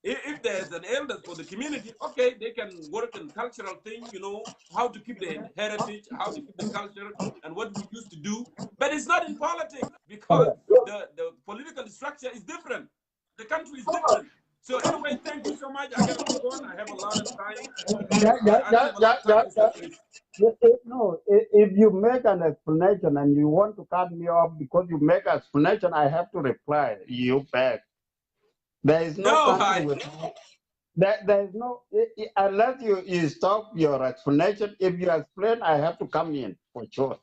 If there's an elders for the community, okay, they can work in cultural things, you know, how to keep the heritage, how to keep the culture, and what we used to do. But it's not in politics, because the political structure is different. The country is different. So anyway, thank you so much. I gotta move on. I have a lot of time. I don't have a lot of time to say this. No, if you make an explanation and you want to cut me off because you make an explanation, I have to reply you back. There is no country without. There is no, unless you stop your explanation. If you explain, I have to come in for sure.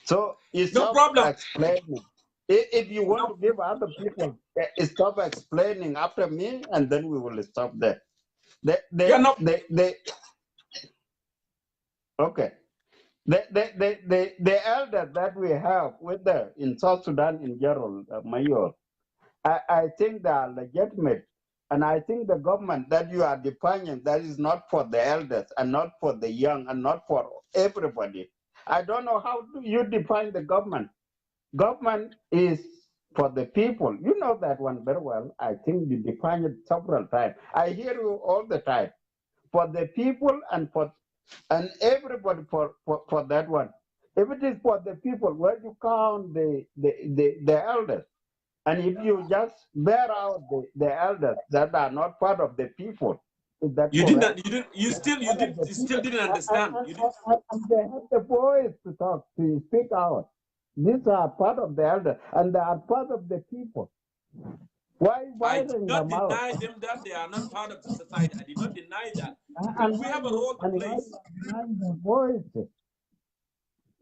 So you No stop problem. explaining. If you want to give other people, stop explaining after me, and then we will stop there. Okay. The elders that we have with in South Sudan in general, Mayol, I think they are legitimate. And I think the government that you are defining, that is not for the elders and not for the young and not for everybody. I don't know how do you define the government. Government is for the people. You know that one very well. I think you define it several times. I hear you all the time. For the people and everybody for that one. If it is for the people, where you count the elders? And if you just bear out the elders that are not part of the people, is that correct? You still didn't understand. And they have the voice to talk, to speak out. These are part of the elders, and they are part of the people. Why I did ring not them out? deny them that they are not part of the society. I did not deny that. And We have a role to play. the voices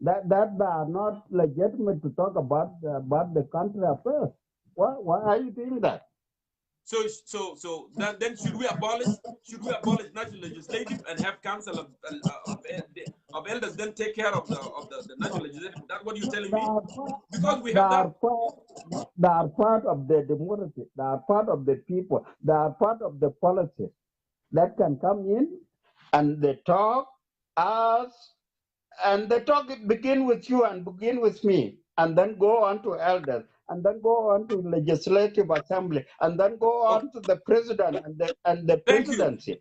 that they are not legitimate to talk about the country affairs. Why are you doing that? So then should we abolish national legislative and have council of elders then take care of the national legislative? That's what you're telling me? Because we have that. They are part of the democracy. They are part of the people. They are part of the policies that can come in and they talk us, and the talk begin with you and begin with me, and then go on to elders, and then go on to legislative assembly, and then go on to the president and the presidency.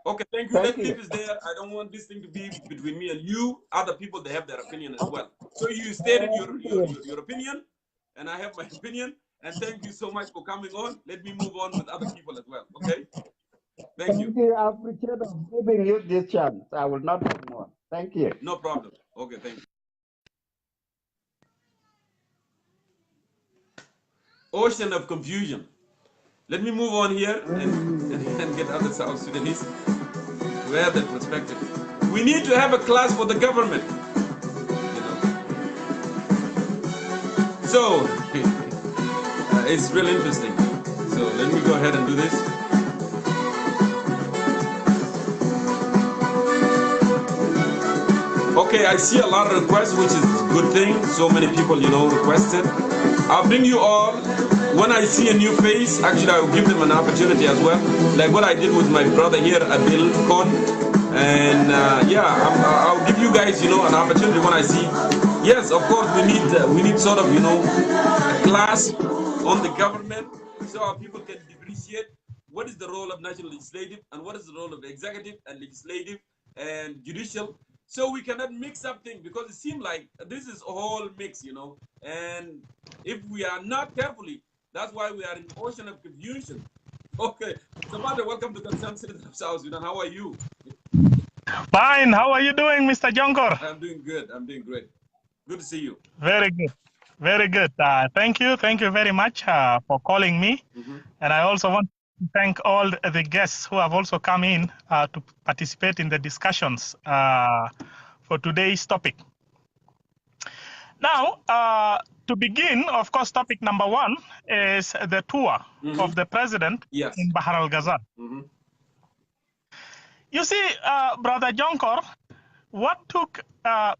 Okay, thank you. Let's leave this there. I don't want this thing to be between me and you. Other people, they have their opinion as well. So you stated your opinion, and I have my opinion. And thank you so much for coming on. Let me move on with other people as well. Okay? Thank you. I appreciate giving you this chance. I will not talk more. Thank you. No problem. Okay, thank you. Ocean of confusion. Let me move on here and get other South Sudanese to have that perspective. We need to have a class for the government. You know. So it's really interesting. So let me go ahead and do this. Okay, I see a lot of requests, which is a good thing. So many people, you know, requested. I'll bring you all. When I see a new face, actually I will give them an opportunity as well, like what I did with my brother here, Abil Kon. And yeah, I'll give you guys, you know, an opportunity when I see. Yes, of course, we need sort of, you know, a class on the government, so our people can differentiate what is the role of national legislative and what is the role of the executive and legislative and judicial. So we cannot mix up things, because it seems like this is all mixed, you know. And if we are not carefully, that's why we are in the ocean of confusion. Okay, Samantha, welcome to Concerned Citizen of South Sudan. How are you? Fine. How are you doing, Mr. Jongkor? I'm doing good. I'm doing great. Good to see you. Very good. Very good. Thank you. Thank you very much for calling me. And I also want to thank all the guests who have also come in to participate in the discussions for today's topic. Now, to begin, of course, topic number one is the tour of the president in Bhar Gazel. You see, Brother Jongkor, what took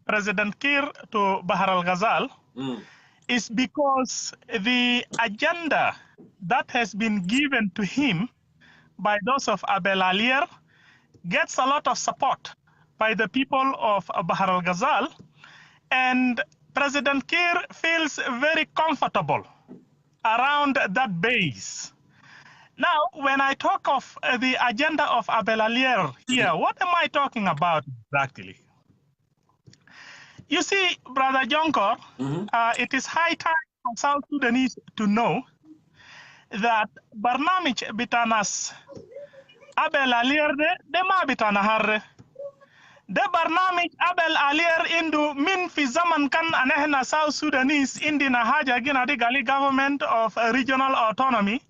President Kiir to Bhar Gazel is because the agenda that has been given to him by those of Abel Alier gets a lot of support by the people of Bhar Gazel, and President Kiir feels very comfortable around that base. Now, when I talk of the agenda of Abel Alier here, what am I talking about exactly? You see, Brother Jongkor, it is high time for South Sudanese to know that Barnamij Bitanas Abel Alier de ma bitana harre. De Barnamij Abel Alier indu min fi zaman kan anehna South Sudanese indi na haja gina di gali government of regional autonomy.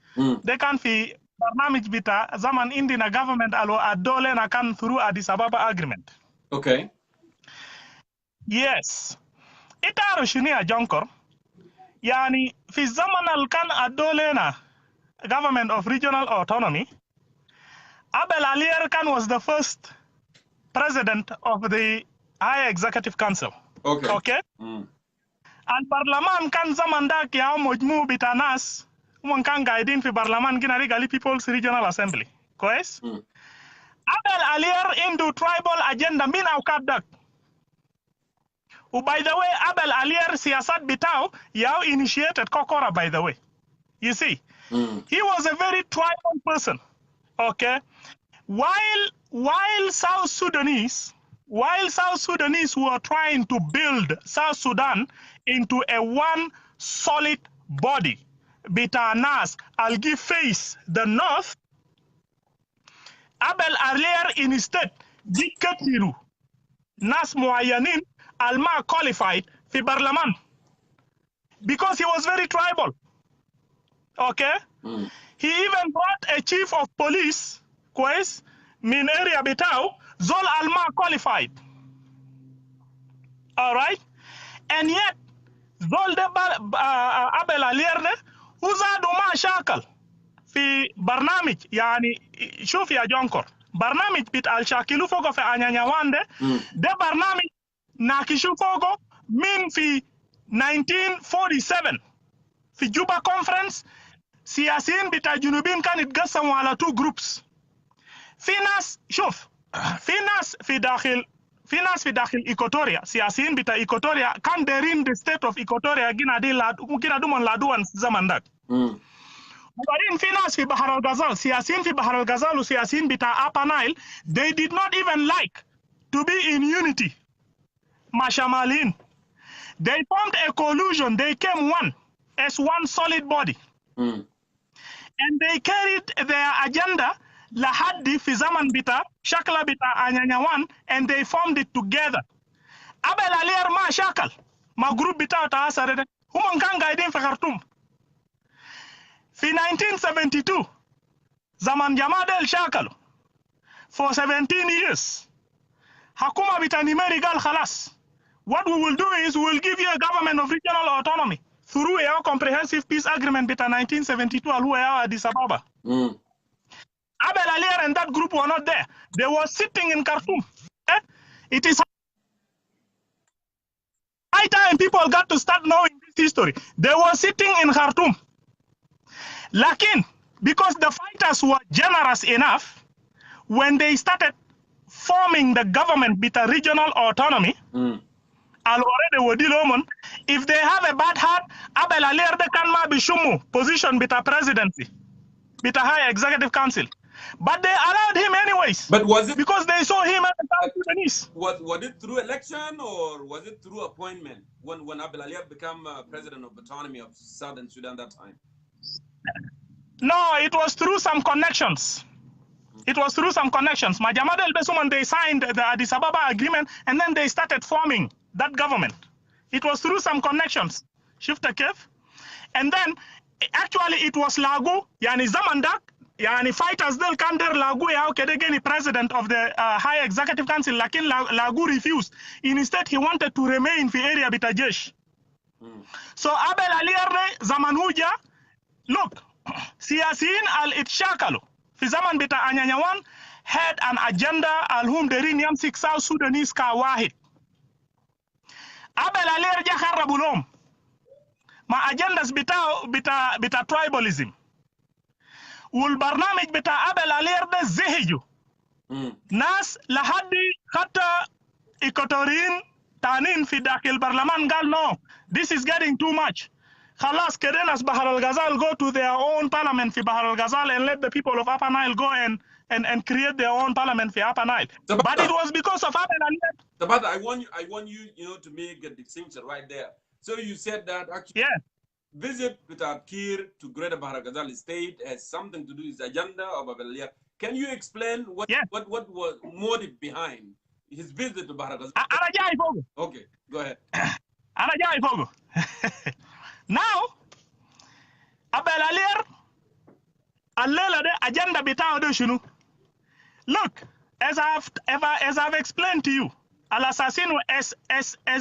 De kan fi Barnamij bita zaman indi na government alo adole na kan through Addis Ababa agreement. Okay. Yes. Itaru shinia Jongkor. Yani fi zaman al kan adole na government of regional autonomy. Abel Alier Khan was the first president of the High Executive Council. Okay. Okay? And Parliament kan zaman dak ya mujmu bitanas kan guiding fi Parliament ginari gali People's Regional Assembly. Koes? Abel Alier into tribal agenda min awkat dak. By the way, Abel Alier siyasat bitaw yaw initiated Kokora, by the way. You see, he was a very tribal person. Okay, while South Sudanese were trying to build South Sudan into a one solid body, Bitanas Algi face the north, Abel Alier instead Dikatiru Nas Moayanin Alma qualified fi Barlaman because he was very tribal. Okay. He even brought a chief of police, Kwes, min area Bitao, Zol Alma qualified. All right? And yet, Zol de Abel Alierne, Uzadu ma shakal, fi Barnamij, yani, shuf ya Jongkor. Barnamij bit al shakilu fogo fi anyanyawande, de Barnamij na kishu fogo min fi 1947, fi Juba conference, Siyasin bita junubin kan itqassamu ala two groups. Finas, shuf, finas fi dakhil Equatoria, siyasin bita Equatoria kan derin the state of Equatoria gina dumon laduan zaman dak. Ubarin finas fi Bhar Gazel, siyasin fi Bhar Gazel, siyasin bita Upper Nile, they did not even like to be in unity. Mashamalin. They formed a coalition, they came one as one solid body. And they carried their agenda lahaddi fi zaman bita shakla bita anyanyawan, and they formed it together. Abel Alier ma shakal ma group bita ta asarede human kan guiding fi Khartoum. Fi 1972 zaman Jamadel shakal for 17 years. Hakuma bita nimeri gal khalas. What we will do is we will give you a government of regional autonomy through a comprehensive peace agreement between 1972 and Addis Ababa. Abel Alier and that group were not there. They were sitting in Khartoum. It is high time people got to start knowing this history. They were sitting in Khartoum. Lakin, because the fighters were generous enough, when they started forming the government with a regional autonomy, if they have a bad heart, Abel Alier de Kanma Bishumu position with a presidency, with a high executive council. But they allowed him anyways. But was it because they saw him as a South Sudanese? Was it through election or was it through appointment when Abel Alier became president of autonomy of Southern Sudan that time? No, it was through some connections. It was through some connections. Majamad El Besuman, they signed the Addis Ababa agreement and then they started forming that government. It was through some connections. Shifta Kef. And then actually it was Lagu, Yani Zamandak, Yani fighters del Kander Lagu Yao Kedegeni, president of the High Executive Council, Lakin Lagu refused. Instead, he wanted to remain in area Bitajesh. So Abel Alier Zamanuja, look, Siyasin al-Itshakalu, fi zaman bita Anyanyawan, had an agenda al-hum derin yamsik South Sudanese ka wahid. Abel Alier ja kharrabulom. ma agendas bita tribalism والبرنامج بتاع أبل علير ده زهجوا ناس لحد حتى إيكوتوريين تانين في داخل البرلمان قال no, this is getting too much. خلاص كده ناس بحر الغزال go to their own parliament في بحر الغزال and let the people of Upper Nile go and create their own parliament في Upper Nile. But it was because of Abel Alier. Tabata, I want you, to make a distinction right there. So you said that actually, yeah, visit without Kiir to Greater Bhar Gazel state has something to do with the agenda of Abel Alier. Can you explain what was motive behind his visit to Bhar Gazel? Okay, go ahead. Now, Abel Alier, Allela de agenda bitaw de shunu. Look, as I've explained to you, Al Assassino as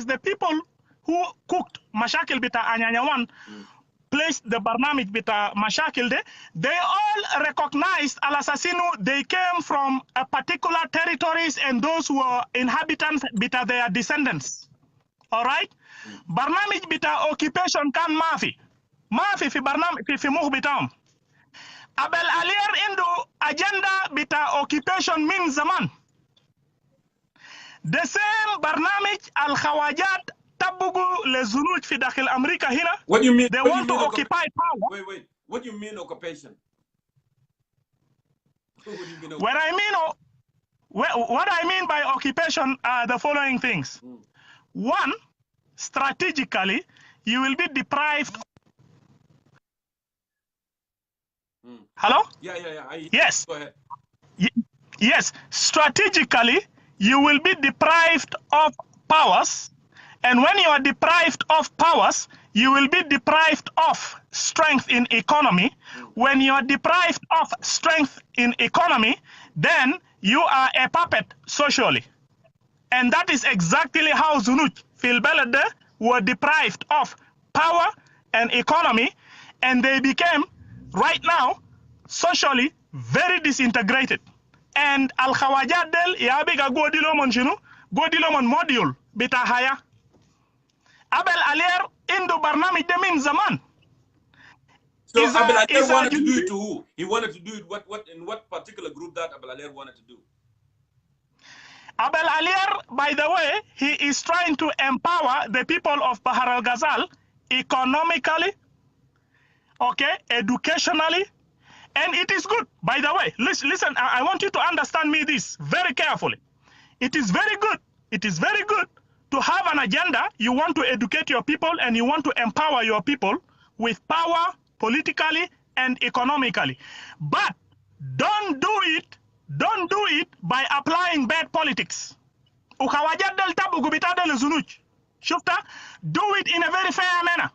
the people who cooked Mashakil bita Anyanyawan placed the Barnamij bita Mashakil de, they all recognized Al Assassino, they came from a particular territories and those who were inhabitants bita their descendants. All right? Barnamij bita occupation kan mafi fi barnamij fi muh bitam. Abel Alier indo agenda bita occupation min zaman. The same barnamij al khawajat tabugu le zunuj fi dakhil America hina. What do you mean? They want to occupy power. Wait. What do you mean occupation? What I mean by occupation are the following things. One, strategically, you will be deprived. Hello? Yeah. Yes. Go ahead. Yes. Strategically, you will be deprived of powers. And when you are deprived of powers, you will be deprived of strength in economy. When you are deprived of strength in economy, then you are a puppet socially. And that is exactly how Zunuj fil Belede were deprived of power and economy, and they became, right now, socially very disintegrated. And Al Khawajat del Yabiga Godilomon Shinu, Godilomon module bitahaya. Abel Alier Indo Barnami Demin Zaman. So Abel Alier wanted to do it to who? He wanted to do it in what particular group that Abel Alier wanted to do? Abel Alier, by the way, he is trying to empower the people of Bahar al-Ghazal economically, okay, educationally, and it is good. By the way, listen, I want you to understand me this very carefully. It is very good. It is very good to have an agenda. You want to educate your people and you want to empower your people with power politically and economically. But don't do it by applying bad politics. Do it in a very fair manner.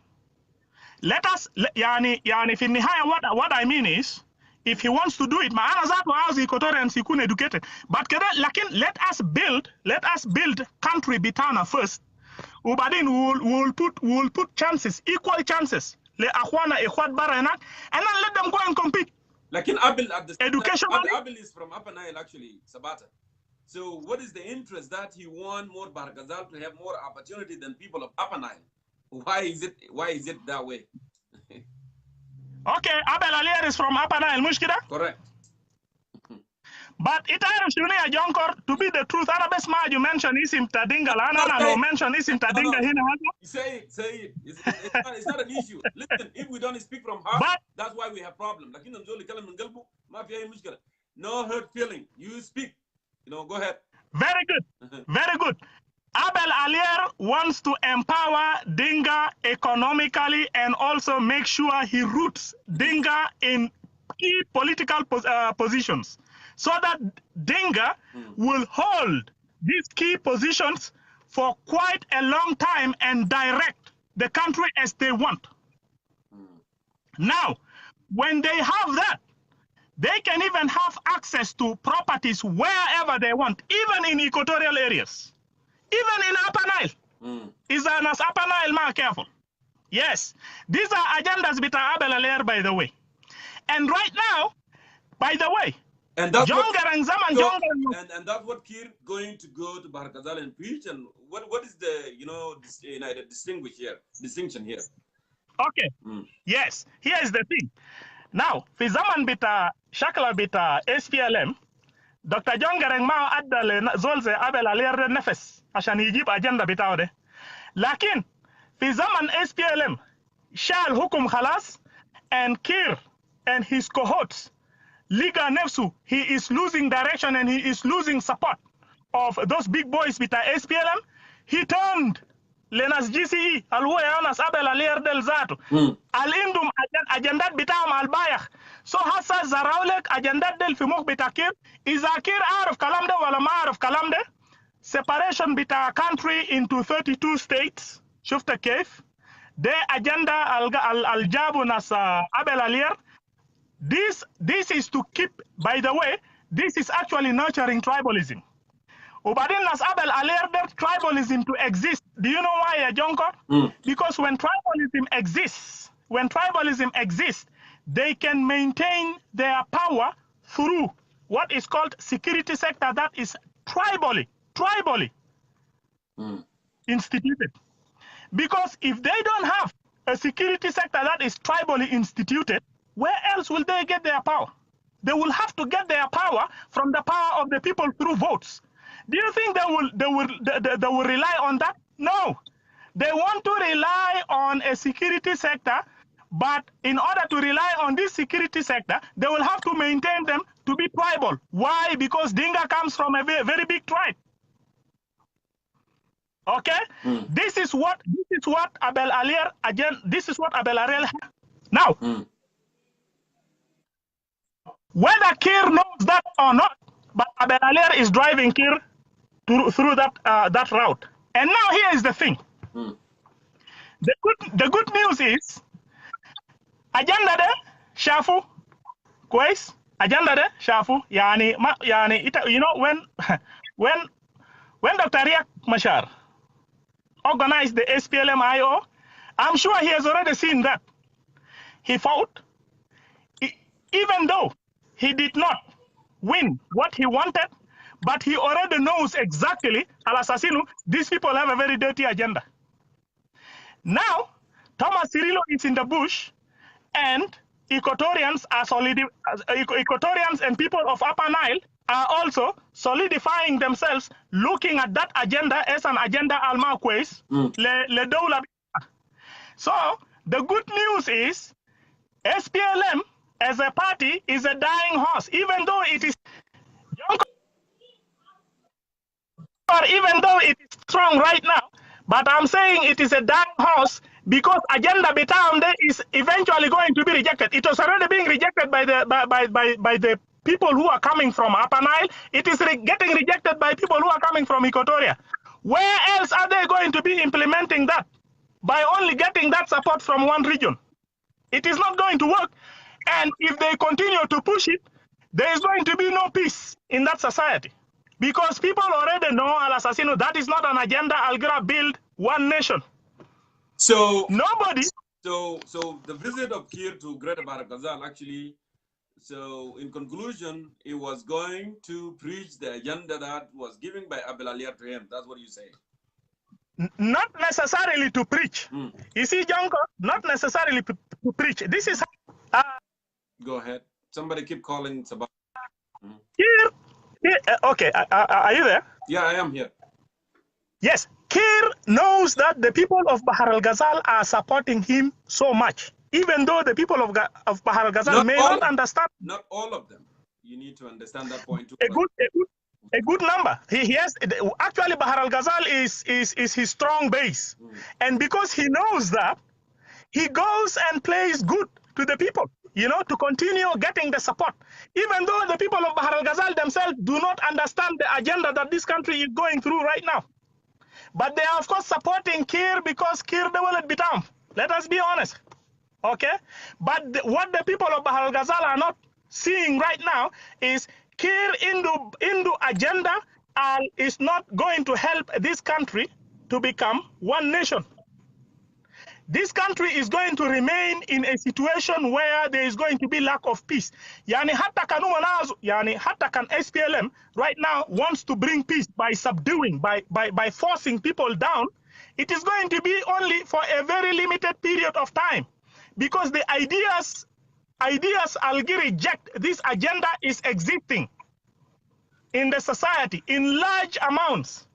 Let us, what I mean is, if he wants to do it, educated. But let us build country bitana first. We'll put chances, equal chances. And then let them go and compete. Like in Abil at the education. Abil is from Upper Nile, actually, Sabata. So what is the interest that he want more Bhar Gazel to have more opportunity than people of Upper Nile? Why is it that way? Okay, Abel Alier is from Upper Nile, Mushkida? Correct. But it is Jongkor, to be the truth. Arabes ma you mention Isim Tadinga, no mention Isim Tadinga here. Say it. It's not an issue. Listen, if we don't speak from heart, that's why we have problems. No hurt feeling. You speak. Go ahead. Very good. Very good. Abel Alier wants to empower Dinga economically and also make sure he roots Dinga in key political positions, so that Dinga will hold these key positions for quite a long time and direct the country as they want. Now, when they have that, they can even have access to properties wherever they want, even in equatorial areas, even in Upper Nile. Is an Upper Nile man careful? Yes, these are agendas with Abel Alier, by the way. And right now, by the way, and that's and that's what Kiir going to go to Bhar Gazel and preach. And what is the distinction here? Okay. Yes. Here is the thing. Now, في زمن بتاع شكل بتاع SPLM دكتور جون جارنج ما ادى لزول زي ابل عليه النفس عشان يجيب اجنده بتاعه ده. لكن في زمن SPLM شال حكم خلاص and Kiir and his cohorts لقى نفسه he is losing direction and he is losing support of those big boys بتاع SPLM. he turned لناس GCE اللي هو يا ناس ابل عليه دل ذاته اللي عندهم اجندات بتاعهم على البايخ. سو هسه زرعوا لك اجندات دل في مخ بتاع كير. اذا كير عارف كلام ده ولا ما عارف كلام ده separation بتاع country into 32 states شفت كيف؟ ده اجنده الجابوا ناس ابل عليه. This is to keep, by the way, this is actually nurturing tribalism. وبعدين ناس ابل عليه tribalism to exist. Do you know why, Jongkor? Because when tribalism exists, they can maintain their power through what is called security sector that is tribally instituted. Because if they don't have a security sector that is tribally instituted, where else will they get their power? They will have to get their power from the power of the people through votes. Do you think they will rely on that? No. They want to rely on a security sector, but in order to rely on this security sector, they will have to maintain them to be tribal. Why? Because Dinga comes from a very big tribe. Okay? This is what Abel Alier again. This is what Abel Alier now. Whether Kiir knows that or not, but Abel Alier is driving Kiir through that route. And now here is the thing. The good news is agenda de shafu kwais agenda de shafu yani you know when Dr. Riek Machar organized the SPLM-IO, I'm sure he has already seen that. He fought, even though he did not win what he wanted, but he already knows exactly, Al-Assassinu, these people have a very dirty agenda. Now, Thomas Cirillo is in the bush, and Equatorians and people of Upper Nile are also solidifying themselves, looking at that agenda as an agenda al-Maqwes, le Dawla. So, the good news is, SPLM as a party is a dying horse, even though it is strong right now, but I'm saying it is a dying horse because agenda Betamde is eventually going to be rejected. It was already being rejected by the people who are coming from Upper Nile. It is getting rejected by people who are coming from Equatoria. Where else are they going to be implementing that? By only getting that support from one region. It is not going to work. And if they continue to push it, there is going to be no peace in that society. Because people already know, Al-Assassino, that is not an agenda. Al-Gra build one nation. So nobody. So the visit of Kiir to Greater Bhar Gazel actually, so in conclusion, it was going to preach the agenda that was given by Abel Alier to him. That's what you say. Not necessarily to preach. You see, Jongkor, not necessarily to preach. This is go ahead. Somebody keep calling. It's about Kiir. Okay, are you there? Yeah, I am here. Yes, Kiir knows that the people of Bhar al-Ghazal are supporting him so much, even though the people of Bhar al-Ghazal may not understand. Not all of them. You need to understand that point too. A good number. He has actually Bhar al-Ghazal is his strong base, and because he knows that, he goes and plays good to the people. You know, to continue getting the support, even though the people of Bhar al-Ghazal themselves do not understand the agenda that this country is going through right now. But they are, of course, supporting Kiir because Kiir they will be down. Let us be honest. Okay? But what the people of Bhar al-Ghazal are not seeing right now is Kiir Hindu agenda is not going to help this country to become one nation. This country is going to remain in a situation where there is going to be lack of peace. Yani hatta kan SPLM right now wants to bring peace by subduing, by forcing people down it is going to be only for a very limited period of time, because the ideas Algi reject, this agenda is existing in the society in large amounts.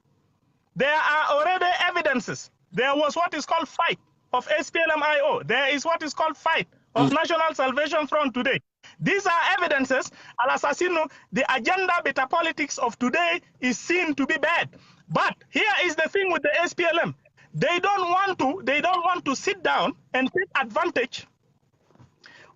There are already evidences. There was what is called fight of SPLM-IO. There is what is called fight of National Salvation Front today. These are evidences. Al Assassino, the agenda beta politics of today is seen to be bad. But here is the thing with the SPLM. They don't want to sit down and take advantage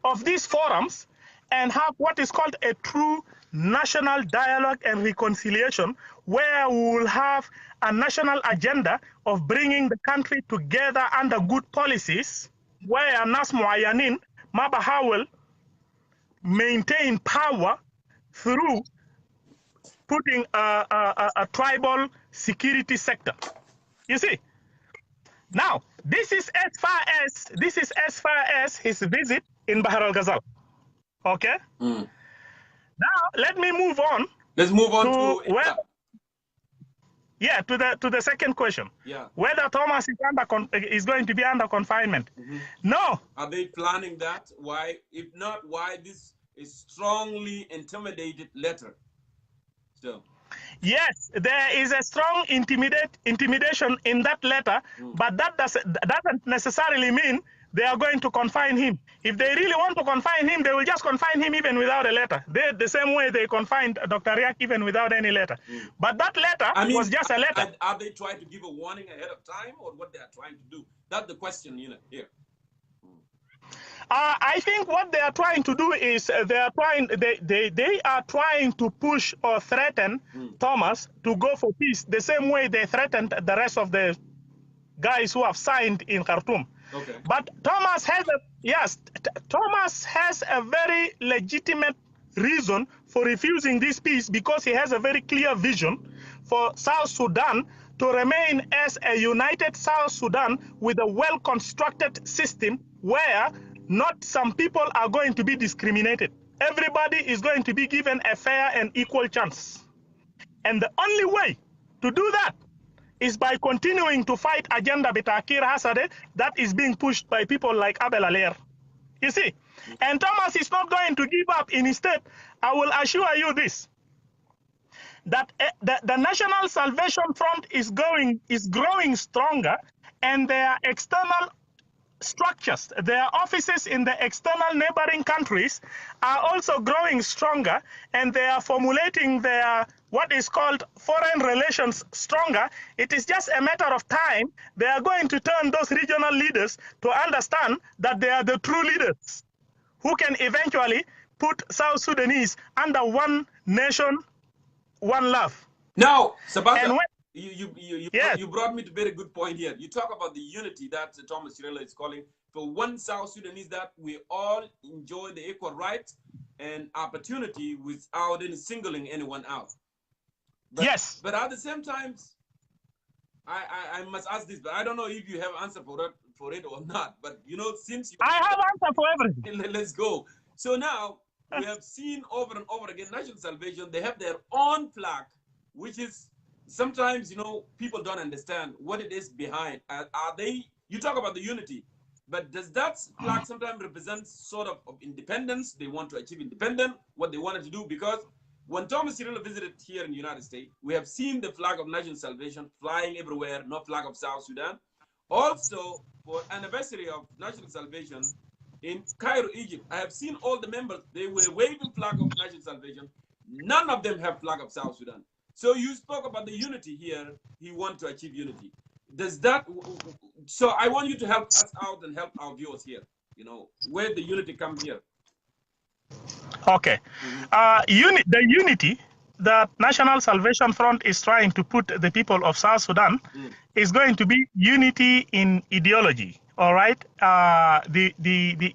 of these forums and have what is called a true national dialogue and reconciliation, where we will have a national agenda of bringing the country together under good policies, where Nas Muayanin, Maba will maintain power through putting a tribal security sector. You see, now this is as far as his visit in Bhar Gazel. Okay. Now let me move on. Let's move on to where, yeah, to the second question. Yeah. Whether Thomas is going to be under confinement. No. Are they planning that? Why? If not, why this is strongly intimidated letter? So. Yes, there is a strong intimidation in that letter, but that doesn't necessarily mean they are going to confine him. If they really want to confine him, they will just confine him even without a letter. The same way they confined Dr. Riak even without any letter. But that letter was just a letter. Are they trying to give a warning ahead of time, or what they are trying to do? That's the question, here. I think what they are trying to do is they are trying to push or threaten Thomas to go for peace the same way they threatened the rest of the guys who have signed in Khartoum. Okay. But Thomas has a very legitimate reason for refusing this peace, because he has a very clear vision for South Sudan to remain as a united South Sudan with a well-constructed system where not some people are going to be discriminated. Everybody is going to be given a fair and equal chance. And the only way to do that is by continuing to fight agenda Bitakir Hasade that is being pushed by people like Abel Aller. You see? And Thomas is not going to give up. Instead, I will assure you this, that the National Salvation Front is growing stronger, and their external structures, their offices in the external neighboring countries are also growing stronger, and they are formulating their what is called foreign relations stronger. It is just a matter of time. They are going to turn those regional leaders to understand that they are the true leaders who can eventually put South Sudanese under one nation, one love. Now, Sabata, yes. you brought me to a very good point here. You talk about the unity that Thomas Cirillo is calling for one South Sudanese, that we all enjoy the equal rights and opportunity without any singling anyone out. But, yes. But at the same time, I must ask this, but I don't know if you have an answer for it or not. But since I have answer for everything. Let's go. So now we have seen over and over again, National Salvation, they have their own flag, which is sometimes, people don't understand what it is behind. You talk about the unity, but does that flag sometimes represent sort of independence? They want to achieve independence, what they wanted to do? Because when Thomas Cirillo visited here in the United States, we have seen the flag of National Salvation flying everywhere, no flag of South Sudan. Also, for anniversary of National Salvation in Cairo, Egypt, I have seen all the members, they were waving flag of National Salvation. None of them have flag of South Sudan. So you spoke about the unity here. He wants to achieve unity. Does that? So I want you to help us out and help our viewers here. Where the unity comes here. Okay. The unity that National Salvation Front is trying to put the people of South Sudan is going to be unity in ideology. All right. The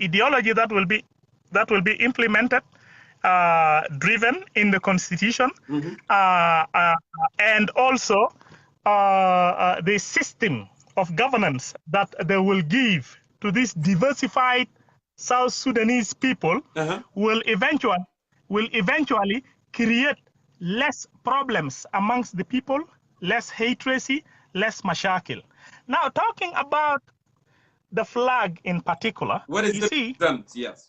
ideology that will be implemented, driven in the constitution, and also the system of governance that they will give to this diversified South Sudanese people will eventually create less problems amongst the people, less hatred, less mashakil. Now, talking about the flag in particular, What is you the see, difference? Yes.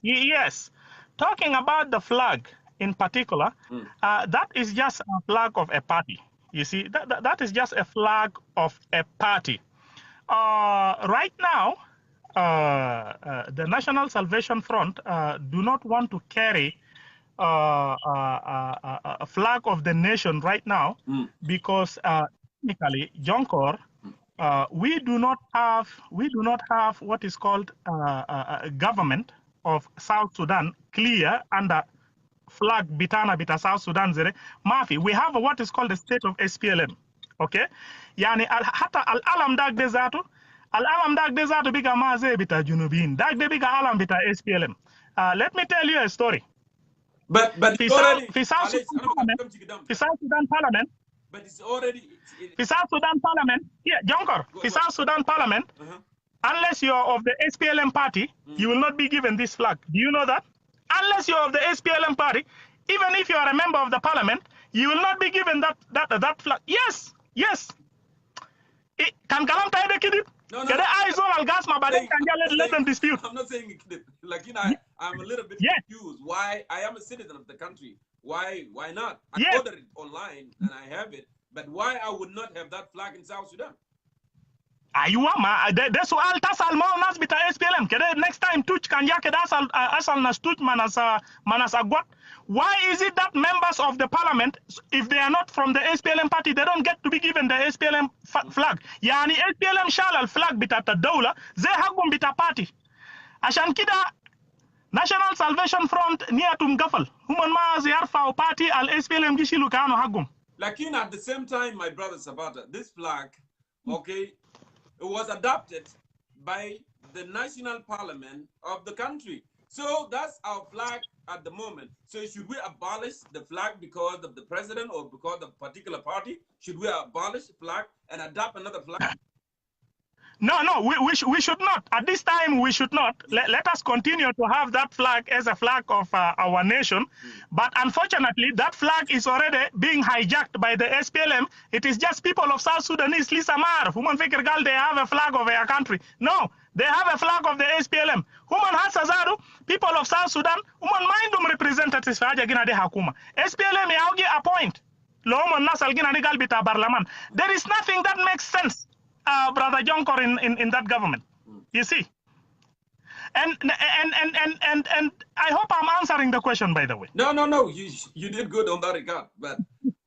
yes, talking about the flag in particular, that is just a flag of a party. You see, that is just a flag of a party. Right now, the National Salvation Front do not want to carry a flag of the nation right now because technically, Jongkor, we do not have what is called a government of South Sudan clear under flag bitana bita South Sudan zere mafi. We have what is called the state of SPLM. Okay, yani hata al alam dag de zato al alam dag de zato biga maze bita junubin dag de biga alam bita SPLM. Let me tell you a story. But في it's already South معلش Sudan انا Parliament, بكلمك قدام في South Sudan Parliament, but it's already في South Sudan Parliament, yeah, Jonkor, في South Sudan Parliament, unless you're of the SPLM party, you will not be given this flag. Do you know that? Unless you're of the SPLM party, even if you are a member of the parliament, you will not be given that flag. Yes, yes. Can kalam tayo kidip? No, Kada eyes all al gas ma bade can let them dispute. I'm not saying it. Like, you know, I'm a little bit Yes. confused. Why? I am a citizen of the country. Why not? I Yes. ordered it online and I have it. But why I would not have that flag in South Sudan? Aywa ma de sual tasal mo nas bita SPLM kede next time tuch kanja kede asal nas tuch manas agot. Why is it that members of the parliament, if they are not from the SPLM party, they don't get to be given the SPLM flag? Yani SPLM shal al flag bita ta dawla ze hagum bita party. Ashan kida National Salvation Front niyatum gafal. Human ma ziyarfa party al SPLM gishilu kano hagum. Like, at the same time, my brother Sabata, this flag, okay, it was adopted by the national parliament of the country. So that's our flag at the moment. So should we abolish the flag because of the president or because of a particular party? Should we abolish the flag and adopt another flag? No, we should not. At this time, we should not. Let us continue to have that flag as a flag of our nation. But unfortunately, that flag is already being hijacked by the SPLM. It is just people of South Sudanese, Lisa Mar, Human Fikir Gal, they have a flag of their country. No, they have a flag of the SPLM. Human Hasazaru, people of South Sudan, Human Mindum representatives, Fajagina de Hakuma. SPLM, Yaugi appoint. Loman Nasal Gina Gal Bita Barlaman. There is nothing that makes sense. Brother Jongkor in that government, you see, and I hope I'm answering the question. By the way, No, you did good on that regard, but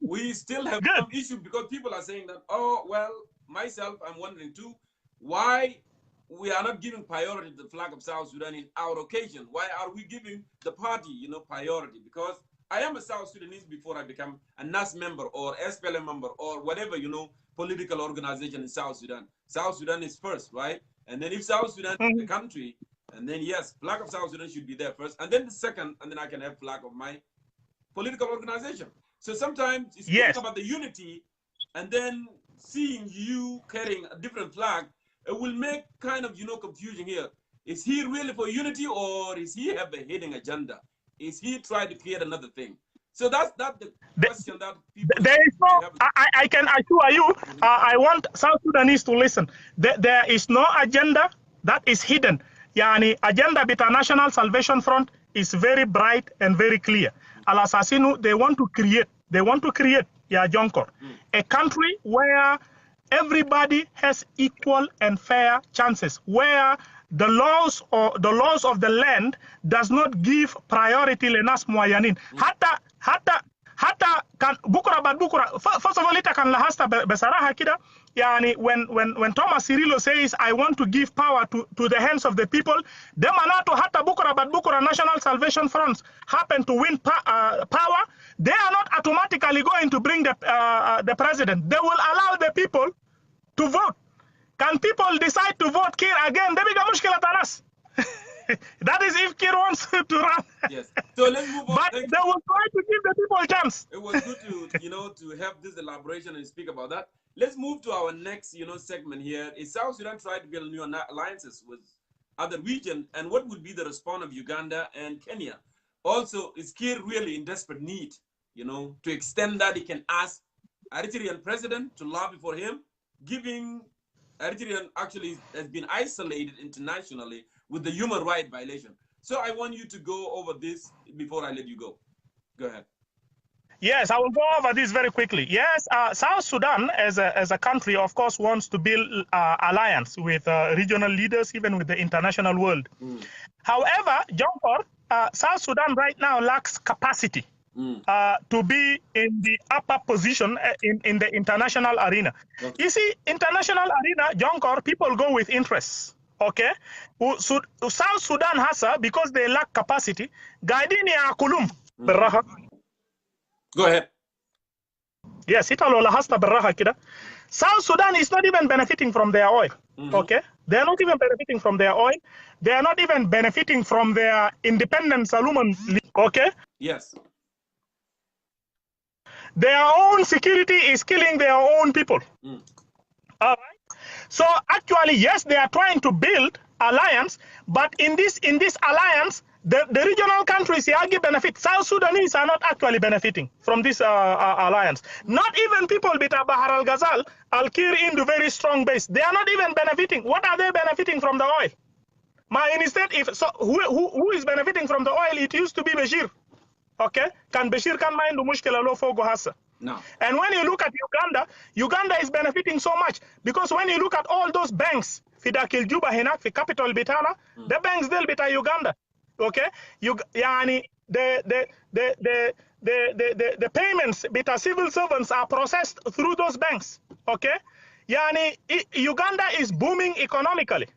we still have Good. some issue because people are saying that. Oh well, myself, I'm wondering too, why we are not giving priority to the flag of South Sudan in our occasion. Why are we giving the party, priority? Because I am a South Sudanese before I become a NAS member or SPLM member or whatever, political organization in South Sudan. South Sudan is first, right? And then if South Sudan is the country, and then yes, flag of South Sudan should be there first, and then the second, and then I can have flag of my political organization. So sometimes it's Yes. about the unity, and then seeing you carrying a different flag, it will make kind of confusion here. Is he really for unity, or is he have a hidden agenda? Is he trying to create another thing? So that's the question that people. There is no. I can assure you. I want South Sudanese to listen. There is no agenda that is hidden. Yani agenda bita National Salvation Front is very bright and very clear. Al Assassinu, they want to create. Yeah, Jonkor, a country where everybody has equal and fair chances, where the laws of the land does not give priority lenas moyanin. Hata kan bukura bad bukura. First of all, ita kan lahasta besaraha kida. Yani when Thomas Cirillo says I want to give power to the hands of the people, demanato hata bukura bad bukura National Salvation Fronts happen to win power, they are not automatically going to bring the president. They will allow the people to vote. Can people decide to vote Kiir again? They become mushkila taras. That is if Kiir wants to run. Yes. So let's move on. But they will try to give the people a chance. It was good to have this elaboration and speak about that. Let's move to our next segment here. Is South Sudan trying to build new alliances with other regions, and what would be the response of Uganda and Kenya? Also, is Kiir really in desperate need, to extend that he can ask Eritrean president to lobby for him, giving Eritrean actually has been isolated internationally with the human right violation. So I want you to go over this before I let you go. Go ahead. Yes, I will go over this very quickly. Yes, South Sudan as a country, of course, wants to build alliance with regional leaders, even with the international world. However, Jongkor, South Sudan right now lacks capacity to be in the upper position in the international arena. Okay. You see, international arena, Jongkor, people go with interests. Okay, South Sudan hasa because they lack capacity. Guiding ya kulum beraha. Go ahead. Yes, Italo la hasta beraha kida. South Sudan is not even benefiting from their oil. Okay, they are not even benefiting from their oil. They are not even benefiting from their independent Salomon. Okay. Yes. Their own security is killing their own people. All right. So actually, yes, they are trying to build alliance, but in this alliance, the regional countries Yagi benefit. South Sudanese are not actually benefiting from this alliance. Not even people bita Bahar al Gazel, Al Kiir into very strong base. They are not even benefiting. What are they benefiting from the oil? Instead, if so, who is benefiting from the oil? It used to be Bashir. Okay, can Bashir can mind mushkila lo fogo hasa. No. And when you look at Uganda, Uganda is benefiting so much because when you look at all those banks, Fidakil Juba Hinak, the capital Bitana, the banks they'll be Uganda. Okay, yani the payments bita civil servants are processed through those banks. Okay, yani Uganda is booming economically.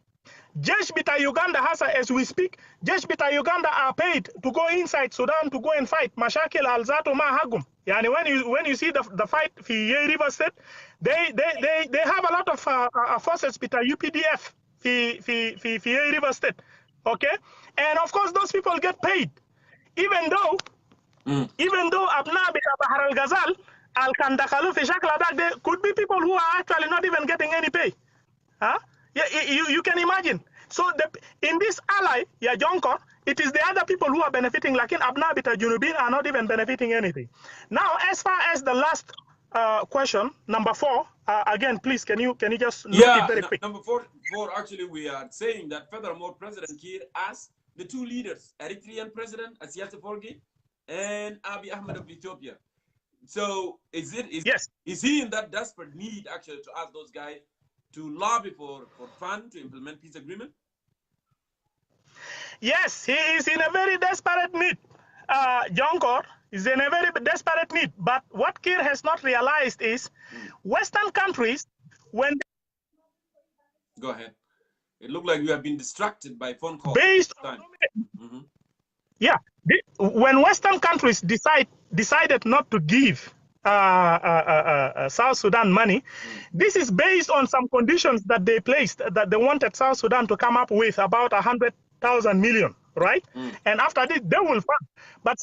Jesh Bita Uganda hasa as we speak, Jesh Bita Uganda are paid to go inside Sudan to go and fight. Mashakil al-Zato ma hagum. Yani when you see the fight for Ye River State, they have a lot of forces Bita UPDF for Ye River State. Okay? And of course those people get paid. Even though Abna Bita Bahar al Gazel, Al Kandakalu fi Shakladak, there could be people who are actually not even getting any pay. Huh? Yeah, you can imagine. So in this ally, yeah, Jongkor, it is the other people who are benefiting. Like in Abna Bita Junubin are not even benefiting anything. Now, as far as the last question, number 4, again, please, can you just note it very quick? Number four, actually, we are saying that furthermore, President Kiir asked the two leaders, Eritrean President Asias Aforgie and Abiy Ahmed of Ethiopia. So is he in that desperate need actually to ask those guys to lobby for fund to implement peace agreement? Yes, he is in a very desperate need. Jongkor is in a very desperate need. But what Kiir has not realized is Western countries, when Go ahead. It looked like you have been distracted by phone calls. based on when Western countries decided not to give South Sudan money, this is based on some conditions that they placed, that they wanted South Sudan to come up with about 100,000 million, right? And after this, they will fund. But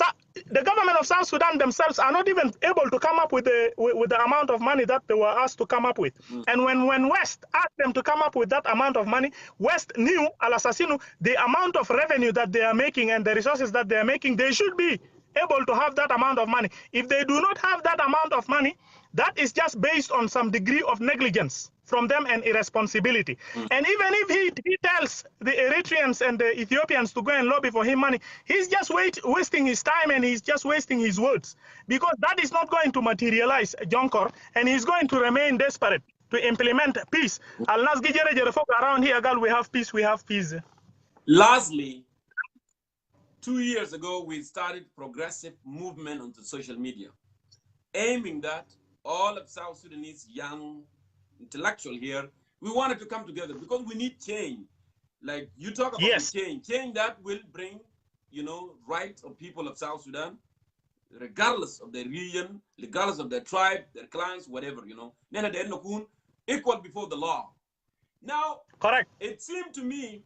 the government of South Sudan themselves are not even able to come up with the amount of money that they were asked to come up with. And when West asked them to come up with that amount of money, West knew, Al Assassinu, the amount of revenue that they are making and the resources that they are making, they should be able to have that amount of money. If they do not have that amount of money, that is just based on some degree of negligence from them and irresponsibility. And even if he tells the Eritreans and the Ethiopians to go and lobby for him money, he's just wasting his time and he's just wasting his words, because that is not going to materialize, Jongkor, and he's going to remain desperate to implement peace. Around here, girl, we have peace, we have peace. Lastly, 2 years ago, we started progressive movement onto social media, aiming that all of South Sudanese young intellectual here, we wanted to come together because we need change. Like you talk about change that will bring, rights of people of South Sudan, regardless of their region, regardless of their tribe, their clans, whatever, equal before the law. Now, correct. It seemed to me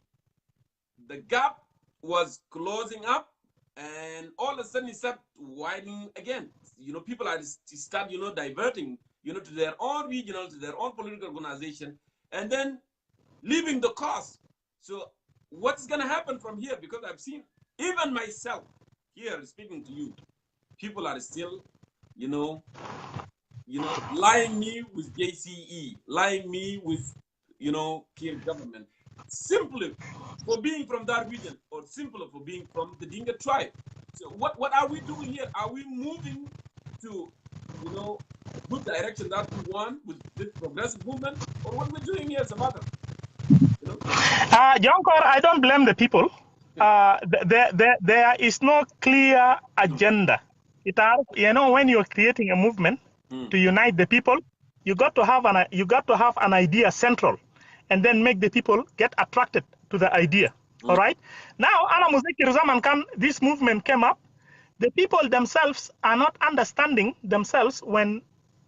the gap was closing up, and all of a sudden it started widening again. People are start, diverting, to their own regional, to their own political organization, and then leaving the cause. So what's going to happen from here? Because I've seen, even myself here speaking to you, people are still, lying me with JCE, lying me with, Kiir government, simply for being from that region, or simply for being from the Dinka tribe. So what are we doing here? Are we moving to, good direction that we want with this progressive movement, or what we're doing here is a matter? Jongkor, I don't blame the people. There is no clear agenda. When you're creating a movement to unite the people, you got to have an idea central, and then make the people get attracted to the idea. All right. Now, this movement came up. The people themselves are not understanding themselves when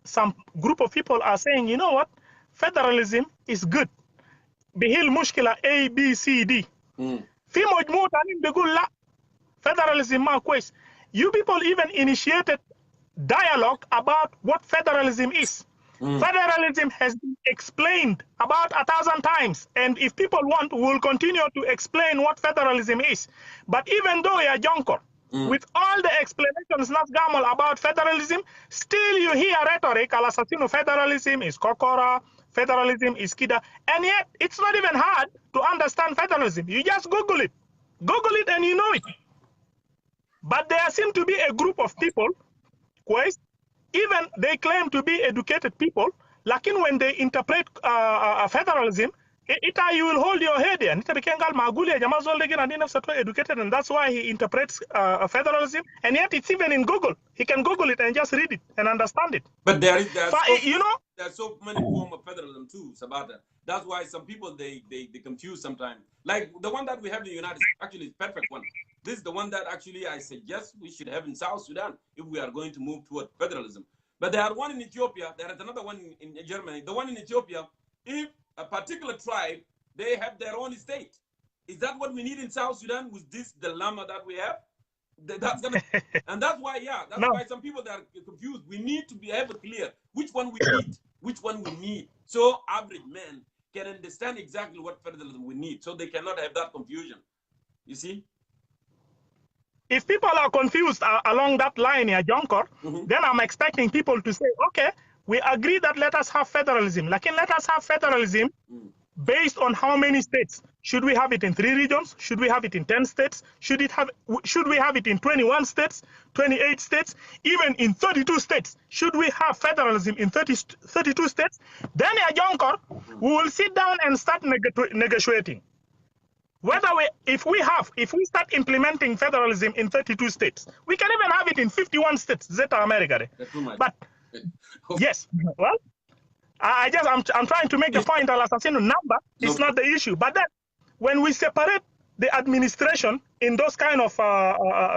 some group of people are saying, you know what, federalism is good. Bihil mushkila A, B, C, D. Fi mujmu tanin bigul la federalism ma kwes. You people even initiated dialogue about what federalism is. Federalism has been explained about 1,000 times, and if people want, we'll continue to explain what federalism is. But even though you're Jongkor, with all the explanations not gamal about federalism, still you hear rhetoric, Alasasino federalism is Kokora, federalism is Kida, and yet it's not even hard to understand federalism. You just Google it and you know it. But there seem to be a group of people, even they claim to be educated people, like when they interpret federalism, you will hold your head in. Educated, and that's why he interprets federalism, and yet it's even in Google. He can Google it and just read it and understand it. But there are so many forms of federalism too, Sabata. That's why some people they confuse sometimes. Like the one that we have in the United States actually is perfect one. This is the one that actually I suggest we should have in South Sudan if we are going to move toward federalism. But there are one in Ethiopia, there is another one in Germany. The one in Ethiopia, if a particular tribe, they have their own state. Is that what we need in South Sudan with this dilemma that we have? And that's why, why some people that are confused. We need to have it clear which one we need, so average men can understand exactly what federalism we need, so they cannot have that confusion. You see? If people are confused along that line here, Jongkor, then I'm expecting people to say, okay, we agree that let us have federalism. Let us have federalism based on how many states. Should we have it in 3 regions? Should we have it in 10 states? Should we have it in 21 states, 28 states, even in 32 states? Should we have federalism in 32 states? Then, Jongkor, we will sit down and start negotiating. If we start implementing federalism in 32 states, we can even have it in 51 states, Zeta America. But yes, well, I'm trying to make the point. Al-Assassino number is not the issue. But then, when we separate the administration in those kind of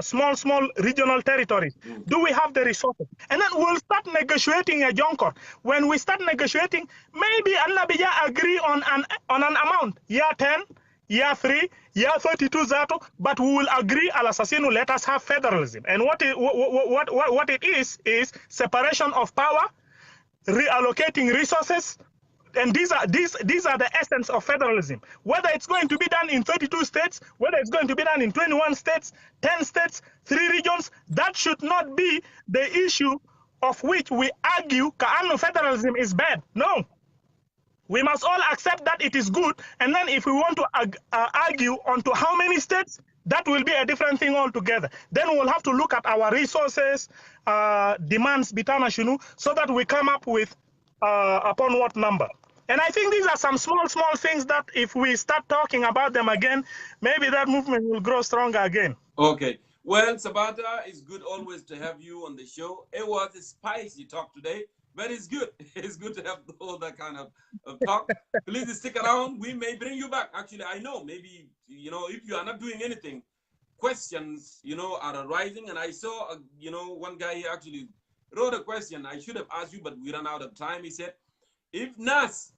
small regional territories, do we have the resources? And then we'll start negotiating a Jongkor. When we start negotiating, maybe Annabija agree on an amount, year 10. Year 3, year 32 Zato, but we will agree al assassino, let us have federalism. And what it is separation of power, reallocating resources, and these are the essence of federalism. Whether it's going to be done in 32 states, whether it's going to be done in 21 states, 10 states, 3 regions, that should not be the issue of which we argue Kaano federalism is bad. No. We must all accept that it is good, and then if we want to argue onto how many states, that will be a different thing altogether. Then we'll have to look at our resources, demands, bitana shunu, so that we come up with upon what number. And I think these are some small things that if we start talking about them again, maybe that movement will grow stronger again. Okay. Well, Sabata, it's good always to have you on the show. It was a spicy talk today. But it's good. It's good to have all that kind of talk. Please stick around. We may bring you back. Actually, I know maybe, if you are not doing anything, questions, are arising. And I saw, one guy he actually wrote a question. I should have asked you, but we ran out of time. He said, if NAS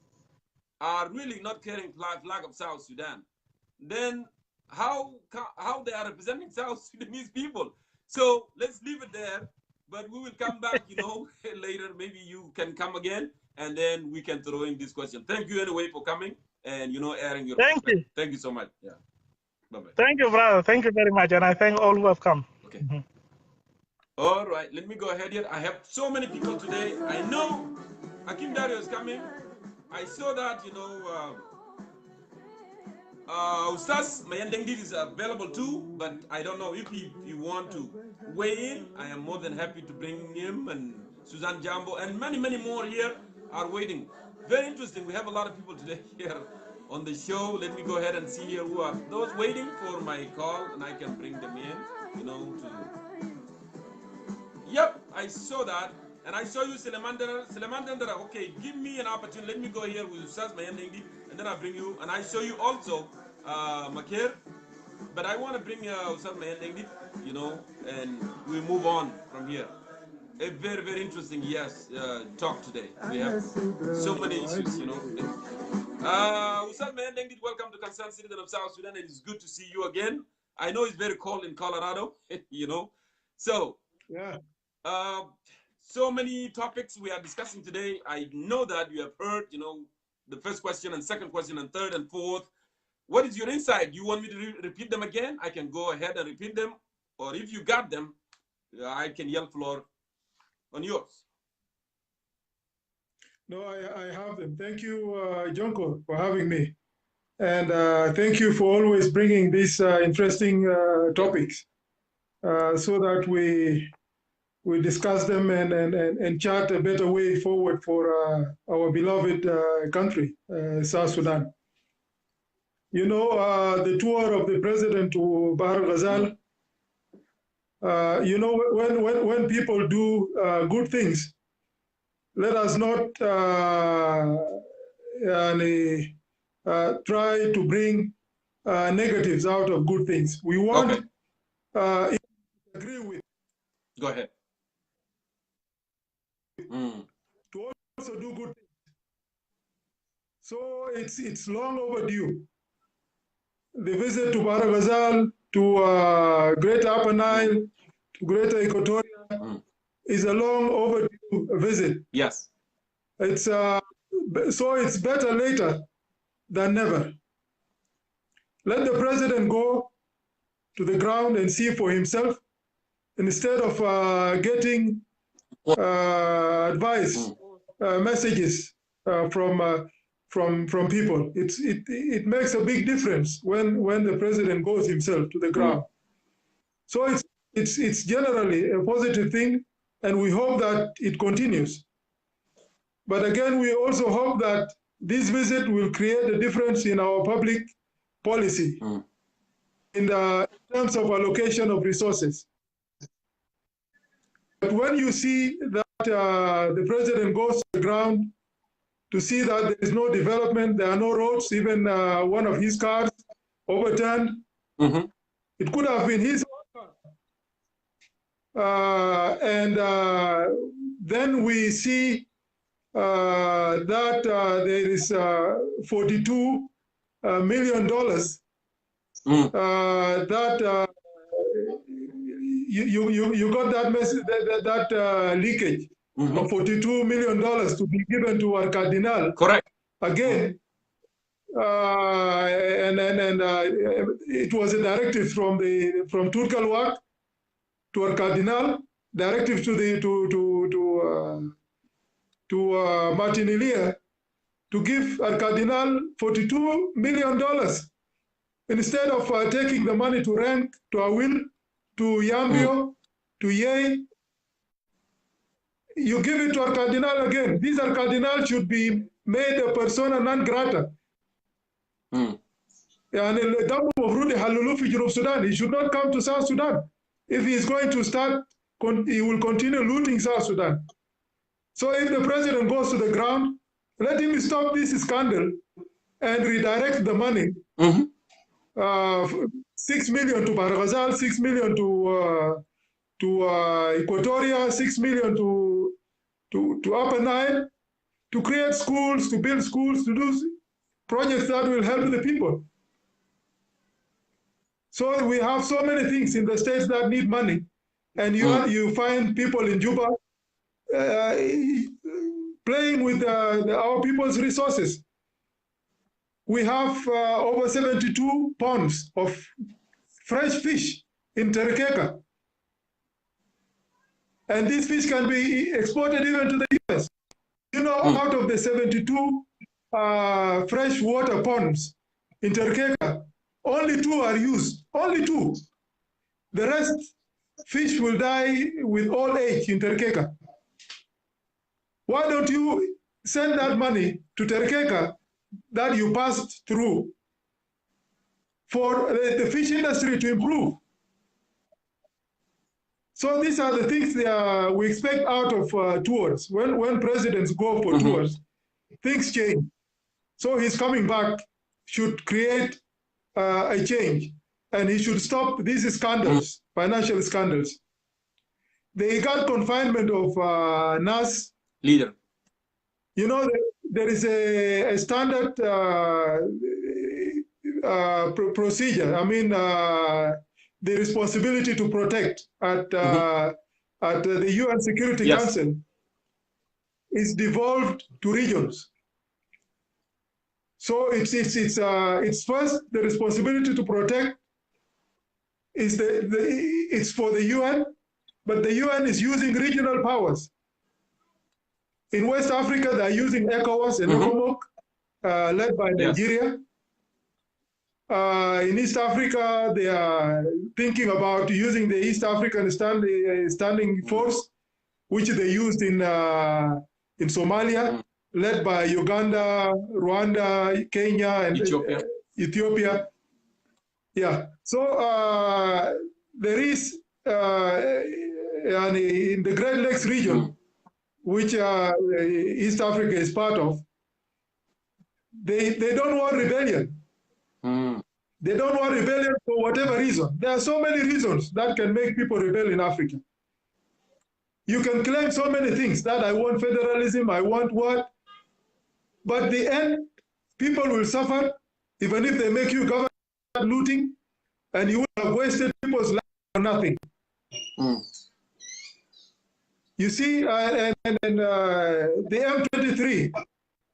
are really not carrying flag of South Sudan, then how they are representing South Sudanese people? So let's leave it there. But we will come back, later. Maybe you can come again, and then we can throw in this question. Thank you anyway for coming and, airing your Thank you. Thank you so much. Yeah. Bye-bye. Thank you, brother. Thank you very much. And I thank all who have come. Okay. All right, let me go ahead here. I have so many people today. I know Akim Dario is coming. I saw that, Ustaz Mayandengdi is available too, but I don't know if he want to weigh in. I am more than happy to bring him, and Suzanne Jambo and many, many more here are waiting. Very interesting. We have a lot of people today here on the show. Let me go ahead and see here who are those waiting for my call, and I can bring them in, Yep, I saw that. And I saw you, Selemandera. Okay, give me an opportunity. Let me go here with Ustaz Mayandengdi, and then I'll bring you. And I show you also Makir. But I want to bring Ustaz Mayandengdi, and we move on from here. A very, very interesting, talk today. We have so many issues, Ustaz Mayandengdi, welcome to Concerned Citizen of South Sudan. It is good to see you again. I know it's very cold in Colorado, So, yeah. So many topics we are discussing today. I know that you have heard, the first question and second question and third and fourth. What is your insight? You want me to repeat them again? I can go ahead and repeat them. Or if you got them, I can yell floor on yours. No, I have them. Thank you, Jongkor, for having me. And thank you for always bringing these interesting topics so that we discuss them and chart a better way forward for our beloved country, South Sudan. The tour of the president to Bhar Gazel, when people do good things, let us not try to bring negatives out of good things. We want to agree with. Go ahead. To also do good things. So it's long overdue. The visit to Bhar Gazel, to Greater Upper Nile, to Greater Equatoria is a long overdue visit. Yes. It's so it's better later than never. Let the president go to the ground and see for himself instead of getting advice, messages from people. It makes a big difference when the president goes himself to the ground. So it's generally a positive thing, and we hope that it continues. But again, we also hope that this visit will create a difference in our public policy in terms of allocation of resources. But when you see that the president goes to the ground to see that there is no development, there are no roads, even one of his cars overturned, it could have been his own car. And then we see that there is $42 million that you got that message, that leakage of $42 million to be given to our cardinal. Correct. Again, and it was a directive from Turkalwak to our cardinal, directive to Martin Elia to give our cardinal $42 million instead of taking the money to Rank, to Awil, to Yambio, to Ye. You give it to our cardinal again. These are cardinals should be made a persona non grata. And he should not come to South Sudan. If he is going to start, he will continue looting South Sudan. So if the president goes to the ground, let him stop this scandal and redirect the money. 6 million to Bhar Gazel, 6 million to Equatoria, 6 million to Upper Nile, to create schools, to build schools, to do projects that will help the people. So we have so many things in the states that need money, and you find people in Juba playing with our people's resources. We have over 72 ponds of fresh fish in Terekeka. And this fish can be exported even to the US. You know, out of the 72 freshwater ponds in Terkeka, only 2 are used, only 2. The rest, fish will die with old age in Terkeka. Why don't you send that money to Terkeka that you passed through for the fish industry to improve? So these are the things we expect out of tours. When presidents go for tours, things change. So his coming back should create a change, and he should stop these scandals, financial scandals. The IGAD confinement of NAS leader. You know, there is a standard procedure. I mean, the responsibility to protect at the UN Security Council is devolved to regions. So it's first the responsibility to protect is it's for the UN, but the UN is using regional powers. In West Africa, they're using ECOWAS and ECOMOG, led by Nigeria. In East Africa, they are thinking about using the East African standing force, which they used in Somalia, led by Uganda, Rwanda, Kenya, and Ethiopia. Yeah. So there is in the Great Lakes region, which East Africa is part of, they don't want rebellion. They don't want rebellion for whatever reason. There are so many reasons that can make people rebel in Africa. You can claim so many things, that I want federalism, I want what, but the end, people will suffer, even if they make you government looting, and you will have wasted people's lives for nothing. You see, the M23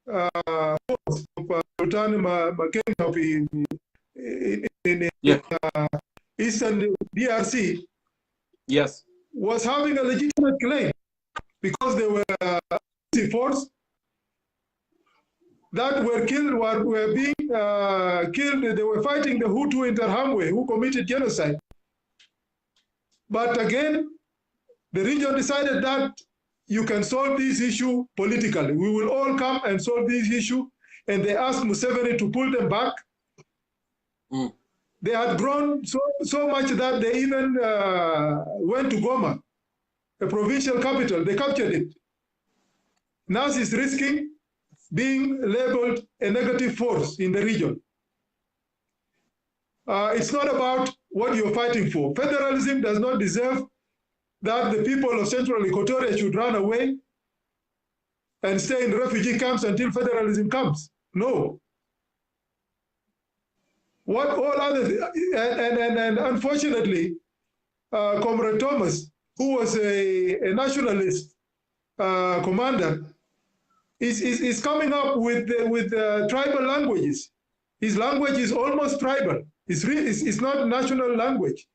force of Sultan Makenga in Eastern DRC was having a legitimate claim because they were force that were killed, were being killed. They were fighting the Hutu in Terhamwe, who committed genocide. But again, the region decided that you can solve this issue politically. We will all come and solve this issue. And they asked Museveni to pull them back. They had grown so much that they even went to Goma, a provincial capital. They captured it. NAS is risking being labeled a negative force in the region. It's not about what you're fighting for. Federalism does not deserve that the people of Central Equatoria should run away and stay in refugee camps until federalism comes. No. What all other and unfortunately, Comrade Thomas, who was a nationalist commander, is coming up with tribal languages. His language is almost tribal. It's not national language.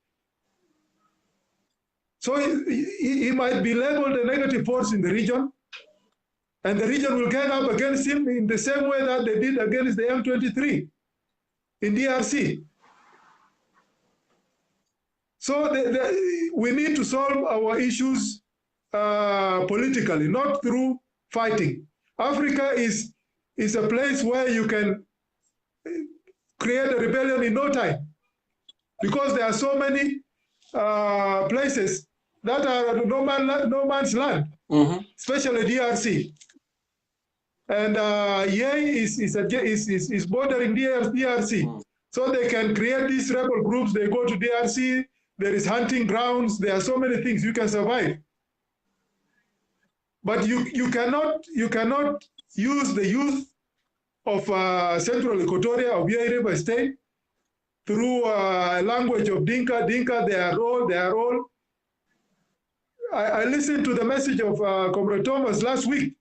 So he might be labeled a negative force in the region, and the region will gang up against him in the same way that they did against the M23 in DRC. So we need to solve our issues politically, not through fighting. Africa is a place where you can create a rebellion in no time, because there are so many places that are no man's land, especially DRC. And Yei is bordering DRC. So they can create these rebel groups. They go to DRC. There is hunting grounds. There are so many things you can survive. But you cannot use the youth of Central Equatoria, of Yei River State, through language of Dinka. Dinka, they are all. I listened to the message of Comrade Thomas last week.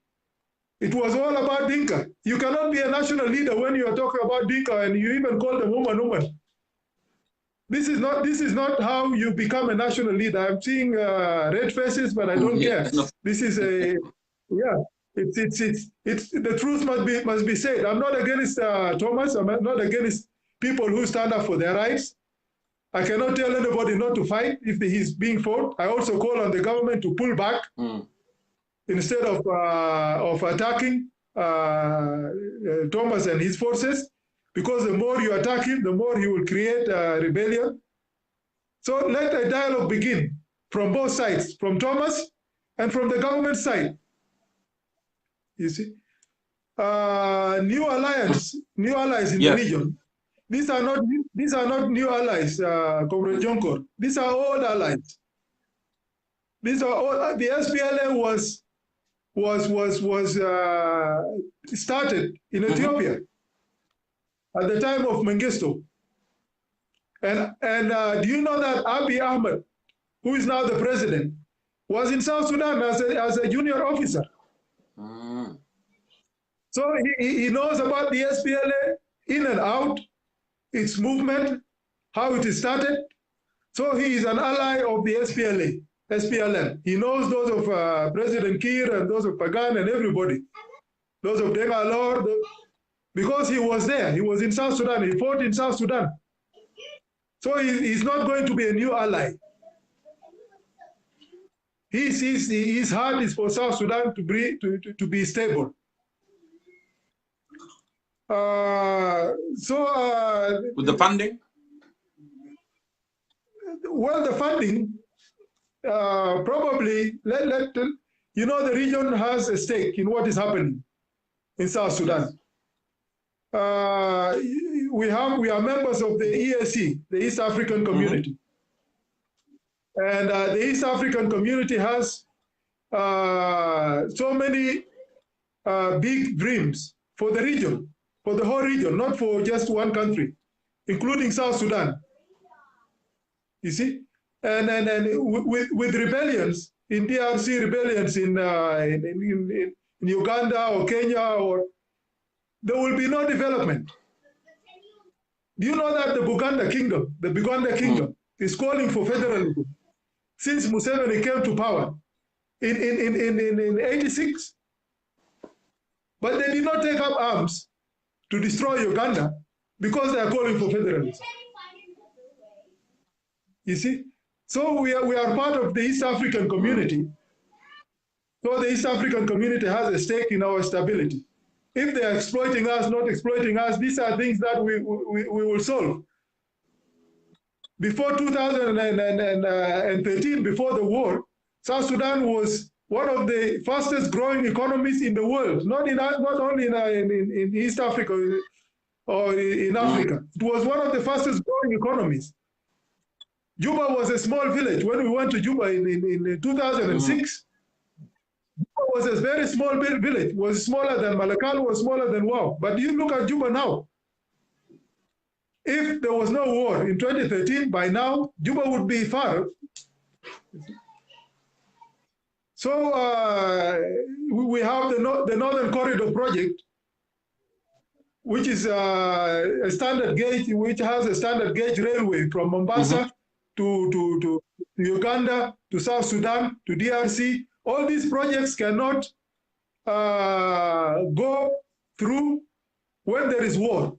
It was all about Dinka. You cannot be a national leader when you are talking about Dinka and you even call them woman. This is not how you become a national leader. I'm seeing red faces, but I don't care. No. This is a it's the truth must be said. I'm not against Thomas. I'm not against people who stand up for their rights. I cannot tell anybody not to fight if he's being fought. I also call on the government to pull back instead of attacking Thomas and his forces, because the more you attack him, the more he will create rebellion. So let a dialogue begin from both sides, from Thomas and from the government side. You see, new allies in the region. These are not new allies, Comrade Jongkor. These are old allies. These are all. The SPLA was started in Ethiopia at the time of Mengistu. And do you know that Abiy Ahmed, who is now the president, was in South Sudan as a junior officer? So he knows about the SPLA in and out, its movement, how it is started. So he is an ally of the SPLM. He knows those of President Kiir and those of Pagan and everybody, those of Deng Alor, because he was there. He was in South Sudan. He fought in South Sudan. So he's not going to be a new ally. His heart is for South Sudan to be stable. With the funding? Well, the funding, probably, the region has a stake in what is happening in South Sudan. We are members of the EAC, the East African Community. And the East African Community has so many big dreams for the region, for the whole region, not for just one country, including South Sudan. You see? And with rebellions, in DRC rebellions in Uganda or Kenya, there will be no development. Do you know that the Buganda Kingdom is calling for federalism since Museveni came to power in 86? But they did not take up arms to destroy Uganda because they are calling for federalism. You see? So we are part of the East African community. So the East African community has a stake in our stability. If they are exploiting us, not exploiting us, these are things that we will solve. Before 2013, before the war, South Sudan was one of the fastest growing economies in the world, not only in East Africa or in Africa. It was one of the fastest growing economies. Juba was a small village. When we went to Juba in 2006, Juba was a very small village. It was smaller than Malakal, was smaller than Wow. But you look at Juba now. If there was no war in 2013, by now, Juba would be far. So we have the Northern Corridor project, which is a standard gauge, which has a standard gauge railway from Mombasa to Uganda, to South Sudan, to DRC. All these projects cannot go through when there is war.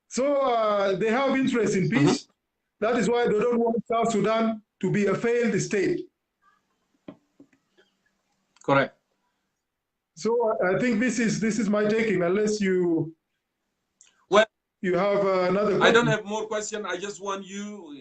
So they have interest in peace. That is why they don't want South Sudan to be a failed state. Correct. So I think this is my taking, unless you have another question. I don't have more question. I just want you,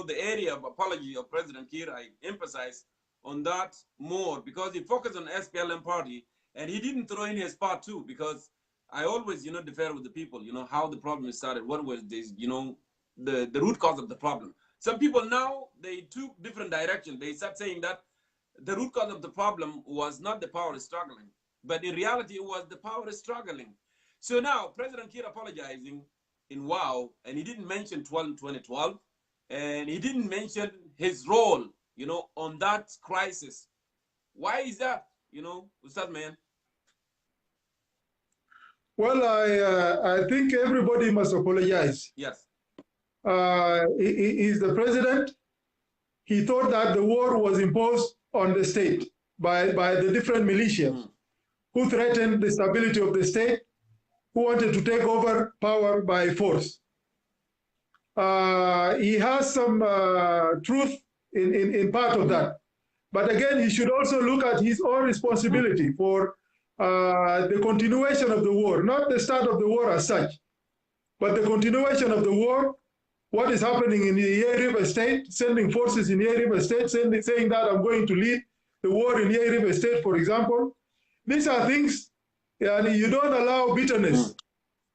the area of apology of President Kiir, I emphasize on that more because he focused on SPLM party and he didn't throw in his part too, because I always, defer with the people, how the problem started. What was this, the root cause of the problem. Some people now, they took different directions. They start saying that the root cause of the problem was not the power struggling, but in reality, it was the power struggling. So now, President Kiir apologizing in WOW, and he didn't mention 2012, and he didn't mention his role, on that crisis. Why is that, Ustad Man? Well, I think everybody must apologize. Yes. is the president. He thought that the war was imposed on the state by the different militias who threatened the stability of the state, who wanted to take over power by force. He has some truth in part of that. But again, he should also look at his own responsibility for the continuation of the war, not the start of the war as such, but the continuation of the war, what is happening in the Yei River State, sending forces in Yei River State, saying that I'm going to lead the war in Yei River State, for example. These are things, and you don't allow bitterness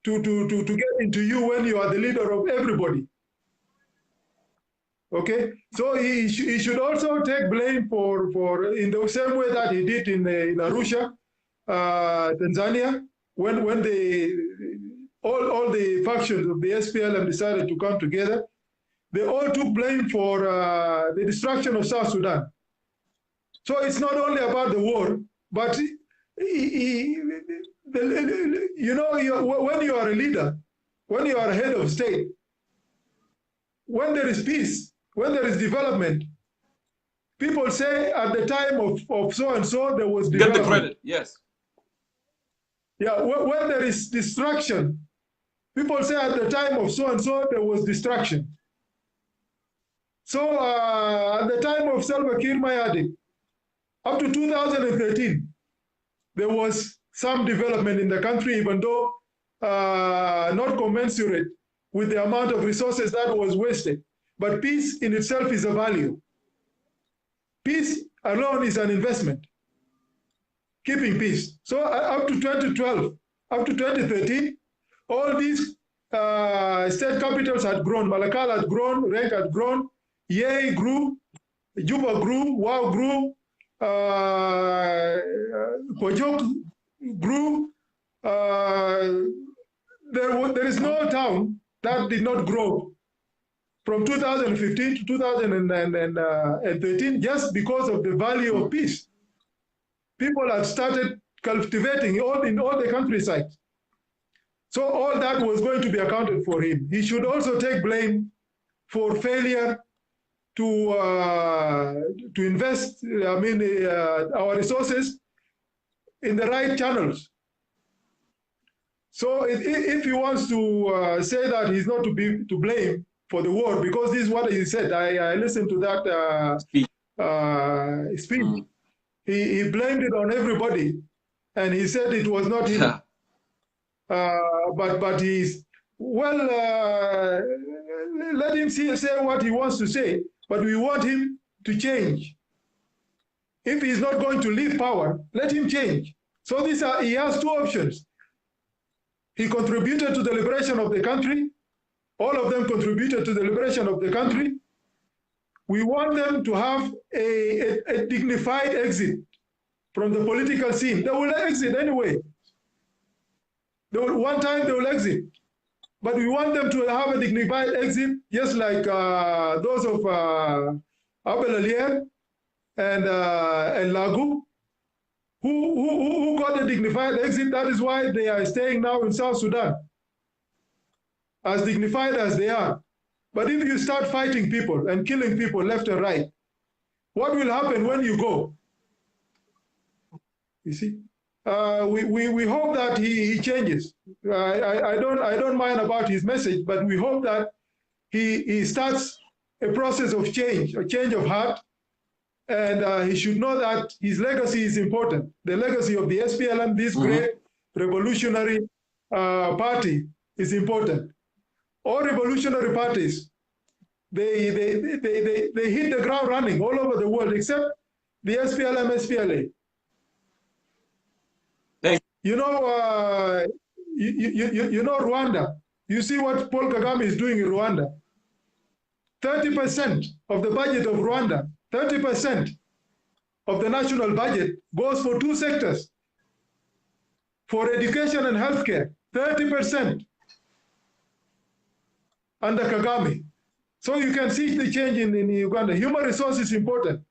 to get into you when you are the leader of everybody. Okay, so he should also take blame for in the same way that he did in Arusha, Tanzania, when all the factions of the SPLM decided to come together. They all took blame for the destruction of South Sudan. So it's not only about the war, but you know, when you are a leader, when you are a head of state, when there is peace, when there is development, people say at the time of so-and-so, there was development. Get the credit, yes. Yeah, when there is destruction, people say at the time of so-and-so, there was destruction. So at the time of Salva Kiir Mayadi, up to 2013, there was some development in the country, even though not commensurate with the amount of resources that was wasted. But peace in itself is a value. Peace alone is an investment, keeping peace. So up to 2012, up to 2013, all these state capitals had grown. Malakal had grown, Rek had grown, Yei grew, Juba grew, Wau grew, Pojok grew. There is no town that did not grow from 2015 to 2013 just because of the value of peace. People have started cultivating in all the countryside. So all that was going to be accounted for him. He should also take blame for failure to invest, our resources in the right channels. So if he wants to say that he's not to blame for the war, because this is what he said. I listened to that speech. He blamed it on everybody, and he said it was not him. But he's, well, let him say what he wants to say, but we want him to change. If he's not going to leave power, let him change. So he has two options. He contributed to the liberation of the country. All of them contributed to the liberation of the country. We want them to have a dignified exit from the political scene. They will exit anyway. One time they will exit. But we want them to have a dignified exit, just like those of Abel Alier and Lagu, who got a dignified exit. That is why they are staying now in South Sudan, as dignified as they are. But if you start fighting people and killing people left and right, what will happen when you go? You see, we hope that he changes. I don't mind about his message, but we hope that he starts a process of change, a change of heart, and he should know that his legacy is important. The legacy of the SPLM, this great revolutionary party, is important. All revolutionary parties, they hit the ground running all over the world, except the SPLM, SPLA. You know, you know Rwanda. You see what Paul Kagame is doing in Rwanda. 30% of the budget of Rwanda, 30% of the national budget goes for two sectors, for education and healthcare, 30% under Kagame. So you can see the change in Uganda. Human resource is important.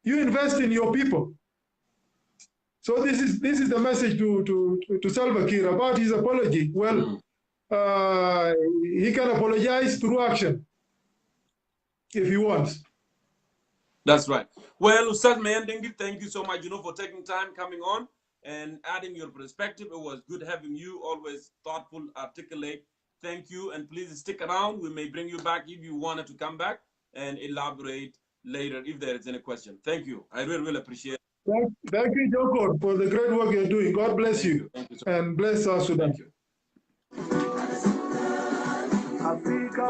You invest in your people. So this is the message to Salva Kiir about his apology. Well, he can apologize through action if he wants. That's right. Well, Ustaz Mayandingi, thank you so much, for taking time coming on and adding your perspective. It was good having you, always thoughtful, articulate. Thank you, and please stick around. We may bring you back if you wanted to come back and elaborate later if there is any question. Thank you. I really, really appreciate it. Thank you, Jongkor, for the great work you're doing. God bless you. Thank you so and bless South Sudan. Thank you.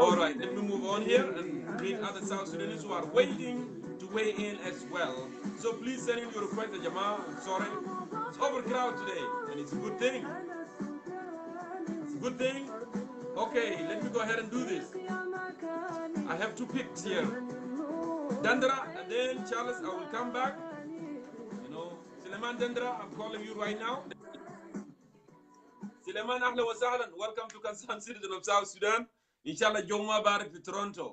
All right, let me move on here and greet other South Sudanese who are waiting to weigh in as well. So please send in your request, Jamaa. I'm sorry. It's overcrowded today, and it's a good thing. It's a good thing. Okay, let me go ahead and do this. I have two picks here. Dandra, and then Charles, I will come back. Suleiman Dandra, I'm calling you right now. Suleiman, ahla wa sahlan. Welcome to Concerned Citizen of South Sudan. Inshallah, Joma Barak في Toronto.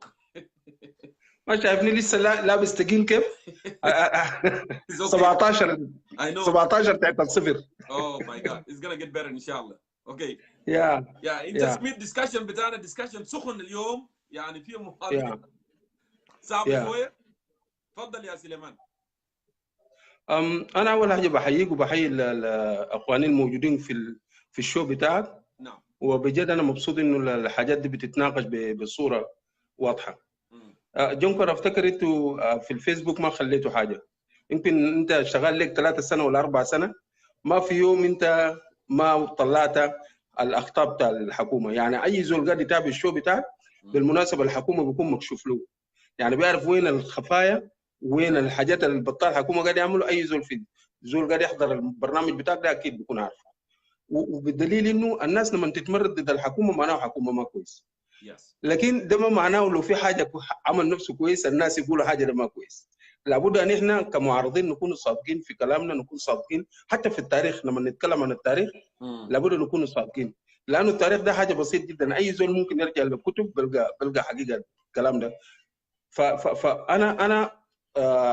ما شايفني لسه لابس تقيل كيف؟ 17 I know. 17 تحت الصفر. Oh my God, it's gonna get better inshallah. Okay. Yeah. انت سميت discussion بتاعنا discussion سخن اليوم يعني فيه محاضرة صعب شوية. تفضل يا سليمان. أنا أول حاجة بحييك وبحيي الأخواني الموجودين في الشو بتاعك. نعم. وبجد أنا مبسوط إنه الحاجات دي بتتناقش بصورة واضحة. جونكور أفتكر أنتوا في الفيسبوك ما خليتوا حاجة. يمكن أنت شغال لك 3 سنة ولا 4 سنة ما في يوم أنت ما طلعت الأخطاء بتاع الحكومة. يعني أي زول قاعد يتابع الشو بتاعك بالمناسبة الحكومة بيكون مكشوف له. يعني بيعرف وين الخفايا وين الحاجات اللي بطال الحكومة قاعد يعملوا. أي زول في زول قاعد يحضر البرنامج بتاعك ده أكيد بيكون عارف. وبالدليل إنه الناس لما تتمرد ضد الحكومة معناه حكومة ما كويس. لكن ده ما معناه لو في حاجة عمل نفسه كويس الناس يقولوا حاجة ده ما كويس. لابد أن إحنا كمعارضين نكون صادقين في كلامنا، نكون صادقين حتى في التاريخ. لما نتكلم عن التاريخ لابد نكون صادقين، لأنه التاريخ ده حاجة بسيط جدا. أي زول ممكن يرجع للكتب بلقى حقيقة الكلام ده. فأنا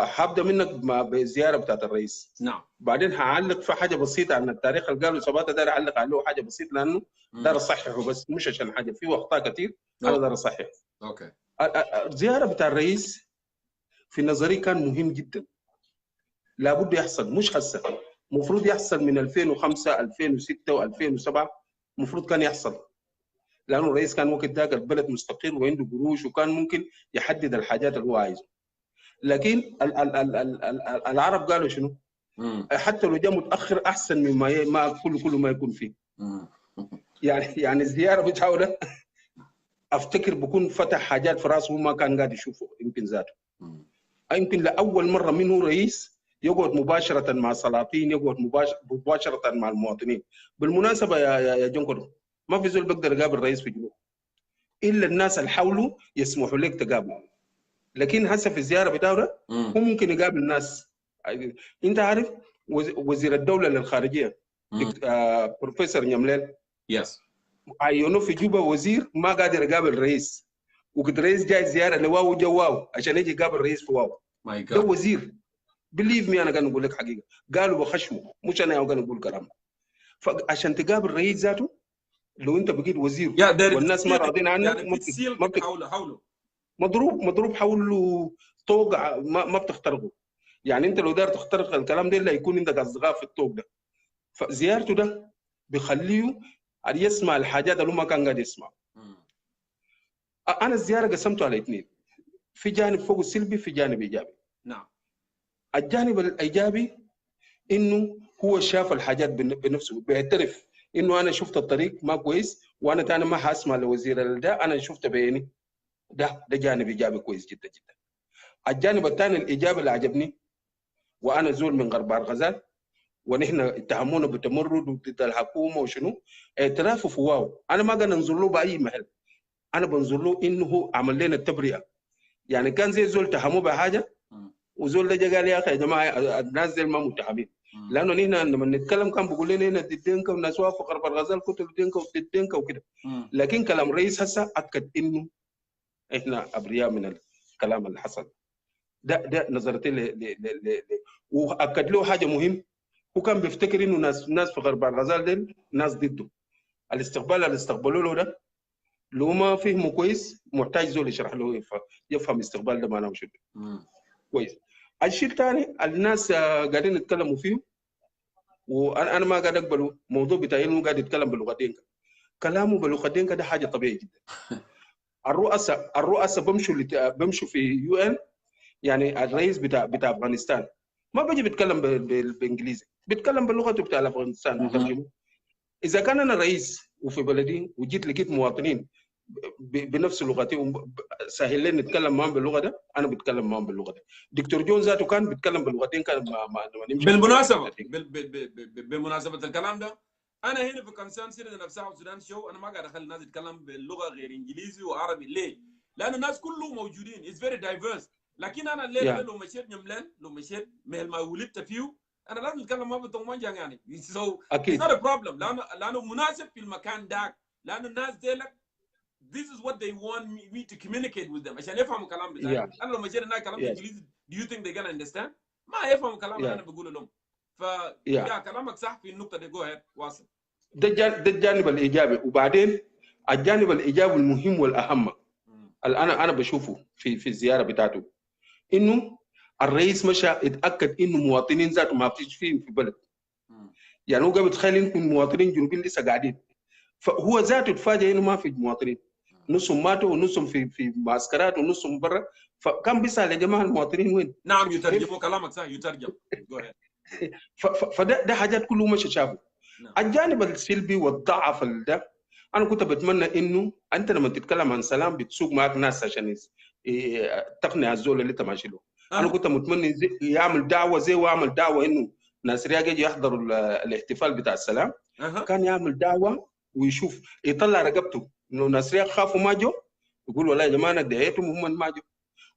حابدأ منك بزيارة بتاعت الرئيس. نعم. بعدين هعلق في حاجة بسيطة عن التاريخ اللي قالوا سباته. داير أعلق عليه حاجة بسيطة لأنه داير أصححه بس مش عشان حاجة فيه أخطاء كتير. أنا داير أصحح. أوكي. الزيارة بتاع الرئيس في نظري كان مهم جدا. لابد يحصل، مش هسه، المفروض يحصل من 2005 2006 و2007 المفروض كان يحصل. لأنه الرئيس كان وقت ذاك البلد مستقر وعنده قروش وكان ممكن يحدد الحاجات اللي هو عايزه. لكن العرب قالوا شنو؟ حتى لو جاء متأخر أحسن مما ما كل ما يكون فيه. يعني الزيارة بتاعه أفتكر بكون فتح حاجات في راسه ما كان قاعد يشوفه يمكن ذاته. يمكن لأول مرة منه رئيس يقعد مباشرة مع السلاطين، يقعد مباشرة مع المواطنين. بالمناسبة يا جونكور ما في زول بيقدر يقابل رئيس في جنوب إلا الناس اللي حوله يسمحوا لك تقابله. لكن هسه في الزيارة بتاعه هو ممكن يقابل الناس. أنت عارف وزير الدولة للخارجية بروفيسور نيمليل عينوه في جوبا وزير ما قادر يقابل الرئيس. وقد الرئيس جاي زيارة لواو جواو عشان يجي يقابل الرئيس في واو. ده وزير. بليف مي أنا قاعد أقول لك حقيقة. قالوا بخشمه مش أنا قاعد أقول كلام. فعشان تقابل الرئيس ذاته لو أنت بقيت وزير والناس ما راضين عنه يعني حوله مضروب حوله طوق ما بتخترقه. يعني انت لو داير تخترق الكلام ده لا يكون عندك اصدقاء في الطوق ده. فزيارته ده بيخليه يسمع الحاجات اللي ما كان قاعد يسمع. انا الزياره قسمته على 2، في جانب فوق السلبي في جانب ايجابي. نعم. الجانب الايجابي انه هو شاف الحاجات بنفسه، بيعترف انه انا شفت الطريق ما كويس وانا تاني ما هسمع لوزير ده، انا شفت بعيني. ده جانب ايجابي كويس جدا جدا. الجانب الثاني الايجابي اللي عجبني، وانا زول من غرب بحر غزال ونحن اتهمونا بتمرد ضد الحكومه وشنو، اعترافه في واو. انا ما قاعد انظر له باي محل، انا بنظر له انه هو عمل لنا التبرئه. يعني كان زي زول تهموه بحاجه وزول ده جا قال يا اخي يا جماعه الناس دي ما متهمين، لانه نحن لما نتكلم كان بيقول لنا هنا ضد دينكا والناس واقفه غرب الغزال قتلوا دينكا وضد دينكا وكده. لكن كلام الرئيس هسه اكد انه احنا ابرياء من الكلام اللي حصل. ده نظرتي واكد له حاجه مهم. هو كان بيفتكر انه ناس في غرب الغزال دي ناس ضده، الاستقبال اللي استقبلوا له ده لو ما فهمه كويس محتاج زول يشرح له يفهم استقبال ده معناه شنو. كويس. الشيء الثاني الناس قاعدين يتكلموا فيه وانا ما قاعد اقبله، موضوع بتاعي انه قاعد يتكلم بلغتين. كلامه بلغتين ده حاجه طبيعيه جدا. الرؤساء بمشوا في يو ان، يعني الرئيس بتاع افغانستان ما بيجي بيتكلم بالانجليزي، بيتكلم بلغته بتاع افغانستان بترجمه. اذا كان انا رئيس وفي بلدي وجيت لقيت مواطنين بنفس لغتي سهل لي نتكلم معهم باللغه ده، انا بتكلم معهم باللغه ده. دكتور جون ذاته كان بيتكلم بلغتين، كان ما نمشي. بالمناسبه الكلام ده، انا هنا في كونسيرن سيريا نفسها والسودان شو، انا ما قاعد اخلي الناس يتكلم باللغه غير انجليزي وعربي. ليه؟ لان الناس كلهم موجودين، اتس فيري دايفيرس. لكن انا الليله لو مشيت نملان، لو مشيت مهل ما ولدت فيه، انا لازم اتكلم ما بتومانجان يعني. سو اتس نوت ا بروبلم، لانه مناسب في المكان ده، لان الناس ديلك this is what they want me to communicate with them عشان يفهموا كلام بتاعي. انا لو مشيت هناك كلام انجليزي do you think they're gonna understand؟ ما يفهموا كلام اللي انا بقوله لهم. يا كلامك صح في النقطه دي. جو هيد واصل. ده الجانب الايجابي. وبعدين الجانب الايجابي المهم والاهم اللي انا بشوفه في الزياره بتاعته، انه الرئيس مشى اتاكد انه مواطنين ذاته ما فيش فيهم في بلد. يعني هو قبل تخيل انكم مواطنين جنوبيين لسه قاعدين، فهو ذاته اتفاجئ انه ما في مواطنين، نصهم ماتوا ونصهم في معسكرات ونصهم برا. فكان بيسال يا جماعه المواطنين وين؟ نعم يترجموا كلامك صح، يترجم. فده حاجات كله مش شافه. الجانب السلبي والضعف ده، انا كنت بتمنى انه انت لما تتكلم عن سلام بتسوق معك ناس عشان تقنع الزول اللي انت ماشي له. انا كنت متمنى يعمل دعوه زي وعمل دعوه انه ناس رياض يجي يحضروا الاحتفال بتاع السلام. كان يعمل دعوه ويشوف يطلع رقبته انه ناس رياض خافوا ما جو، يقول والله يا جماعه انا دعيتهم وهم ما جو.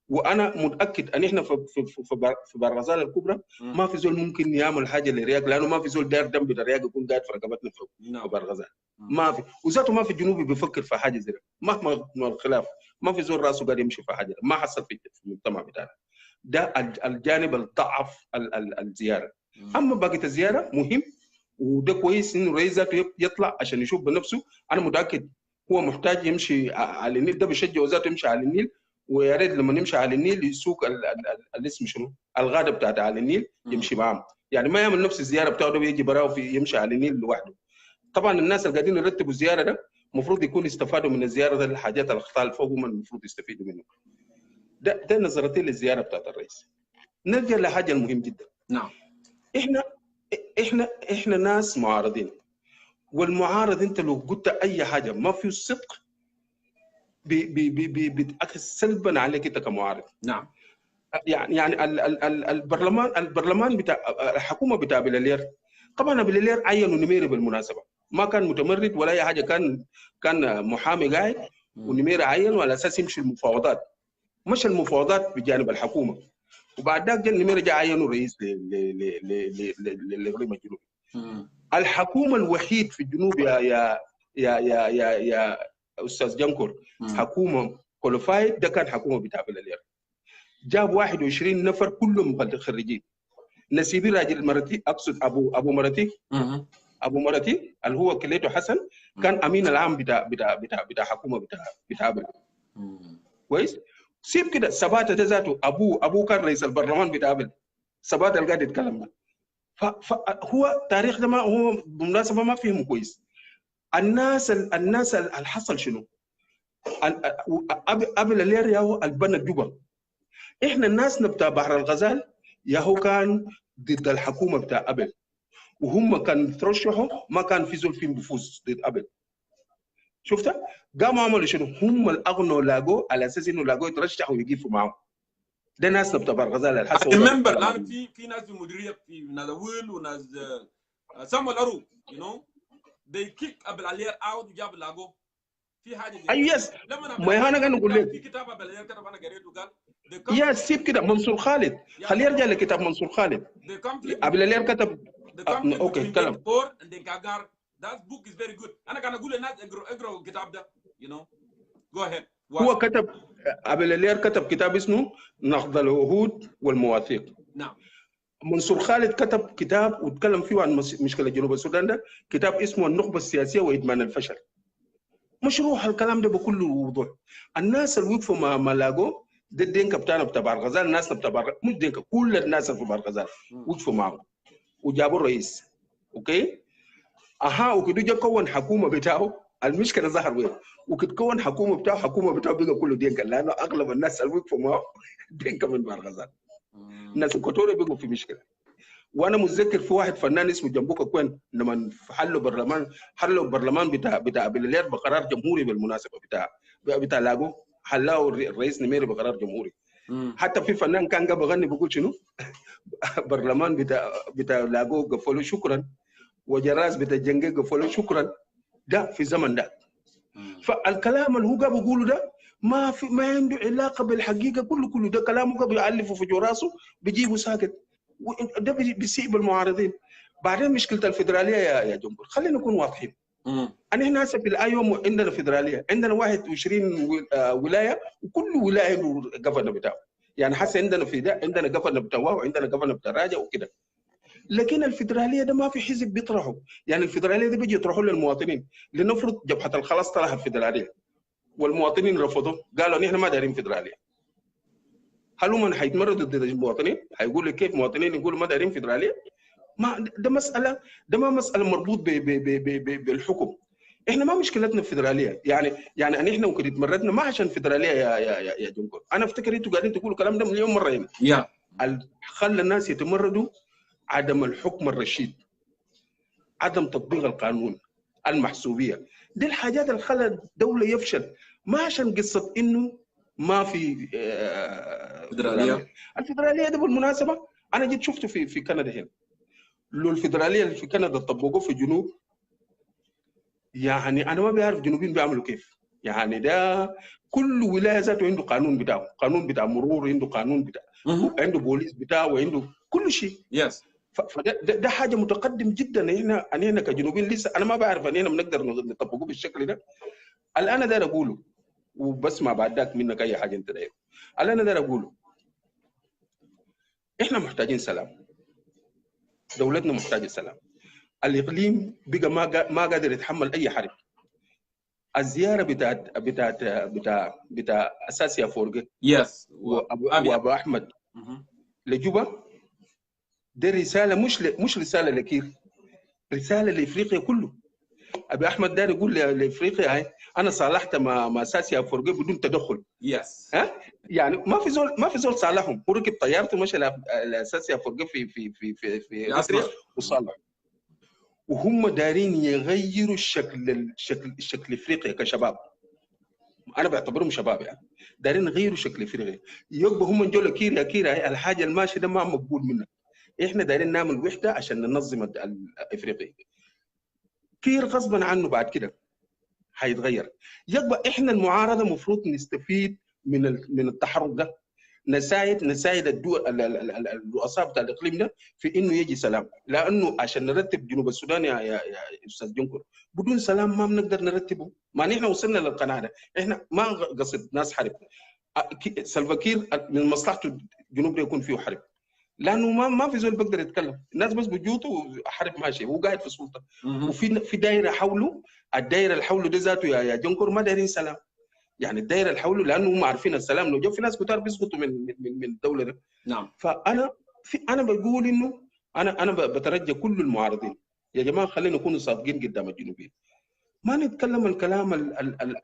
وانا متاكد ان احنا في بار غزال الكبرى ما في زول ممكن يعمل حاجه لرياض، لانه ما في زول داير دم بتاع رياض يكون قاعد في رقبتنا في بار غزال. ما في، وذاته ما في جنوبي بيفكر في حاجه زي مهما الخلاف، ما في زول راسه قاعد يمشي في حاجه، ما حصل في المجتمع بتاعنا. ده الجانب الضعف الزياره. اما باقي الزياره مهم، وده كويس انه الرئيس ذاته يطلع عشان يشوف بنفسه. انا متاكد هو محتاج يمشي على النيل، ده بيشجعه ذاته يمشي على النيل، ويا ريت لما نمشي على النيل يسوق الاسم شنو؟ الغاده بتاعت على النيل يمشي معاهم، يعني ما يعمل نفس الزياره بتاعته ده ويجي براه يمشي على النيل لوحده. طبعا الناس اللي قاعدين يرتبوا الزياره ده المفروض يكون يستفادوا من الزياره ده، الحاجات الاخطاء اللي فوق هم المفروض يستفيدوا منه. ده نظرتي للزياره بتاعت الرئيس. نرجع لحاجه المهم جدا. نعم. احنا ناس معارضين، والمعارض انت لو قلت اي حاجه ما فيه صدق بتعكس سلبا عليك انت كمعارض. نعم. يعني البرلمان بتاع الحكومه بتاع بلالير، طبعا بلالير عينوا نميري بالمناسبه، ما كان متمرد ولا اي حاجه، كان محامي قاعد ونميري عين وعلى اساس يمشي المفاوضات، مشى المفاوضات بجانب الحكومه، وبعد ذاك نميري جاء عينوا رئيس للاقليم الجنوبي. الحكومه الوحيد في الجنوب يا استاذ جنكور حكومه كواليفايد، ده كان حكومه بتاع بلالير. جاب 21 نفر كلهم خريجين. نسيبي راجل مرتي، اقصد ابو مرتي اللي هو كليته حسن، كان امين العام بتاع حكومه بتاع بلد. كويس؟ سيب كده سباته ده ذاته ابوه كان رئيس البرلمان بتاع بلد. سباته اللي قاعد يتكلم ده. فهو التاريخ ده ما هو بالمناسبه ما فهمه كويس. الناس اللي حصل شنو؟ قبل الليل ياهو البنى جوبا. احنا الناس بتاع بحر الغزال ياهو كان ضد الحكومه بتاع ابل، وهم كانوا يترشحوا ما كان في زول فيهم بفوز ضد ابل. شفتها؟ قاموا عملوا شنو؟ هم الاغنوا لاقوا على اساس انه لاقوا يترشحوا ويقفوا معهم. ده ناس بتاع بحر الغزال الحسن. المنبر لان في ناس في مديريه في نادويل وناس سموا الارو they kick ابل علير اوت وجاب لاقوا في حاجه اي يس. ما انا قاعد اقول لك في كتاب ابل علير كتب، انا قريته قال يا سيب كده منصور خالد، خليه يرجع لكتاب منصور خالد. ابل علير كتب اوكي كلام. that book is very good. انا كان اقول للناس اقرأوا الكتاب ده go ahead. هو كتب ابل علير كتب كتاب اسمه نقض العهود والمواثيق. نعم. منصور خالد كتب كتاب وتكلم فيه عن مشكله جنوب السودان ده، كتاب اسمه النخبه السياسيه وادمان الفشل. مشروع الكلام ده بكل وضوح. الناس اللي وقفوا ما لاقوا ده الدينكا بتاعنا بتاع بحر غزال، الناس بتاع مش دينكا، كل الناس في بحر غزال وقفوا معه وجابوا الرئيس. اوكي وكده جا كون حكومه بتاعه. المشكله ظهر وين؟ وكتكون حكومه بتاعه بقى كله دينكا، لانه اغلب الناس اللي وقفوا معه دينكا من بحر غزال. الناس الكوتوري بقوا في مشكله. وانا متذكر في واحد فنان اسمه جنبوكا كوين لما حلوا برلمان بتاع بليليات بقرار جمهوري، بالمناسبه بتاع لاغو حلاه الرئيس نميري بقرار جمهوري. حتى في فنان كان قبل بغني بقول شنو برلمان بتاع لاغو قفلوا شكرا، وجراس بتاع جنجي قفلوا شكرا. ده في زمن ده. فالكلام اللي هو قاعد بيقوله ده ما عنده علاقه بالحقيقه، كله ده كلامه قاعد بيألفه في راسه بيجيبه ساكت، ده بيسيء بالمعارضين. بعدين مشكله الفدراليه يا جمهور، خلينا نكون واضحين. انا هنا هسه في الايوم عندنا فدراليه، عندنا 21 ولايه وكل ولايه له الجفرنر بتاعه. يعني حسه عندنا في ده عندنا جفرنر بتاع وعندنا جفرنر بتاع راجع وكده. لكن الفدراليه ده ما في حزب بيطرحه، يعني الفدراليه ده بيجي يطرحوا للمواطنين. لنفرض جبهه الخلاص طرحت الفدراليه والمواطنين رفضوا، قالوا نحن ما دايرين فدراليه. هل هم حيتمردوا ضد المواطنين؟ حيقولوا كيف مواطنين يقولوا ما دايرين فدراليه؟ ما ده ما مساله مربوط بالحكم. احنا ما مشكلتنا الفدراليه، يعني احنا ممكن اتمردنا ما عشان فدراليه يا جونكور. انا افتكر انتوا قاعدين تقولوا الكلام ده مليون مره هنا. خلى الناس يتمردوا عدم الحكم الرشيد، عدم تطبيق القانون، المحسوبيه. دي الحاجات اللي خلت الدوله يفشل، ما عشان قصه انه ما في فدراليه. الفدراليه ده بالمناسبه انا جيت شفته في كندا هنا. لو الفدراليه اللي في كندا طبقوه في الجنوب، يعني انا ما بعرف الجنوبيين بيعملوا كيف. يعني ده كل ولايه ذاته عنده قانون بتاعه، قانون بتاع مرور، عنده قانون بتاع عنده بوليس بتاعه، وعنده كل شيء. فده حاجه متقدم جدا. احنا كجنوبيين لسه انا ما بعرف ان احنا بنقدر نطبقوه بالشكل ده. الان داير اقوله وبسمع بعد ذاك منك اي حاجه انت داير. الان داير اقوله احنا محتاجين سلام، دولتنا محتاجه سلام. الاقليم بقى ما قادر يتحمل اي حرب. الزياره بتاعت اساسي افورجي وابو احمد لجوبا، دي رساله مش رساله لكير، رساله لافريقيا كله. ابي احمد داير يقول لافريقيا هاي انا صالحت مع اساسي افورجي بدون تدخل. يعني ما في زول صالحهم، هو ركب طيارته مشى لاساسي افورجي في اريتريا وصالح. وهم دارين يغيروا شكل افريقيا كشباب. انا بعتبرهم شباب، يعني دارين يغيروا شكل افريقيا. يبقى هم جوله كير يا كير، الحاجه الماشيه ده ما مقبول منها. احنا دارين نعمل وحده عشان ننظم افريقيا. كير غصبا عنه بعد كده حيتغير. يبقى احنا المعارضه المفروض نستفيد من التحرك ده، نساعد الرؤساء بتاع الاقليم ده في انه يجي سلام. لانه عشان نرتب جنوب السودان يا استاذ جونكور، بدون سلام ما بنقدر نرتبه. ما نحن وصلنا للقناعه ده، احنا ما قصد ناس حرب. سلفا كير من مصلحته الجنوب ده يكون فيه حرب، لانه ما في زول بيقدر يتكلم، الناس بس بجوته وحرب ماشي، هو قاعد في السلطه. وفي دايره حوله، الدايره اللي حوله ده ذاته يا جونكور ما دايرين سلام. يعني الدايره اللي حوله لانه هم عارفين السلام لو جو في ناس كتار بيسقطوا من الدوله ده. فانا بقول انه انا بترجى كل المعارضين يا جماعه خلينا نكون صادقين قدام الجنوبيين. ما نتكلم الكلام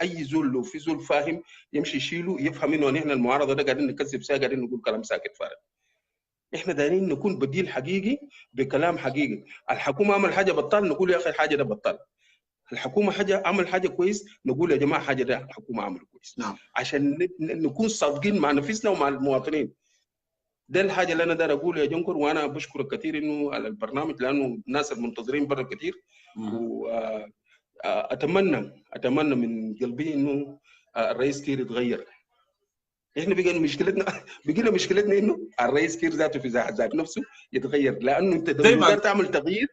اي زول لو في زول فاهم يمشي يشيله يفهم انه نحن المعارضه ده قاعدين نكذب ساعه، قاعدين نقول كلام ساكت فارغ. احنا دايرين نكون بديل حقيقي بكلام حقيقي. الحكومه عمل حاجه بطال نقول يا اخي الحاجه ده بطال. الحكومه عمل حاجه كويس نقول يا جماعه حاجه ده الحكومه عملت كويس. عشان نكون صادقين مع نفسنا ومع المواطنين. ده الحاجه اللي انا داير اقول يا جونكور. وانا بشكرك كثير انه على البرنامج، لانه الناس المنتظرين برا كثير. واتمنى من قلبي انه الرئيس كير يتغير. احنا بقينا مشكلتنا انه الرئيس كير ذاته في ذات نفسه يتغير. لانه انت لو دار تعمل تغيير،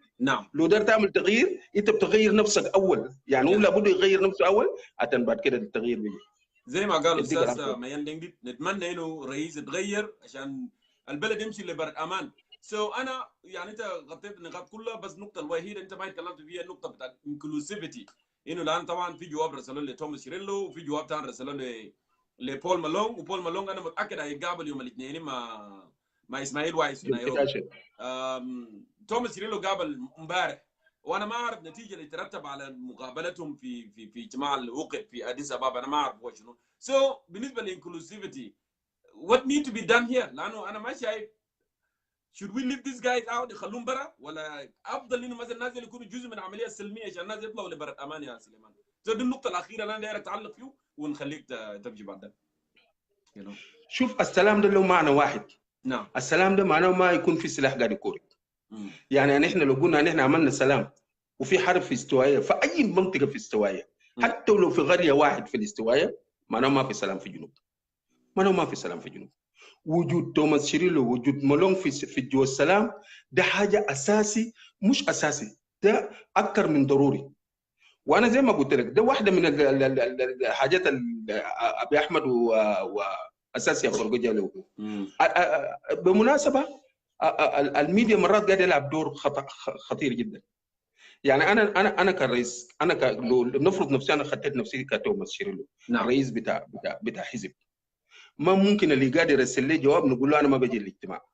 لو دار تعمل تغيير انت بتغير نفسك اول. يعني هو لابد يغير نفسه اول عشان بعد كده التغيير بيجي. زي ما قال استاذ ميان دينجي، نتمنى انه الرئيس يتغير عشان البلد يمشي لبر امان. So أنا يعني أنت غطيت النقاط كلها، بس النقطة الوحيدة أنت ما تكلمت فيها النقطة بتاع inclusivity، إنه الآن طبعا في جواب رسلوه لتوماس شيريلو، وفي جواب ثاني رسلوه لبول مالونج، وبول مالونج أنا متأكد هيقابل يوم الاثنين مع إسماعيل وايس في نيروبي. توماس شيريلو قابل امبارح، وانا ما اعرف النتيجه اللي ترتب على مقابلتهم في اجتماع الوقت في اديس ابابا، انا ما اعرف هو شنو. So بالنسبه للانكلوسيفيتي what need to be done here؟ لانه انا ما شايف should we leave these guys out يخلوهم برا، ولا افضل انه مثلا الناس يكونوا جزء من العمليه السلميه عشان الناس يطلعوا لبرة امان يا سليمان. So دي النقطه الاخيره اللي انا داير اتعلق فيه ونخليك تمشي بعد ده. شوف السلام ده له معنى واحد. نعم. السلام ده معناه ما يكون في سلاح قاعد يكورك. يعني نحن لو قلنا نحن عملنا سلام وفي حرب في استوائيه في اي منطقه في استوائيه، حتى لو في قريه واحد في الاستوائيه، معناه ما في سلام في الجنوب. معناه ما في سلام في الجنوب. وجود توماس شيريلو، وجود مالونج في جوا السلام ده حاجه اساسي، مش اساسي، ده اكثر من ضروري. وانا زي ما قلت لك ده واحده من الحاجات ابي احمد واساسي افريقيا له. بمناسبه الميديا مرات قاعد يلعب دور خطير جدا. يعني انا كرئيس، لو نفرض نفسي انا خطيت نفسي كتوماس شيريلو، نعم. الرئيس بتاع حزب، ما ممكن اللي قاعد يرسل لي جواب نقول له انا ما بجي الاجتماع.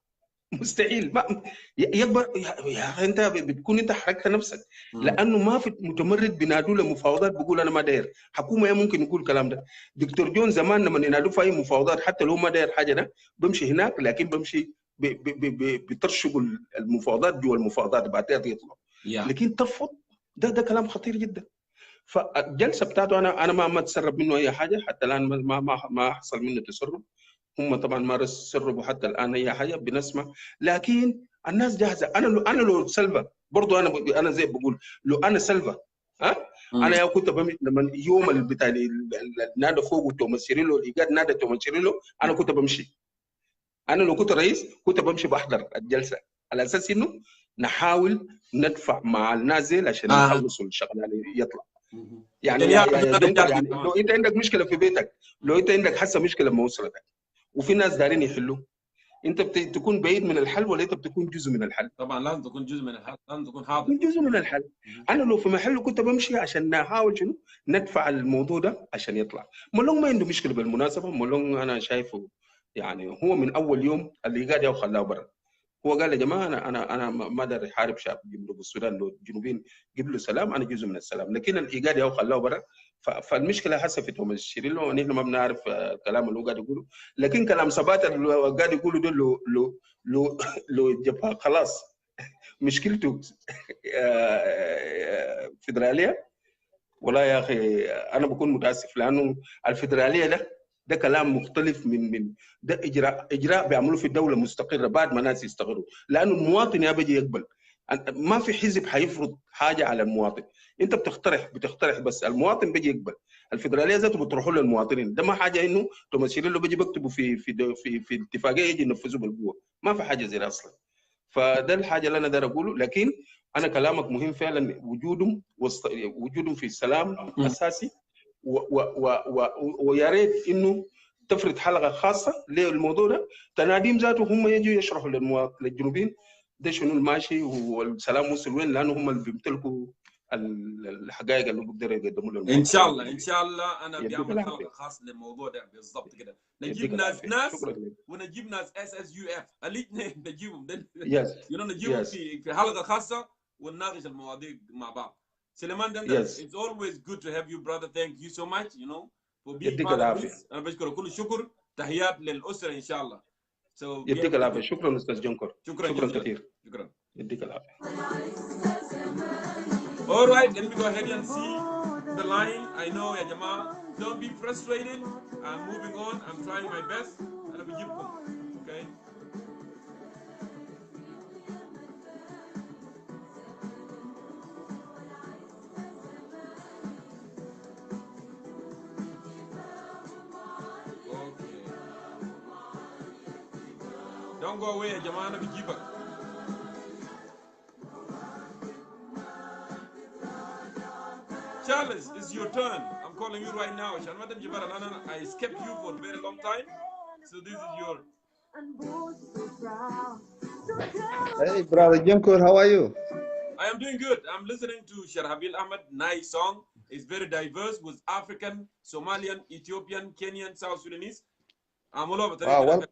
مستحيل. ما يكبر يا اخي، انت بتكون انت حركت نفسك، لانه ما في متمرد بينادوا له مفاوضات بيقول انا ما داير. حكومه ممكن يقول الكلام ده. دكتور جون زمان لما ينادوا في اي مفاوضات حتى لو ما داير حاجه ده بمشي هناك، لكن بمشي بترشقوا المفاوضات جوا المفاوضات بعدين يطلعوا. لكن ترفض ده كلام خطير جدا. فالجلسه بتاعته انا ما تسرب منه اي حاجه حتى الان، ما حصل منه تسرب. هم طبعا ما سربوا حتى الان اي حاجه بنسمع، لكن الناس جاهزه. انا لو سلفا برضه انا زي بقول لو انا سلفا انا يا كنت لما يوم بتاع نادى فوق توماس شيريلو، الايجاد نادى توماس شيريلو، انا كنت بمشي. انا لو كنت رئيس كنت بمشي بحضر الجلسه على اساس انه نحاول ندفع مع النازل عشان نخلصوا الشغل يطلع. يعني يا جونكر، يعني لو انت عندك مشكله في بيتك، لو انت عندك حاسه مشكله ما وصلتك وفي ناس دارين يحلوا، انت تكون بعيد من الحل ولا انت بتكون جزء من الحل؟ طبعا لازم تكون جزء من الحل، لازم تكون حاضر. جزء من الحل. انا لو في محله كنت بمشي عشان نحاول شنو ندفع الموضوع ده عشان يطلع. مولونج ما عنده مشكله بالمناسبه. مولونج انا شايفه يعني هو من اول يوم اللي قاعد ياخذ خلاه برا. هو قال يا جماعه انا ما اقدر احارب شعب جنوب السودان، لو الجنوبيين قبلوا سلام انا جزء من السلام، لكن الايجاد ياخذ خلاه برا. فالمشكله هسه في توماس شيريلو، نحن ما بنعرف الكلام اللي هو قاعد يقوله، لكن كلام ثبات اللي قاعد يقوله ده لو جبهه خلاص مشكلته فدراليه. والله يا اخي انا بكون متاسف، لانه الفدراليه ده كلام مختلف من ده اجراء بيعملوه في دوله مستقره بعد ما ناس يستقروا، لانه المواطن يا بيجي يقبل. ما في حزب حيفرض حاجه على المواطن، انت بتقترح بس المواطن بيجي يقبل. الفدراليه ذاته بتروحوا للمواطنين، ده ما حاجه انه توماس شيريلو بيجي بيكتبوا في اتفاقيه يجي ينفذوا بالقوه، ما في حاجه زي اصلا. فده الحاجه اللي انا داير اقوله. لكن انا كلامك مهم فعلا، وجودهم في السلام اساسي، ويا ريت انه تفرض حلقه خاصه للموضوع ده، تناديم ذاته هم يجوا يشرحوا للجنوبيين ده شنو الماشي والسلام وصل وين، لانه هم اللي بيمتلكوا الحقائق اللي بيقدروا يقدموا لهم. ان شاء الله انا بعمل حلقه خاصه للموضوع ده بالضبط كده، نجيب ناس ونجيب ناس SSUF الاثنين نجيبهم نجيبهم في حلقه خاصه ونناقش المواضيع مع بعض. سليمان دندر, it's always good to have you brother. Thank you so much for being part of this. انا بشكرك كل الشكر. تحيات للاسره ان شاء الله. يديك العافيه. شكرا استاذ جونكور. شكرا كثير. شكرا. يديك العافيه. All right, let me go ahead and see the line. I know يا جماعة, don't be frustrated. I'm moving on. I'm trying my best. أنا بجيبكم. Okay. Don't go away يا جماعة, أنا بجيبك. Charles, it's your turn. I'm calling you right now. I skipped you for a very long time. So this is your... Hey, brother Jongkor, how are you? I am doing good. I'm listening to Abiy Ahmed. Nice song. It's very diverse with African, Somalian, Ethiopian, Kenyan, South Sudanese. I'm all over. Wow,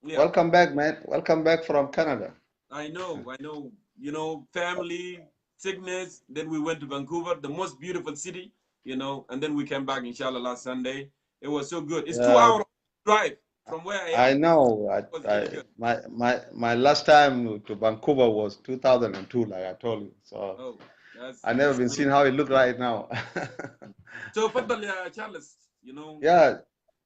Yeah, welcome back, man. Welcome back from Canada. I know. You know, family, sickness. Then we went to Vancouver, the most beautiful city, you know, and then we came back, inshallah, last Sunday. It was so good. It's 2 hour drive from where I I am. know. It was really good. My last time to Vancouver was 2002, like I told you. So Oh, that's I never been seen how it look right now. so. Faddal, Charles, you know. Yeah,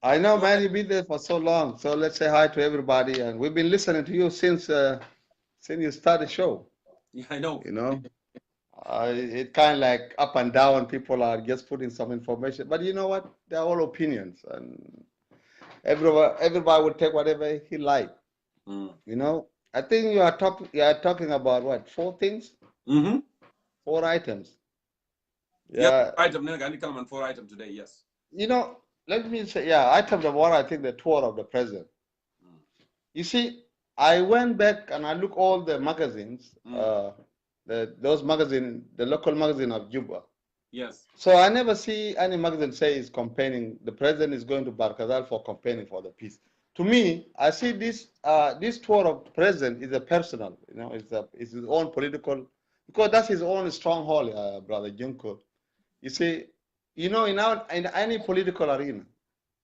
I know, Go man. ahead. You've been there for so long. So let's say hi to everybody, and we've been listening to you since you started the show. Yeah, I know. You know, it kind of like up and down. People are just putting some information, but you know what? They're all opinions, and everybody will take whatever he like. Mm. You know, I think you are talking about what, 4 things, Mm-hmm. 4 items. Yeah, Yeah, item. I need to come on 4 item today. Yes. you know, let me say, yeah, item number 1, I think the tour of the president. You see, I went back and I look all the magazines, those magazine, the local magazine of Juba. Yes. So I never see any magazine say is campaigning. The president is going to Bhar Gazel for campaigning for the peace. To me, I see this tour of the president is a personal. You know, it's his own political, because that's his own stronghold, brother Jongkor. You see, you know, in any political arena,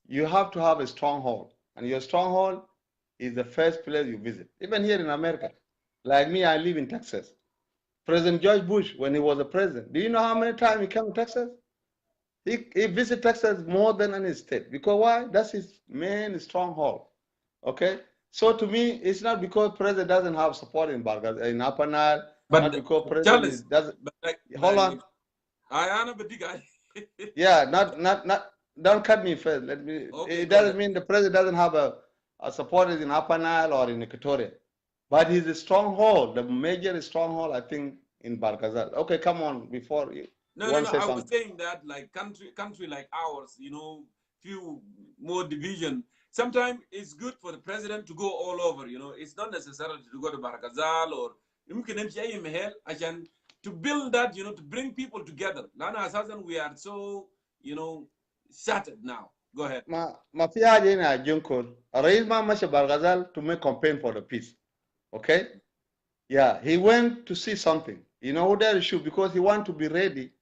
you have to have a stronghold, and your stronghold is the first place you visit. Even here in America, like me, I live in Texas. President George Bush, when he was a president, do you know how many times he came to Texas? He visited Texas more than any state. Because why? That's his main stronghold. Okay? So to me, it's not because president doesn't have support in in Upper Nile, But not because Charles, president doesn't. but like, Hold on. I am a big guy. Yeah, not. Don't cut me first. Let me. Okay, It go doesn't ahead. mean the president doesn't have a supporters in Upper Nile or in Equatoria, but he's a stronghold, the major stronghold, I think, in Bhar Gazel. Okay, come on. Before you No, want to say I was something? saying that like country like ours, you know, few more division. Sometimes it's good for the president to go all over. You know, it's not necessarily to go to Barakazal or يمكن نمشي أي محل عشان to build that, you know, to bring people together. لأن أساسا we are so, you know, shattered now. Go ahead. ما في حاجة هنا يا جونكور. الرئيس ما مشى بار غزال to make campaign for the peace. Okay? Yeah, he went to see something. You know who that issue, because he want to be ready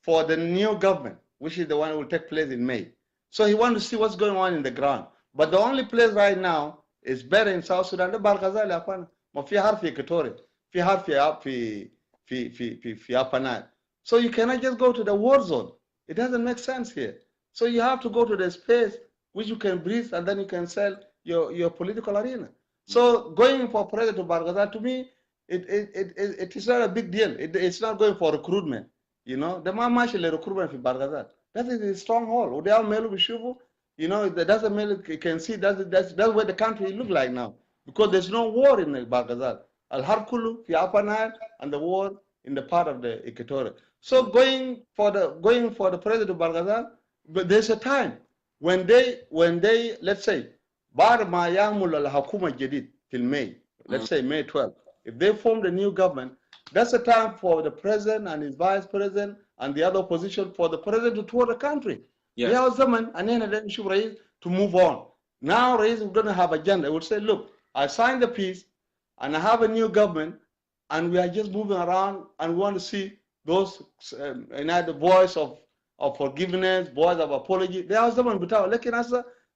for the new government, which is the one that will take place in May. So he want to see what's going on in the ground. But the only place right now is better in South Sudan. ده بار غزال يا اخوانا. ما في حرب في إكواتوريا. في حرب في Upper Nile. So you cannot just go to the war zone. It doesn't make sense here. So you have to go to the space which you can breathe, and then you can sell your political arena. So going for President to Bhar Gazel, to me, it is not a big deal. It's not going for recruitment. You know, the man actually recruitment in Bhar Gazel. That is a stronghold. You know, that doesn't mean you can see that's where the country look like now, because there's no war in Bhar Gazel. Al Harkulu, fi Upper Nile, and the war in the part of the Equatorial. So going for the president of Bhar Gazel, but there's a time when they let's say بعد ما يعمل الحكومة الجديد في May, let's say May 12, if they form the new government, that's the time for the president and his vice president and the other opposition for the president to tour the country. Yes. Yeah, zaman and then issue Rais to move on. Now Rais is going to have agenda. It would say, look, I signed the peace and I have a new government, and we are just moving around and we want to see those the voice of forgiveness, voice of apology. There are someone without looking at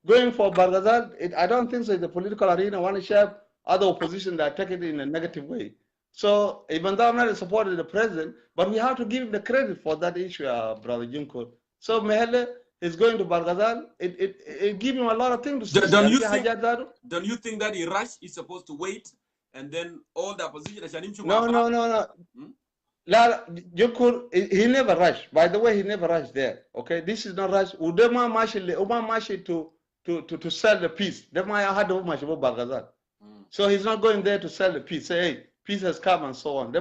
going for Bhar Gazel. I don't think so. The political arena want to share other opposition that take it in a negative way. So even though I'm not a supporter of the president, but we have to give him the credit for that issue, brother Jongkor. So Mehele is going to Bhar Gazel. It gives him a lot of things to Don't you see. don't you think that Iraq is supposed to wait and then all the opposition? No. Jongkor, he never rushed. By the way, he never rushed there. Okay, this is not rush. Udema Mashi to sell the peace. So he's not going there to sell the peace. Say, hey, peace has come and so on.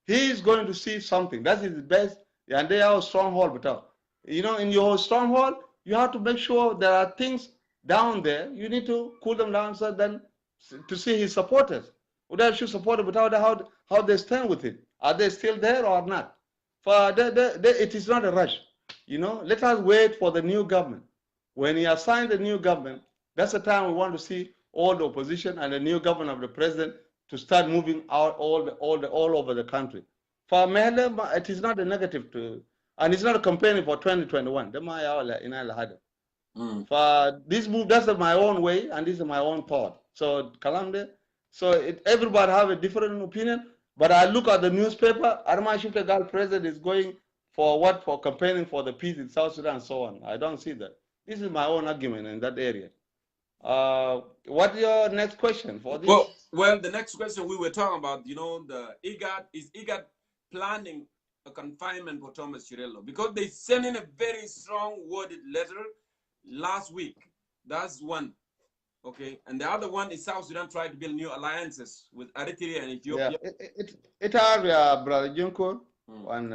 He is going to see something. That is the best. And they are a stronghold. You know, in your stronghold, you have to make sure there are things down there. You need to cool them down so then to see his supporters. Whether should support it, but how they stand with it. Are they still there or not? For it is not a rush. Let us wait for the new government. When he assigns the new government, that's the time we want to see all the opposition and the new government of the president to start moving out all over the country. For Mehle, it is not a negative and it's not a campaign for 2021. For this move, that's my own way and this is my own thought. So Kalamde, everybody have a different opinion. But I look at the newspaper, Arma Shiftegal president is going for what? For campaigning for the peace in South Sudan and so on. I don't see that. This is my own argument in that area. What's your next question for this? Well, the next question we were talking about, the IGAD, is IGAD planning a confinement for Thomas Cirillo? Because they sent in a very strong worded letter last week. That's one. Okay, and the other one is South Sudan trying to build new alliances with Eritrea and Ethiopia. Yeah, it are brother Jongkor, and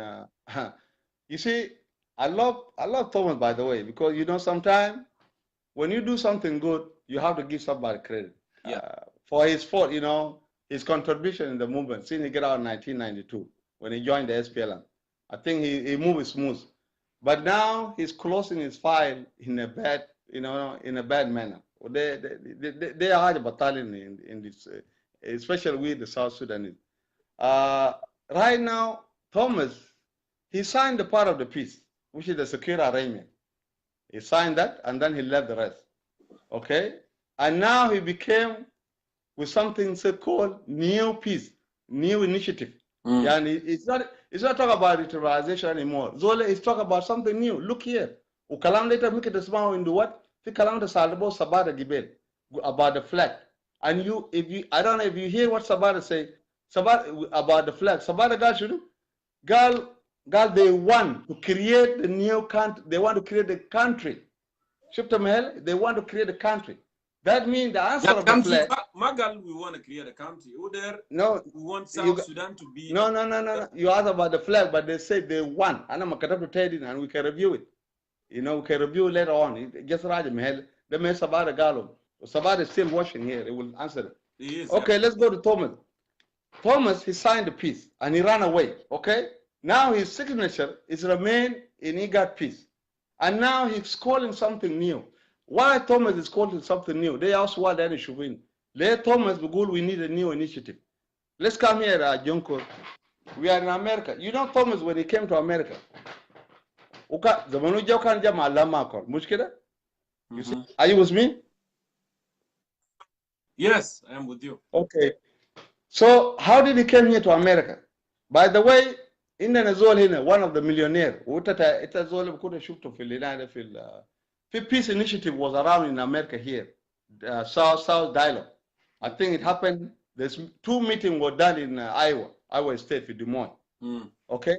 you see, I love Thomas, by the way, because sometimes when you do something good, you have to give somebody credit. Yeah. For his fault, his contribution in the movement since he got out in 1992 when he joined the SPLM. I think he moved smooth, but now he's closing his file in a bad, in a bad manner. They are hard battalion in this, especially with the South Sudanese. Right now, Thomas, he signed the part of the peace, which is the secure arrangement. He signed that and then he left the rest. Okay? And now he became with something so-called new peace, new initiative. And it's not talking about ritualization anymore. Zole is talking about something new. Look here. Ukalam later make it small into what? About the flag. And I don't know if you hear what Sabata say about the flag. Sabata Gal, they want to create the new country. They want to create a country. They want to create a country. That means the answer of the flag. Magal, we want to create a country. No, we want South Sudan to be. No. You asked about the flag, but they say they want. And we can review it. We can review later on. Just right, Mehel. The may Sabata Galo. Sabata is still watching here. It will answer it. Okay, let's go to Thomas. Thomas, he signed the peace and he ran away. Okay? Now his signature is remain in IGAD peace. And now he's calling something new. Why Thomas is calling something new? They asked what that should win. Let Thomas be good, we need a new initiative. Let's come here, Jongkor. We are in America. Thomas, when he came to America, you see, are you with me? Yes, I am with you. Okay. So how did he come here to America? By the way, one of the millionaires, peace initiative was around in America here, South Dialogue. I think it happened. There's 2 meetings were done in Iowa State for Des Moines. Okay.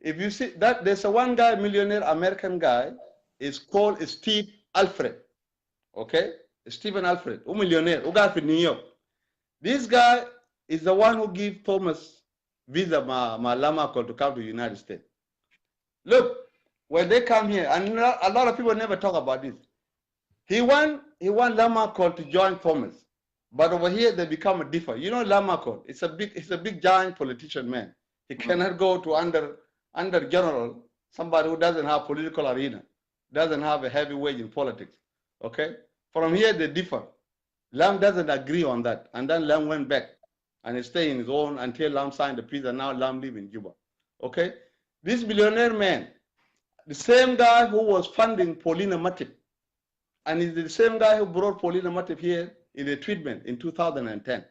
If you see that, there's one guy, millionaire American guy, is called Steve Alfred. Okay, Stephen Alfred, a millionaire, who got from New York. This guy is the one who gave Thomas visa Lama to come to the United States. Look, when they come here, and a lot of people never talk about this. He want Lama to join Thomas, but over here they become a differ. Lama it's a big giant politician man. He cannot go to under general, somebody who doesn't have political arena, doesn't have a heavy wage in politics. Okay? From here they differ. Lam doesn't agree on that. And then Lam went back and he stayed in his own until Lam signed the peace, and now Lam lives in Juba. Okay? This billionaire man, the same guy who was funding Paulina Matip, and is the same guy who brought Paulina Matip here in the treatment in 2010.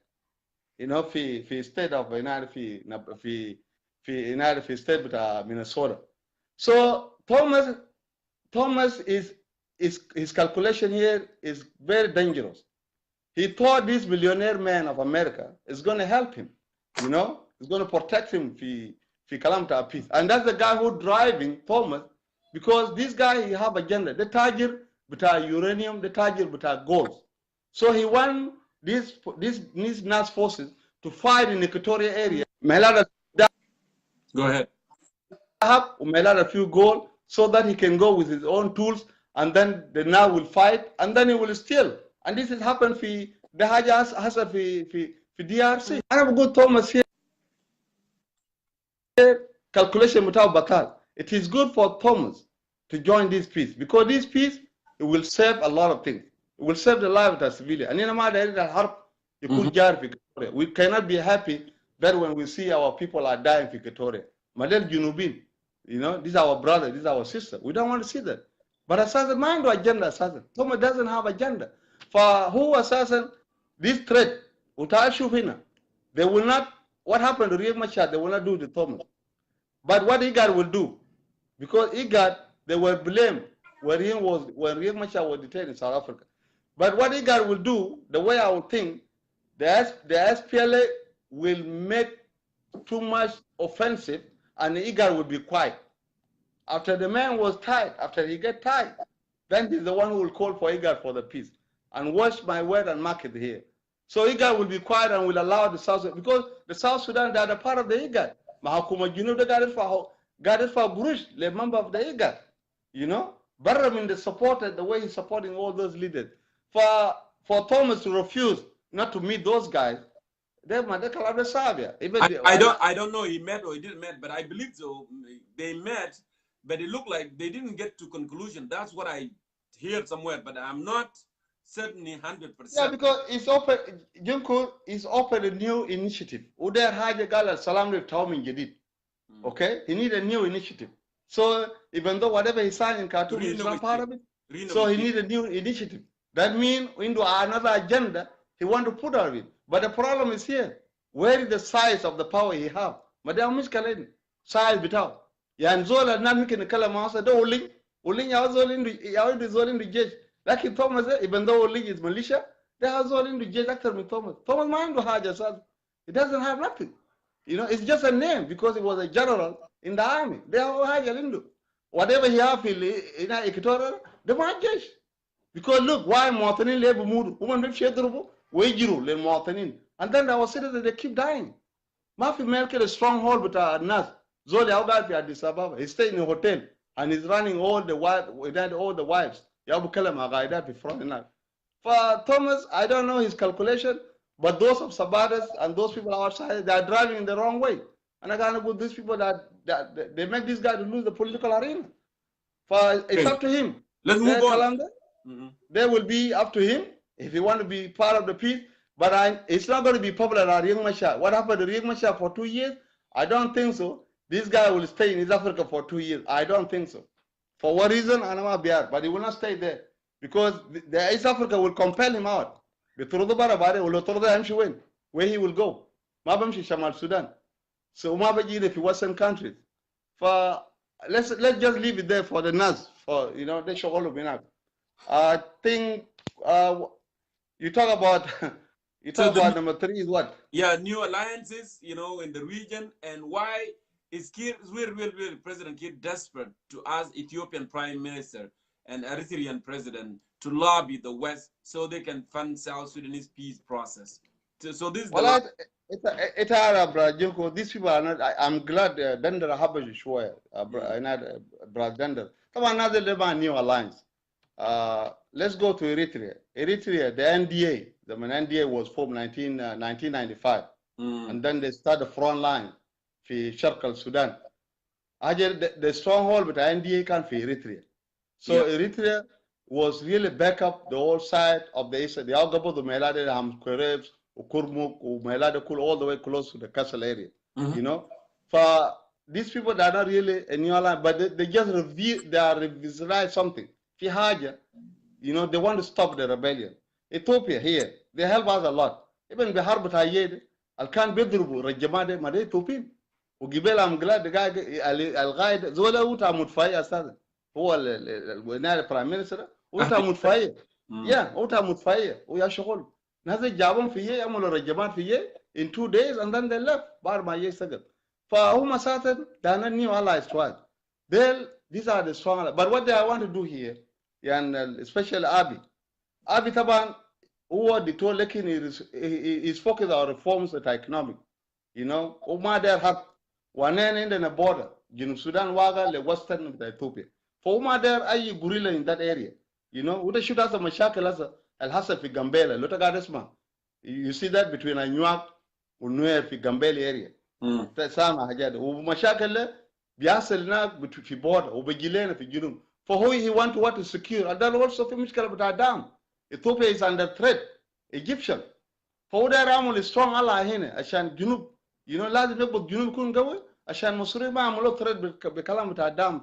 For state of United States, Minnesota. So Thomas is his calculation here is very dangerous. He thought this billionaire man of America is going to help him. He's going to protect him for Kalamta peace. And that's the guy who driving Thomas, because this guy, he have agenda. The Tajir, but uranium, the Tajir, but gold. So he want these NAS forces to fight in the Equatorial area. Go ahead. A few gold so that he can go with his own tools, and then the NAS will fight, and then he will steal. And this has happened for ده حاجه حصل في DRC. انا بقول توماس here calculation بتاعه بطال. It is good for Thomas to join this peace because this peace it will save a lot of things. It will save the life of the civilian. And ما داير الحرب يكون جار في Equatoria. We cannot be happy that when we see our people are dying in Equatoria. ما داير جنوبين. You know, these are our brothers, these are our sisters. We don't want to see that. But Assassin mind agenda Assassin. Thomas doesn't have agenda. For who Assassin this threat they will not what happened to Riek Machar, they will not do to Thomas. But what IGAD will do, because IGAD, they were blamed when Riek Machar was detained in South Africa. But what IGAD will do, the way I would think, the SPLA will make too much offensive and the IGAD will be quiet. After the man was tired, after he get tired, then he's the one who will call for IGAD for the peace. And watch my word and mark it here. So IGAD will be quiet and will allow the South Sudan, because the South Sudan, they are a part of the IGAD. Mahakuma Junub, they got it for Burush, the member of the IGAD. You know? Barramin, they supported the way he's supporting all those leaders. For Thomas to refuse not to meet those guys, I don't know he met or he didn't met, but I believe so. They met, but it looked like they didn't get to conclusion. That's what I heard somewhere, but I'm not certainly 100%. Yeah, because it's open. Jongkor is offered a new initiative. Udair Haja Gala Salam Tawmin Jadid. Okay, he need a new initiative. So even though whatever he signed in Khartoum is not part of it, so he need a new initiative. That means into another agenda he want to put on it. But the problem is here. Where is the size of the power he have? Madam Miskalen, size bitaw. Yan zola na miki kala masa do uling ya zolin the judge. Like Thomas, even though Oling is militia, they have zolin the judge actor with Thomas. Thomas mind haja sas. It doesn't have nothing. You know, it's just a name because he was a general in the army. They have haja lindu. Whatever he have in Equatorial, the man judge. Because look, why Mortanin level mood, woman with Shedrubu, Wajiru, Le Mortanin. And then our citizens, they keep dying. Mafi Merkel a stronghold with our Nas. Zoli Augafi at Addis Ababa. He stayed in a hotel and he's running all the wives. Yabu Kalam Agaida before enough. For Thomas, I don't know his calculation, but those of Sabadas and those people outside, they are driving in the wrong way. And I can't go with these people that they make this guy to lose the political arena. For it's up to him. Let's move on. They will be up to him if he want to be part of the peace. But it's not going to be popular at Riek Machar. What happened to Riek Machar for 2 years? I don't think so. This guy will stay in East Africa for 2 years. I don't think so. For what reason? I don't know, but he will not stay there. Because the East Africa will compel him out. Where he will go. Shamal Sudan. So if Western countries. Let's just leave it there for the NAS. For they show all of it. I think you talk about number 3 is what? Yeah, new alliances, in the region, and why is President Kiir desperate to ask Ethiopian Prime Minister and Eritrean President to lobby the West so they can fund South Sudanese peace process? So this is it's Arab, these people are not. I'm glad Dender Habash Shwaya, Brad Dender. Come on, another new alliance. Let's go to Eritrea. Eritrea, the NDA, the NDA was formed 1995, and then they start the front line for Sharq Sudan. The stronghold with the NDA can for Eritrea. So Eritrea was really back up the whole side of the east. The Algabo, the Melade, the Hamkwerebs, Ukurmuk, Melade, all the way close to the castle area. For these people that are not really a new alliance, but they just revitalize something. Fihaja, they want to stop the rebellion. Ethiopia here, they help us a lot. Even Bihar Butayed, Alkan Bedrubu, Rajamade, Made Tupin. Ugibel, I'm glad the guy Al-Ghaid, Zola Uta Mutfai Asad, who are the Prime Minister, Uta Mutfai. Yeah, Uta Mutfai, Uyashol. Nazi Jabon Fiye, Amulo Rajamat Fiye, in 2 days, and then they left. Bar my second. For Uma Satan, they are not new allies twice. These are the strong allies. But what they want to do here, and especially Abiy Taban, who are the two lekin is focused on reforms at economic. Uma there have one end in the border, Sudan Waga, the western of Ethiopia. For Uma there are gorilla in that area. Uda shoot us a mashakal as Al Hasafi Gambela, Lutagaresma, You see that between Anuak and Nuer في Gambeli area. سامع حاجات ومشاكل بيحصل هناك في border وبيجيلنا في الجنوب. For who he want to secure. And then also في مشكلة بتاع دام. Ethiopia is under threat. Egyptian. فهو ده رامل strong الله هنا عشان جنوب. You know لازم يبقى الجنوب يكون قوي عشان مصري ما عملوا threat بكلام بتاع دام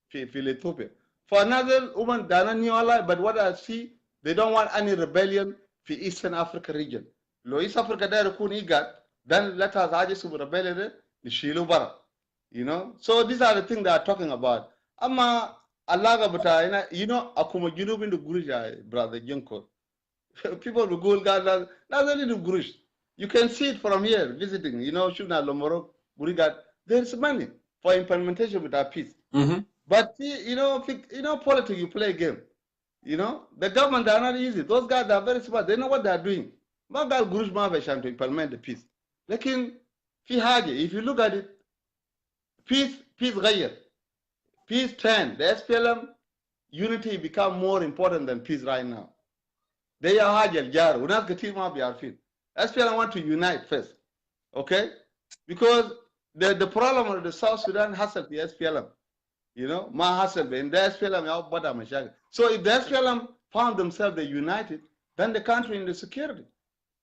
في Ethiopia. For another woman دانا نيو الله but what I see they don't want any rebellion في Eastern Africa region. لو East Africa ده يكون IGAD then let us address the rebellion نشيله برا. You know, so these are the things they are talking about. Ama Allah bata, you know, akuma junub in the Guruja, brother Jongkor. People will go, God, not only the Guruj. You can see it from here, visiting, you know, Shuna Lomoro, Gurigat. There's money for implementation with our peace. But, you know, politics, you play a game. You know, the government, they are not easy. Those guys are very smart. They know what they are doing. Magal Guruj Maveshan to implement the peace. Lekin, if you look at it, peace غير. Peace 10. The SPLM unity become more important than peace right now. They are حاجة الجار وناس كتير ما بيعرفين. SPLM want to unite first. Okay? Because the problem of the South Sudan حصل في SPLM. You know, ما حصل in the SPLM يا بدأ مشاكل. So if the SPLM found themselves they united, then the country in the security.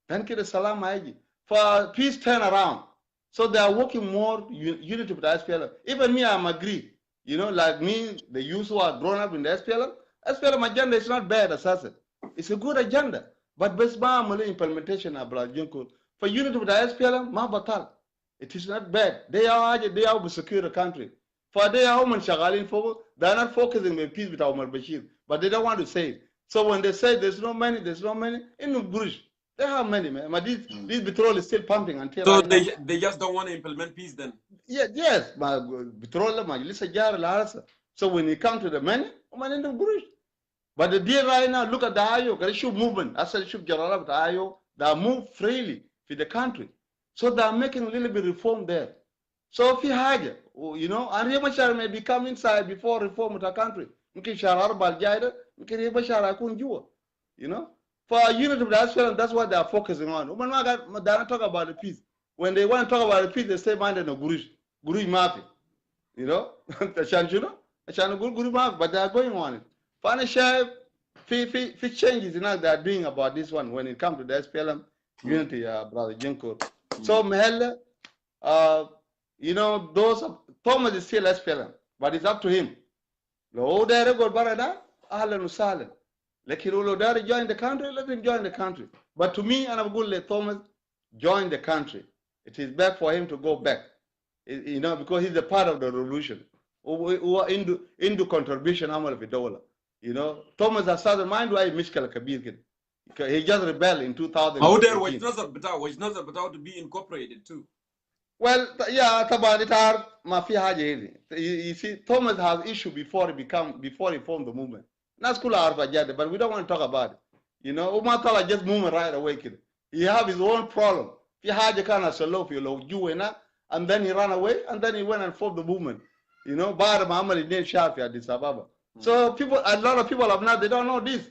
Then كده السلام هيجي. For peace turn around. So they are working more unity with the SPLM. Even me, I'm agree. You know, like me, the youth who are grown up in the SPLM agenda is not bad as such. It's a good agenda. But best implementation of Jongkor. For unity with the SPLM, ma batal. It is not bad. They are to secure the country. For they are home and shagalin for they are not focusing on peace with Omar Bashir, but they don't want to say it. So when they say there's no money, in the bush. They have many, man. But this petrol is still pumping until. So they just don't want to implement peace then? Yes. Petrol, so when you come to the money, in the bush. But the deal right now, look at the IO, the issue movement. I said, issue general the IO, they move freely for the country. So they are making a little bit of reform there. So if you had, you know, and Rebashar may become inside before reform of the country. You know. For unity of the SPLM, that's what they are focusing on. They don't talk about the peace. When they want to talk about the peace, they say, man, no Guru Mafi. You know? But they are going on it. Financial changes you know, they are doing about this one when it comes to the SPLM unity, brother Jongkor. So, Mehele, you know, Thomas is still SPLM, but it's up to him. Like he will join the country, let him join the country. But to me, and I'm going to let Thomas join the country. It is bad for him to go back, you know, because he's a part of the revolution. Into contribution, you know, Thomas has started mind why Mishkal Kabir. He just rebelled in 2000. How there was not about to be incorporated too. Well, yeah, about it are mafia. You see, Thomas has issue before he formed the movement. But we don't want to talk about it. You know, Umatala just moving right away. He have his own problem. He had a kind of solo and then he ran away and then he went and formed the movement. You know, so a lot of people have not, they don't know this.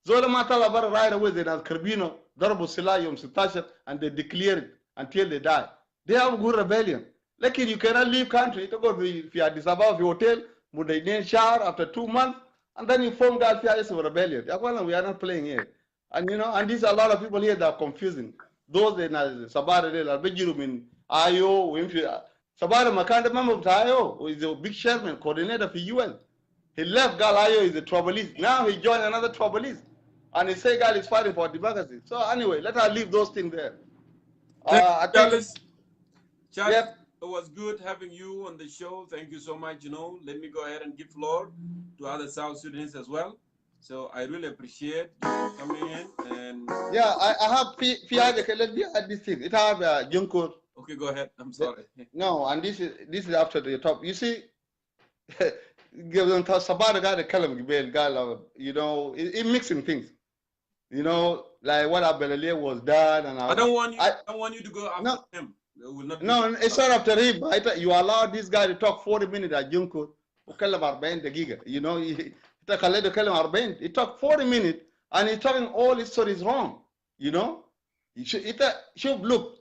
Zola Matala right away, they have Carbino, Darbo Silayum, Sitasha, and they declare it until they die. They have a good rebellion. Like you cannot leave country to go to if you are Disababa hotel, Mudainian Shah after 2 months. And then you form that fearless rebellion. We are not playing here. And you know, and these are a lot of people here that are confusing. Those in Sabara, Bejirum in IO, Sabara Makanda member of IO, who is a big chairman, coordinator for UN. He left Gal IO is a troublist. Now he joined another troublist. And he say Gal is fighting for democracy. So anyway, let us leave those things there. Charles, yep. It was good having you on the show. Thank you so much. You know, let me go ahead and give floor to other South Sudanese as well. So I really appreciate you coming in. And yeah, I have let me add this thing. It have Jongkor. Okay, go ahead. I'm sorry. No, and this is after the top. You see, you know, it mixing things. You know, like what Abelalia was done, and I don't want you to go after him. No, it's not after him. You allow this guy to talk 40 minutes at Jongkor. You know, he talked 40 minutes and he's talking all his stories wrong. You know, Look,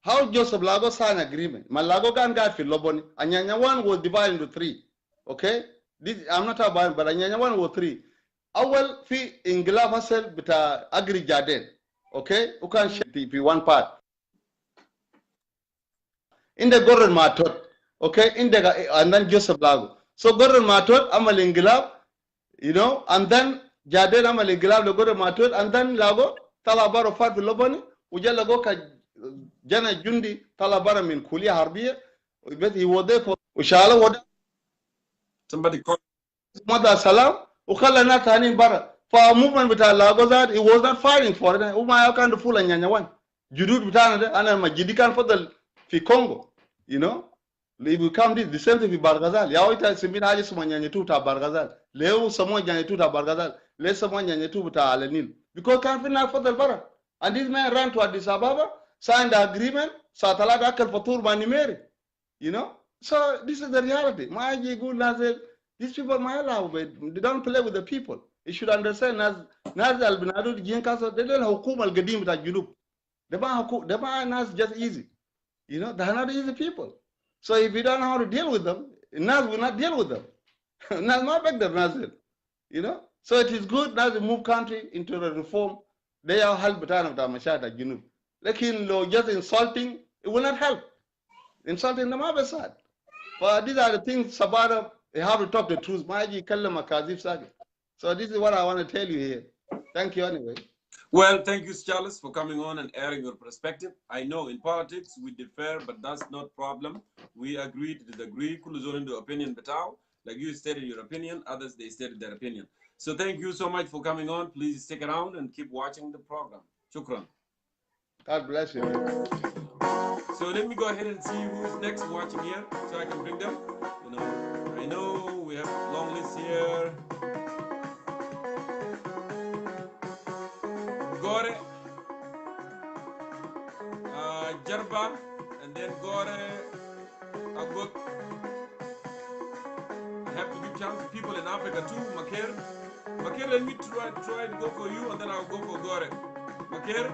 how Joseph Lago signed agreement. Malago can get for Loboni. Anyanya 1 was divided into 3. Okay? This I'm not about, but Anyanya 1 was 3. Awal fi Ingila Hassel bita Agri Jaden. Okay? You can share the one part. In the Gordon Matot. Okay? In the and then Joseph Lago. So Gordon Matot, Amal Ingila, you know, and then Jaden Amal Ingila, the Gordon Matot, and then Lago, Talabaro Fat Loboni, Uja Lago ka Jana Jundi, Talabara min Kulia Harbia, but he was there for Ushala Wada. Somebody call. Mother Salam, Ukala Natani Bara. For a movement with Lago that he was not fighting for it. Umaya can the full and Yanyawan. Judut Butana and Majidikan for the Fi Congo. You know? If we come this, the same thing with Bhar Gazel. Yawita Simin Haji Sumanyantu to Bhar Gazel. Leo someone Janitu to Bhar Gazel. Let someone Janitu to Alenil. Because can't finish for the Bara. And this man ran to Addis Ababa, signed the agreement, Satalat Akal Fatur Banimeri. You know? So this is the reality. Maji Good Nazel, these people my love, they don't play with the people. You should understand Naz Al Binadu Jinkasa, they don't hukum al Gadim with Junub. The Ba Naz just easy. You know, they're not easy people. So if you don't know how to deal with them, Naz will not deal with them. Naz not back there, Nazil. You know? So it is good Naz move country into the reform. They are help Batan of the Mashata Junub. Like just insulting, it will not help. Insulting them are sad. But these are the things Sabara, they have to talk the truth. Maji Kalama Kazif Sagi. So this is what I want to tell you here. Thank you anyway. Well, thank you, Charles, for coming on and airing your perspective. I know in politics we differ, but that's not problem. We agree to disagree. Kuluzon into opinion betao. Like you stated your opinion, others they stated their opinion. So thank you so much for coming on. Please stick around and keep watching the program. Shukran. God bless you. So let me go ahead and see who's next watching here, so I can bring them. You know, I know we have a long list here. Gore, Jarba, and then Gore, Agut. I have to give chance to people in Africa too. Makir, let me try to go for you, and then I'll go for Gore. Makir,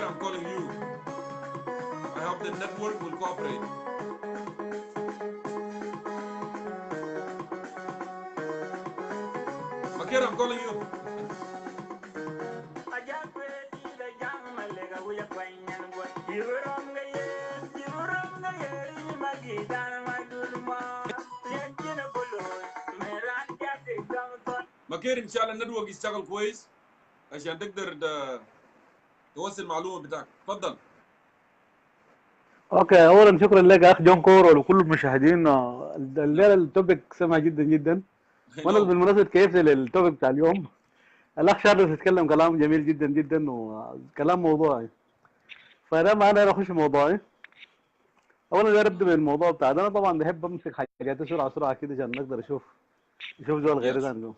I'm calling you. I hope the network will cooperate. Makir, I'm calling you. Makir إن شاء الله النتورك يشتغل كويس عشان تقدر توصل المعلومة بتاعك. تفضل. اوكي، اولا شكرا لك اخ جونكور ولكل المشاهدين. الليله التوبيك سمع جدا جدا، وانا بالمناسبه كيف للتوبيك بتاع اليوم. الاخ شارلز اتكلم كلام جميل جدا جدا وكلام موضوعي، فانا ما انا اخش موضوعي. اولا انا ابدا من الموضوع بتاع انا طبعا بحب امسك حاجات بسرعه كده عشان نقدر نشوف زول غير ذا.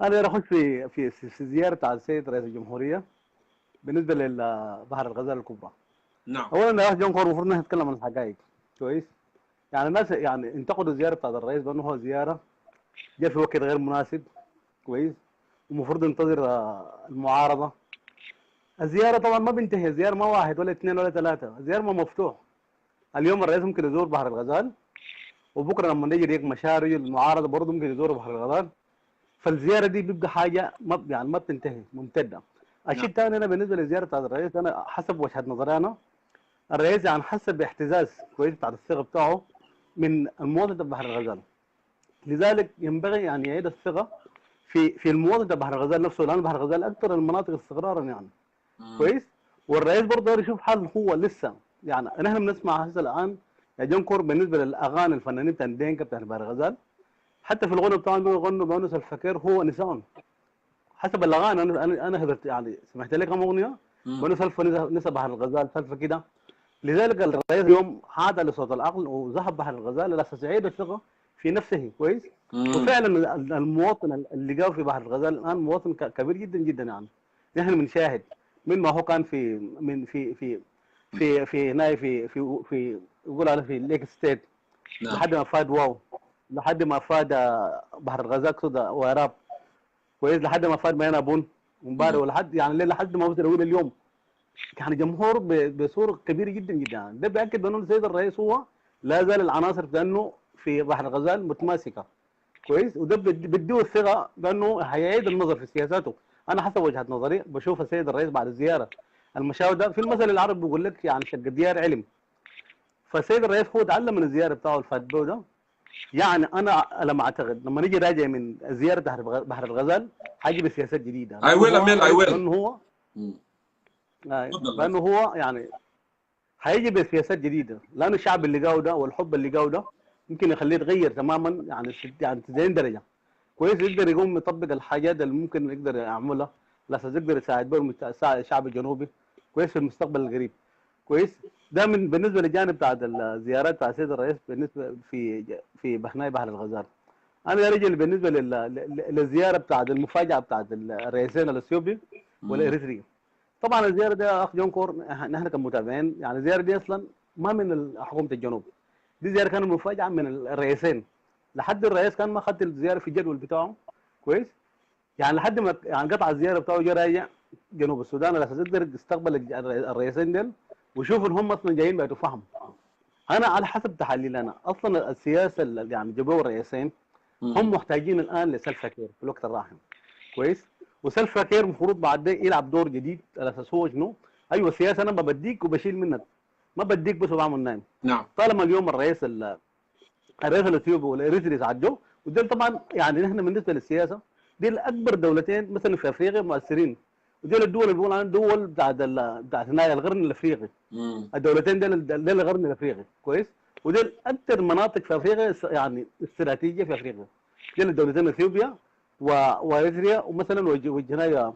انا اخش في زياره بتاع السيد رئيس الجمهوريه بالنسبه للبحر الغزال الكبرى. نعم. اولا يا اخ جونكور المفروض نتكلم عن الحقائق كويس. يعني الناس يعني انتقدوا الزياره بتاعت الرئيس بانه هو زياره جاء في وقت غير مناسب كويس، ومفروض ننتظر المعارضه. الزياره طبعا ما بينتهي، الزياره ما واحد ولا اثنين ولا ثلاثه، الزياره ما مفتوح. اليوم الرئيس ممكن يزور بحر الغزال، وبكره لما نيجي ريق مشاري المعارضه برضه ممكن يزوروا بحر الغزال. فالزياره دي بيبقى حاجه ما بتنتهي، ممتده. الشيء الثاني انا بالنسبه للزياره بتاعت الرئيس، انا حسب وجهه نظري انا الرئيس يعني حس باحتزاز كويس بتاع الثقه بتاعه من المواطن بتاع بحر الغزال. لذلك ينبغي يعني يعيد الثقه في المواطن بتاع بحر الغزال نفسه، لان بحر الغزال اكثر المناطق استقرارا يعني كويس. والرئيس برضه يشوف حل هو لسه يعني نحن بنسمع هسه الان يا جونكور بالنسبه للاغاني الفنانين بتاع الدينكا بتاع بحر الغزال، حتى في الغنى بتاعهم بيغنوا بانس الفكير هو نسان. حسب الاغاني انا هدرت يعني سمعت لك كم اغنيه بانس الف نسى بحر الغزال سلفه كده. لذلك الرئيس اليوم عاد لصوت العقل وذهب بحر الغزال على اساس يعيد الثقه في نفسه كويس. وفعلا المواطن اللي جاء في بحر الغزال الان مواطن كبير جدا جدا. يعني نحن بنشاهد من ما هو كان في هنا في يقول على في ليك ستيت لحد ما فاد واو، لحد ما فاد بحر الغزال كده وعراب كويس، لحد ما فاد مينا بون امبارح ولا حد يعني الليله لحد ما بقدر اقول اليوم يعني جمهور بصوره كبيره جدا جدا. ده بياكد بانه السيد الرئيس هو لا زال العناصر بانه في بحر غزال متماسكه كويس، وده بديه الثقه بانه هيعيد النظر في سياساته. انا حسب وجهه نظري بشوف السيد الرئيس بعد الزياره المشاوي ده، في المثل العربي بيقول لك يعني شق الديار علم. فالسيد الرئيس هو تعلم من الزياره بتاعه الفات ده. يعني انا لما اعتقد لما نيجي راجع من زياره بحر الغزال حاجه بسياسات جديده، I will Amel I will بانه هو بانه هو يعني هيجي بسياسات جديده، لانه الشعب اللي جاوا ده والحب اللي جاوا ده ممكن يخليه يتغير تماما يعني 90 درجه كويس. يقدر يقوم يطبق الحاجات اللي ممكن يقدر يعملها لاساس يقدر يساعد بهم الشعب الجنوبي كويس في المستقبل القريب كويس. ده من بالنسبه للجانب بتاع الزيارات بتاع السيد الرئيس بالنسبه في بحناي بحر الغزال. انا يا رجل بالنسبه للزياره بتاعت المفاجاه بتاعت الرئيسين الاثيوبي والاريتري، طبعا الزياره دي يا اخ جونكور نحن كمتابعين يعني الزياره دي اصلا ما من حكومه الجنوب، دي زياره كانت مفاجاه من الرئيسين. لحد الرئيس كان ما اخذت الزياره في الجدول بتاعه كويس، يعني لحد ما يعني قطع الزياره بتاعه جا راجع جنوب السودان على اساس يقدر يستقبل الرئيسين دول ويشوفوا ان هم اصلا جايين بقوا فهم. انا على حسب تحليل انا اصلا السياسه اللي يعني جابوه الرئيسين هم محتاجين الان لسلفا كير في الوقت الراهن كويس. وسلفا كير المفروض بعد ده يلعب دور جديد على اساس هو شنو؟ ايوه السياسه انا بديك وبشيل منك، ما بديك بس وبعمل نايم. نعم. طالما اليوم الرئيس الاثيوبي والاريتري ساعدوه، ودول طبعا يعني نحن بالنسبه للسياسه دي الاكبر دولتين مثلا في افريقيا مؤثرين، ودول الدول اللي بيقولوا عنها دول بتاعت هناي القرن الافريقي. الدولتين دول القرن الافريقي كويس، ودول اكثر مناطق في افريقيا يعني استراتيجيه في افريقيا. دول الدولتين اثيوبيا واريتريا ومثلا وهنايا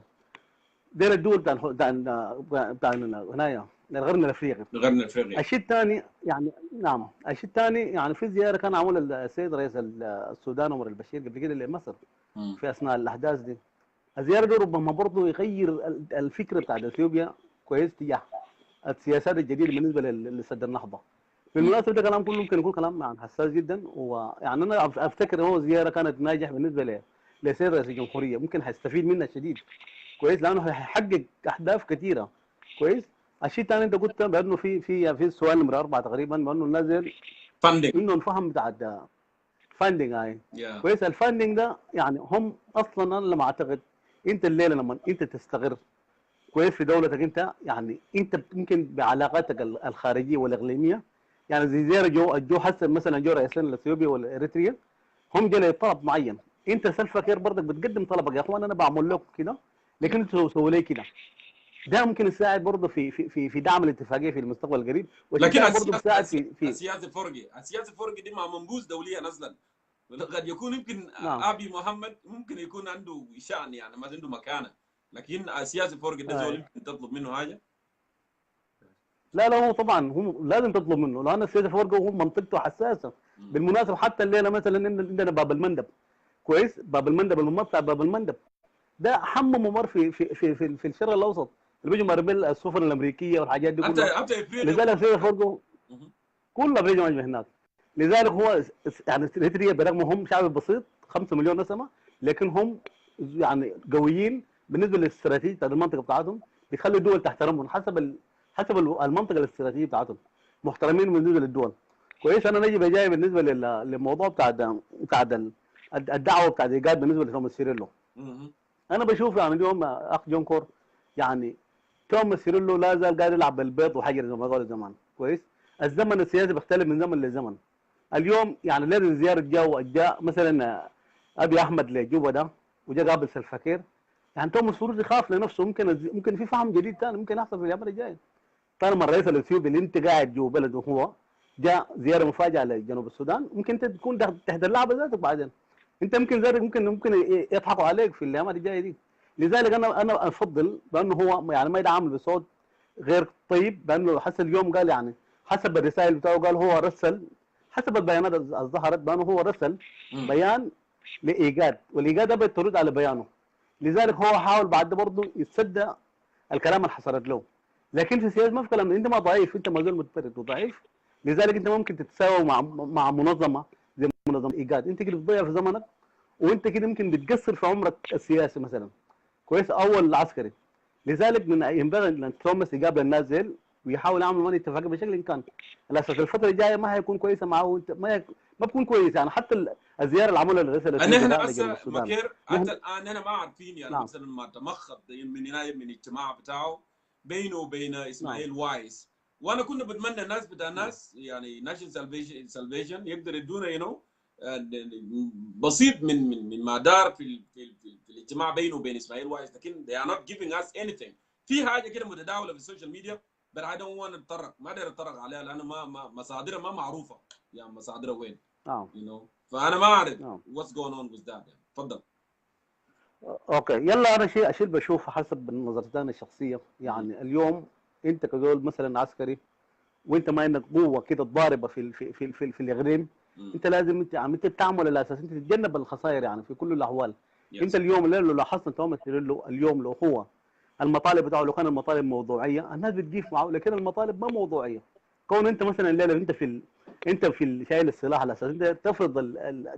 دول الدول بتاع هنايا القرن الافريقي. القرن الافريقي. الشيء الثاني يعني نعم الشيء الثاني يعني في زياره كان عملها السيد رئيس السودان عمر البشير قبل كده لمصر في اثناء الاحداث دي. الزياره دي ربما برضه يغير الفكره بتاعت اثيوبيا كويس تجاه السياسات الجديده بالنسبه لسد النهضه. بالمناسبه ده كلام كله ممكن يكون كلام يعني حساس جدا، ويعني انا افتكر هو زياره كانت ناجح بالنسبه لسيد رئيس الجمهوريه، ممكن هيستفيد منها شديد كويس لانه هيحقق اهداف كثيره كويس. الشيء الثاني انت قلت بانه في السؤال نمره 4 تقريبا بانه نازل فاندنج انه الفهم بتاع فاندنج كويس. الفاندنج ده يعني هم اصلا انا لما اعتقد انت الليله لما انت تستقر كويس في دولتك انت يعني انت ممكن بعلاقاتك الخارجيه والاقليميه يعني زي زياره جو حسن مثلا جو رئيسين الاثيوبي والاريتريا هم جاي طلب معين، انت سلفا كير برضك بتقدم طلبك يا اخوان انا بعمل لكم كده لكن انتوا سووا لي كده. ده ممكن يساعد برضه في دعم الاتفاقيه في المستقبل القريب، لكن برضه بيساعد في السياسه الفرقي دي مع منبوذ دوليا اصلا قد يكون يمكن نعم. ابي محمد ممكن يكون عنده شأن يعني ما عنده مكانه، لكن السياسه الفرقي ده زول يمكن تطلب منه حاجه. لا هو طبعا هو لازم تطلب منه لان السياسه الفرقي هو منطقته حساسه. بالمناسبه حتى الليله مثلا عندنا باب المندب كويس، باب المندب الممر بتاع باب المندب ده اهم ممر في الشرق الاوسط اللي بيجوا مربل السفن الامريكيه والحاجات دي كلها. لذلك السياسه الفرقي كلها بيجوا هناك. لذلك هو يعني اريتريا برغم هم شعب بسيط 5 مليون نسمه لكن هم يعني قويين بالنسبه للاستراتيجيه بتاعت المنطقه بتاعتهم، بيخلوا الدول تحترمهم حسب المنطقه الاستراتيجيه بتاعتهم، محترمين بالنسبه للدول كويس. انا نجي بجاي بالنسبه للموضوع بتاع الدعوه بتاعت ايجاد بالنسبه لتوماس سيريلو. انا بشوف يعني اليوم اخ جونكور يعني توماس سيريلو لا زال قاعد يلعب بالبيض وحجر زي ما قالوا زمان كويس. الزمن السياسي بيختلف من زمن لزمن. اليوم يعني لازم زياره جاء مثلا ابي احمد لجوبا ده وجا قابل سلفا كير، يعني توماس المفروض يخاف لنفسه، ممكن في فهم جديد ثاني ممكن يحصل في الايام الجايه. طالما الرئيس الاثيوبي اللي انت قاعد جوا بلده هو جاء زياره مفاجاه لجنوب السودان، ممكن انت تكون تحت اللعبه ذاتك بعدين. انت ممكن يضحكوا عليك في الايام الجايه دي. لذلك انا افضل بانه هو يعني ما يتعامل بصوت غير طيب، بانه حسب اليوم قال يعني حسب الرسائل بتاعه قال هو رسل حسب البيانات اللي ظهرت بانه هو رسل بيان لايجاد، والايجاد ده بترد على بيانه. لذلك هو حاول بعد ده برضه يتصدى الكلام اللي حصلت له. لكن في السياسه ما في كلام، انت ما ضعيف، انت ما زال متفرد وضعيف. لذلك انت ممكن تتساوى مع منظمه زي منظمه ايجاد، انت كده بتضيع في زمنك وانت كده يمكن بتقصر في عمرك السياسي مثلا كويس اول العسكري. لذلك من ينبغي ان توماس يقابل الناس زي ويحاول يعمل من اتفاقيه بشكل كان. الاساس الفتره الجايه ما هيكون كويسه معه، ما بتكون كويس يعني. حتى الزياره اللي عملها لرئيس احنا الاثيوبي ده هسه لجنوب السودان مكير حتى الان انا ما عارفين يعني نعم مثلا ما تمخض من هنا من الاجتماع بتاعه بينه وبين نعم اسماعيل وايس، وانا كنت بتمنى الناس بتاع نعم الناس يعني ناشونال سالفيشن يقدر يدونا بسيط من ما دار في الاجتماع بينه وبين اسماعيل وايس، لكن they are not giving us anything. في حاجه كده متداوله في السوشيال ميديا but I don't want to اتطرق، ما اقدر اتطرق عليها لانه ما مصادرها ما معروفه، يعني مصادرها وين نعم فانا ما اعرف نعم. what's going on with that يعني. تفضل. اوكي يلا انا شيء بشوفه حسب نظرتي انا الشخصيه. يعني اليوم انت كزول مثلا عسكري وانت ما عندك قوه كده ضاربه في الاقليم، انت لازم انت بتعمل على اساس انت تتجنب الخسائر يعني في كل الاحوال. انت اليوم لو لاحظت توماس سيريلو اليوم لو هو المطالب بتاعه لو كان المطالب موضوعيه الناس بتجيف معه، لكن المطالب ما موضوعيه. كون انت مثلا الليله انت في شايل السلاح على اساس انت تفرض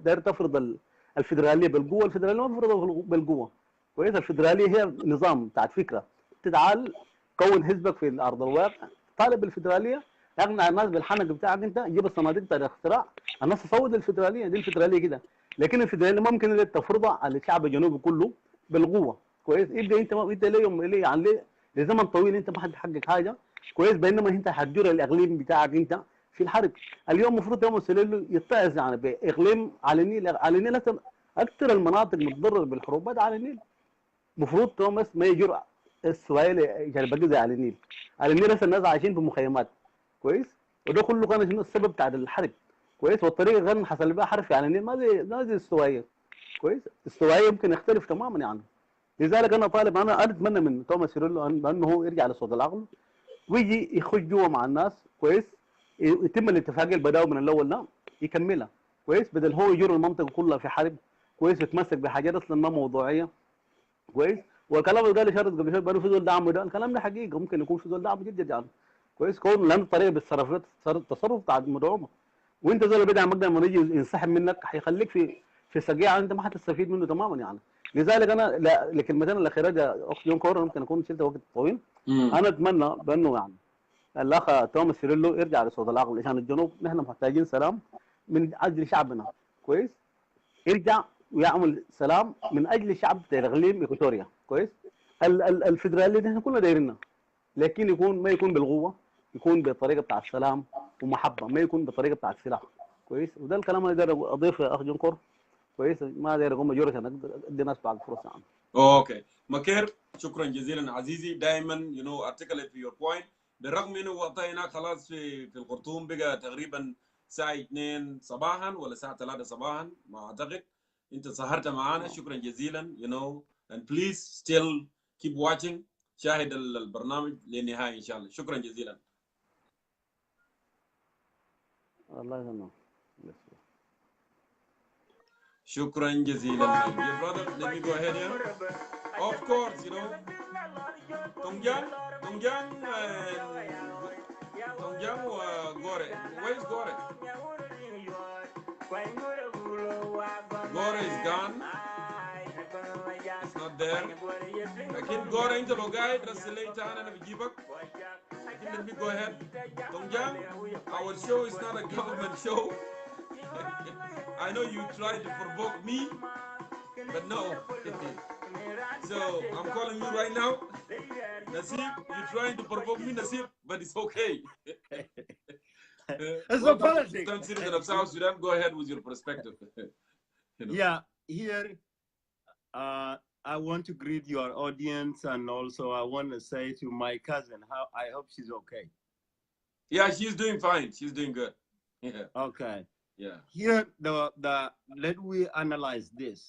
داير تفرض الفدراليه بالقوه. الفدراليه ما بتفرضها بالقوه كويس. الفدراليه هي نظام بتاعت فكره. تعال كون حزبك في ارض الواقع، طالب بالفدراليه، اقنع الناس بالحنق بتاعك، انت جيب الصناديق بتاع الاختراع، الناس تصوت الفدراليه دي الفدراليه كده. لكن الفدراليه ممكن انك تفرضها على الشعب الجنوبي كله بالقوه كويس. يبقى انت ليه يعني ليه لزمن طويل انت ما حد حقق حاجه كويس، بينما انت حتجر الاقليم بتاعك انت في الحرب. اليوم المفروض توماس سيريلو يتعظ يعني باقليم على النيل. على النيل اكثر المناطق متضرره بالحروبات على النيل. المفروض توماس ما يجر السوايل يعني بقى زي على النيل. على النيل هسه الناس عايشين في مخيمات كويس، وده كله كان شنو السبب بتاع الحرب كويس. والطريقه كان حصل بها حرب على النيل ما زي السوايه كويس. السوايه يمكن يختلف تماما يعني. لذلك انا طالب، انا اتمنى من توماس سيريلو بانه هو يرجع لصوت العقل ويجي يخش جوا مع الناس كويس، يتم الاتفاقيه اللي بداوا من الاول ده يكملها كويس، بدل هو يجر المنطقه كلها في حرب كويس ويتمسك بحاجات اصلا ما موضوعيه كويس. والكلام اللي قال شرط قبل شويه بانه في زول دعم ده، الكلام ده حقيقه ممكن يكون في زول دعم جدا يعني كويس. كون لان الطريقه بالتصرفات التصرف بتاع المدعومه، وانت زول بدعم مقدر لما يجي ينسحب منك هيخليك في سقيعه انت ما حتستفيد منه تماما يعني. لذلك انا لكلمتين الاخيره يا اخت جونكور ممكن اكون شلت وقت طويل. انا اتمنى بانه يعني الاخ توماس سيريلو يرجع لصوت العقل عشان الجنوب نحن محتاجين سلام من اجل شعبنا كويس. يرجع ويعمل سلام من اجل شعب اقليم اكواتوريا كويس. الفدراليه دي احنا كلنا دايرينها، لكن ما يكون بالقوه، يكون بطريقه بتاع السلام ومحبه، ما يكون بطريقه بتاع السلاح كويس. وده الكلام اللي اقدر اضيفه يا اخ جونكور كويس. ما داير اقوم اجور عشان ادي الناس بعض فرصه يعني. اوكي مكير شكرا جزيلا عزيزي، دائما articulate في your point. بالرغم انه وقتها هناك خلاص في الخرطوم بقى تقريبا الساعه 2 صباحا ولا الساعه 3 صباحا ما اعتقد. انت سهرت معنا شكرا جزيلا and please still keep watching. شاهد البرنامج للنهايه ان شاء الله. شكرا جزيلا. الله يسلمك. شكرا جزيلا. Dear brother, let me go ahead here. Of course, Tongjang Gore. Where is Gore? Gore is gone. It's not there. Lakin Gore into the guy, just later on and give up. Let me go ahead. Tongjang, our show is not a government show. I know you tried to provoke me, but no. So I'm calling you right now. Nasib, you're trying to provoke me, Nasib, but it's okay. It's no politics. Citizen of South Sudan, go ahead with your perspective. Yeah, here I want to greet your audience, and also I want to say to my cousin how I hope she's okay. Yeah, she's doing fine. She's doing good. Yeah. Okay. Yeah. Here, let we analyze this.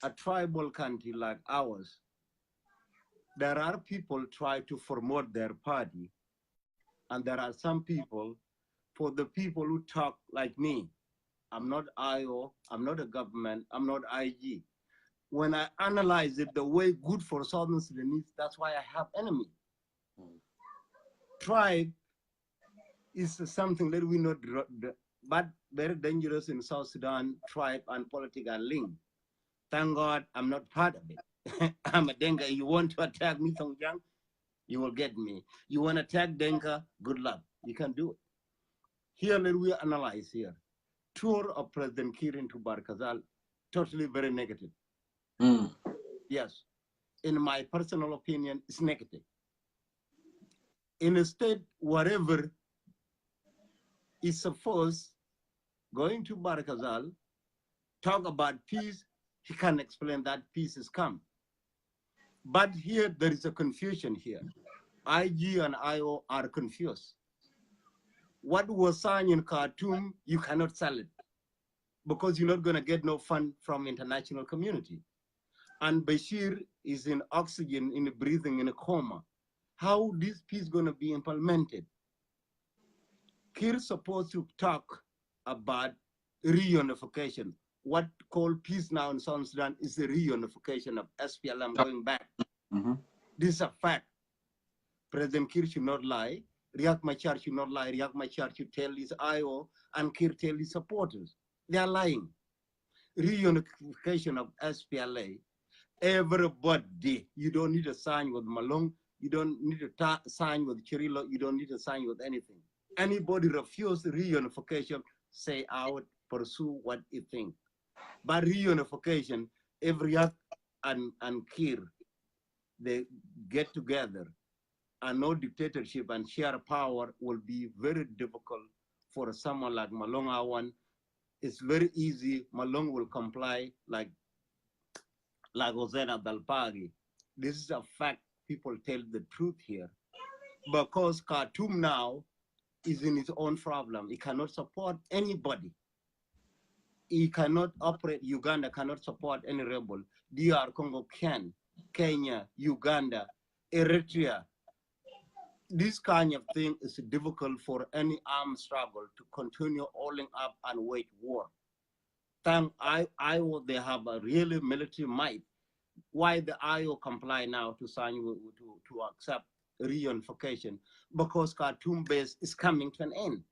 A tribal country like ours, there are people try to promote their party, and there are some people, for the people who talk like me, I'm not IO, I'm not a government, I'm not IG. When I analyze it the way good for Southern Sudanese, that's why I have enemy. Tribe is something that we know, but very dangerous in South Sudan. Tribe and politics are linked. Thank God I'm not part of it. I'm a Denga. You want to attack me, Tongjang? You will get me. You want to attack Denga? Good luck. You can do it. Here, let we analyze here. Tour of President Kiir into Bhar Gazel, totally very negative. Yes. In my personal opinion, it's negative. In a state, whatever is supposed going to Bhar Gazel, talk about peace, he can explain that peace is come. But here, there is a confusion here. IG and IO are confused. What was signed in Khartoum, you cannot sell it because you're not going to get no fund from international community. And Bashir is in oxygen, in breathing, in a coma. How this peace going to be implemented? Kiir supposed to talk about reunification. What called peace now in South Sudan is the reunification of SPLM going back. This is a fact. President Kiir should not lie. Riek Machar should not lie. Riek Machar should tell his IO and Kiir tell his supporters. They are lying. Reunification of SPLA. Everybody. You don't need to sign with Malong. You don't need to sign with Cirillo. You don't need to sign with anything. Anybody refuse reunification, say out, pursue what you think. But reunification, if Riek and Kiir, they get together, and no dictatorship and share power will be very difficult for someone like Malong Awan. It's very easy. Malong will comply like Hossein Abdel-Pagi. This is a fact. People tell the truth here. Because Khartoum now is in its own problem. It cannot support anybody. It cannot operate. Uganda cannot support any rebel. DR Congo can. Kenya, Uganda, Eritrea. This kind of thing is difficult for any armed struggle to continue holding up and wage war. Thank IO, they have a really military might. Why the IO comply now to sign to accept reunification? Because Khartoum base is coming to an end.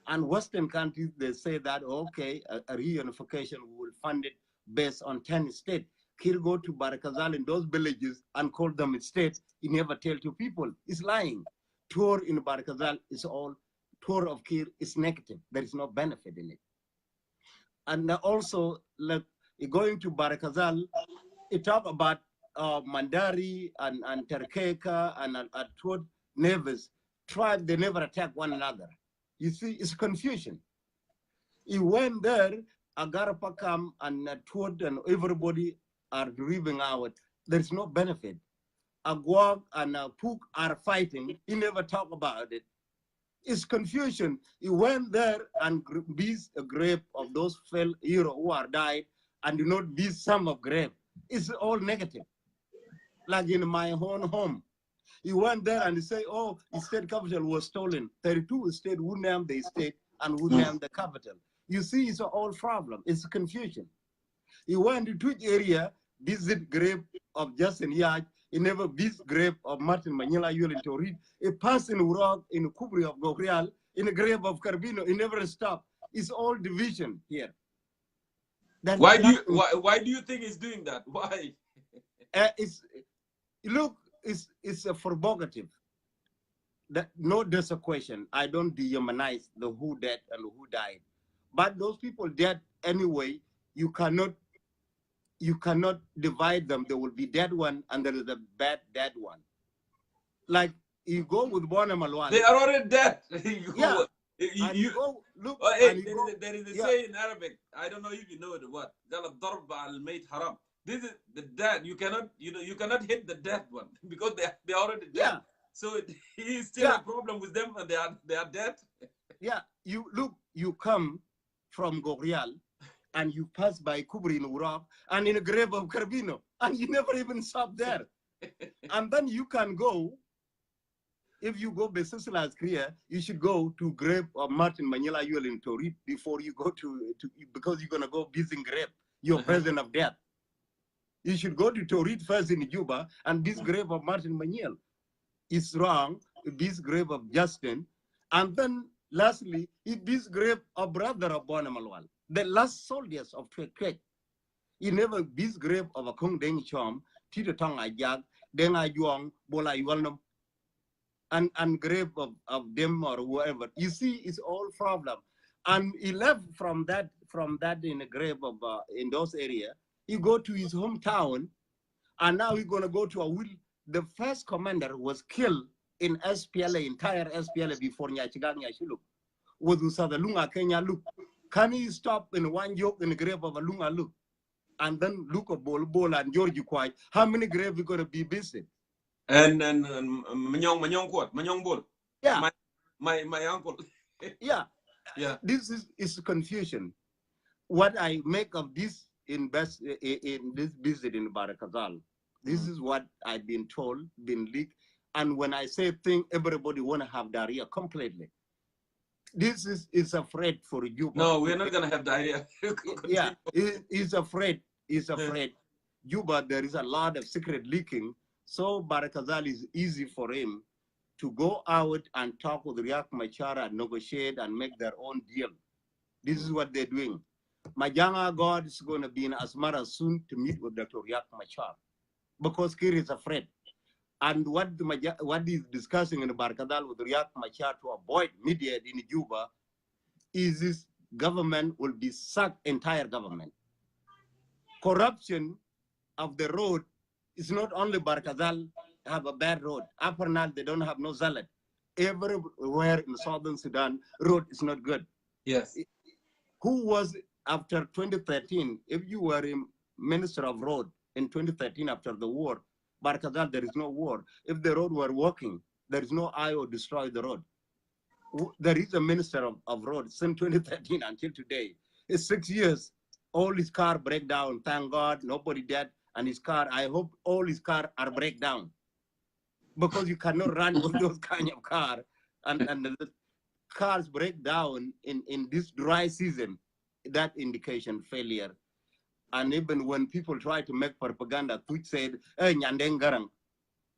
And Western countries, they say that, okay, a reunification, we will fund it based on 10 states. Kiir go to Bhar Gazel in those villages and call them states. He never tell to people. It's lying. Tour in Bhar Gazel is all, tour of Kiir is negative. There is no benefit in it. And also, like, going to Bhar Gazel, it talk about Mandari and Terkeka and Atwod Nevis. Tribe, they never attack one another. You see, it's confusion. He went there, Agarapakam and Atwod and everybody are grieving out. There's no benefit. Agwag and Puk are fighting. He never talk about it. It's confusion. He went there and beat a grave of those fell heroes who are died and do not beat some of grave. It's all negative. Like in my own home. He went there and he said, oh, the state capital was stolen. 32 states who named the state and who named the capital. You see, it's all problem. It's confusion. He went to which area, visit grave of Justin Yaj. He never visit grave of Martin Manila Yul in Torit. He passed in Urag, in the Kubri of Gogrial, in the grave of Carbino. He never stopped. It's all division here. Why do you think he's doing that? Why? It's a provocative. No, there's a question. I don't dehumanize the who dead and who died. But those people dead anyway, you cannot divide them. There will be dead one and there is a bad dead one. Like you go with Bona Malwan. They are already dead. Yeah. You go, look, there is a saying in Arabic. I don't know if you know it. What? This is the dead. You cannot hit the dead one because they are already dead. Yeah. So he's still a problem with them and they are dead. Yeah. You come from Gorial and you pass by Kubri in Urab and in a grave of Carbino and you never even stop there. And then you can go. If you go Besisilas Korea, you should go to grave of Martin Manila Yul in Torit before you go to because you're gonna go visit grave, your president of death. You should go to Torit first in Juba and this grave of Martin Manila is wrong. This grave of Justin, and then lastly, this grave of brother of Bonamalwal, the last soldiers of Twek. He never this grave of a Kung Deng Chom, Tito Tong Ajag, Deng Ajuang, Bola Yualnam, and grave of them or whoever. You see, it's all problem. And he left from that in a grave of in those areas. He go to his hometown, and now he's gonna go to a will. The first commander was killed in SPLA, entire SPLA before Nyachigang Nyashiluk. Was Usada Lunga Kenya look. Can he stop in one joke in the grave of a Lunga look? And then look at Bol and George Kwai. How many graves are gonna be visited? And Manyong Bol. Yeah. My uncle. Yeah. Yeah. This is confusion. What I make of this in this visit in Barakazal, this is what I've been told, been leaked. And when I say thing, everybody want to have diarrhea completely. This is afraid for Juba. No, we're not gonna have diarrhea. Yeah, he's afraid. He's afraid. Juba, there is a lot of secret leaking. So Barakazal is easy for him to go out and talk with Riek Machar and negotiate and make their own deal. This is what they're doing. Majanga God is going to be in Asmara soon to meet with Dr. Riek Machar because Kiir is afraid. And what is discussing in Barakazal with Riek Machar to avoid mediate in Juba is this government will be sacked, entire government. Corruption of the road is not only Barakazal have a bad road. Upper Nile, they don't have no salad. Everywhere in southern Sudan, road is not good. Yes. Who was after 2013, if you were a minister of road in 2013 after the war, Barakazal, there is no war. If the road were working, there is no IO destroy the road. There is a minister of road since 2013 until today. It's 6 years. All his car break down. Thank God, nobody dead. And his car, I hope all his car are break down. Because you cannot run with those kind of car. And the cars break down in this dry season. That indication failure. And even when people try to make propaganda, Twitch said, hey, Nyandeng Garang.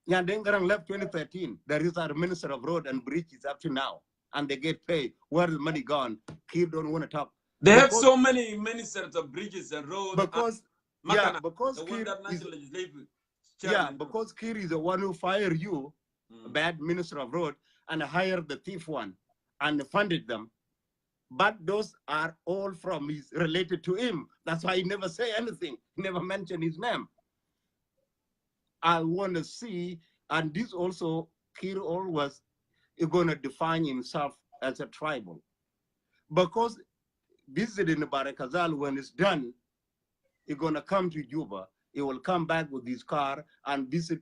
Nyandeng Garang left 2013. There is our minister of road and bridges up to now. And they get paid. Where is the money gone? Kiir don't want to talk. They have so many ministers of bridges and roads. Because Makana, because the Kiir one that is, national legislative because Kiir is the one who fired you, bad minister of road, and hired the thief one and funded them. But those are all from his related to him. That's why he never say anything. He never mentioned his name. I want to see, and this also, Kiir always is going to define himself as a tribal. Because visiting Barakazal, when it's done, he's going to come to Juba. He will come back with his car and visit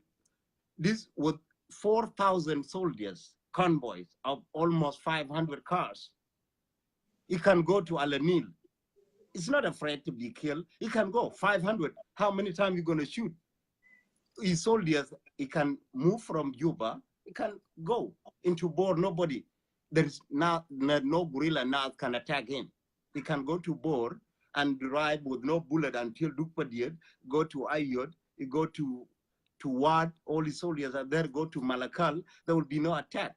this with 4,000 soldiers, convoys of almost 500 cars. He can go to Al-Nil. He's not afraid to be killed. He can go 500. How many times you going to shoot? His soldiers, he can move from Juba. He can go into Bor. Nobody, there is no gorilla now can attack him. He can go to Bor and drive with no bullet until Dukpadiet, go to Ayod, he go to Wad, all his soldiers are there, go to Malakal, there will be no attack.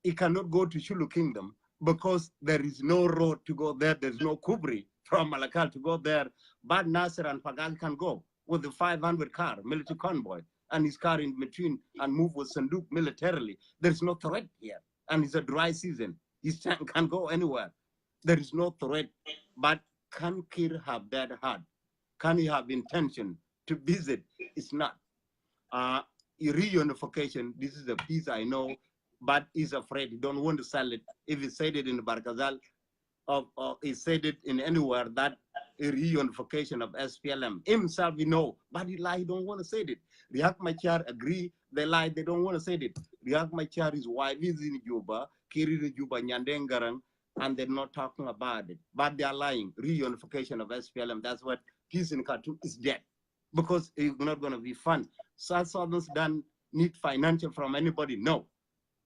He cannot go to Shulu Kingdom because there is no road to go there. There's no Kubri from Malakal to go there. But Nasser and Pagal can go with the 500 car, military convoy, and his car in between and move with Sanduk militarily. There's no threat here. And it's a dry season. His tank can go anywhere. There is no threat. But can Kiir have that heart? Can he have intention to visit? It's not. Reunification, this is a piece I know, but he's afraid. He don't want to sell it. If he said it in Barkazal, or he said it in anywhere, that a reunification of SPLM. Himself, you know, but he lie, he don't want to say it. Riek Machar agree, they lie, they don't want to say it. Riek Machar, his wife is in Juba, Kiri in Juba, Nyandeng Garang, and they're not talking about it. But they are lying. Reunification of SPLM, that's what peace in Khartoum is dead. Because it's not going to be fun. South Sudan need financial from anybody. No.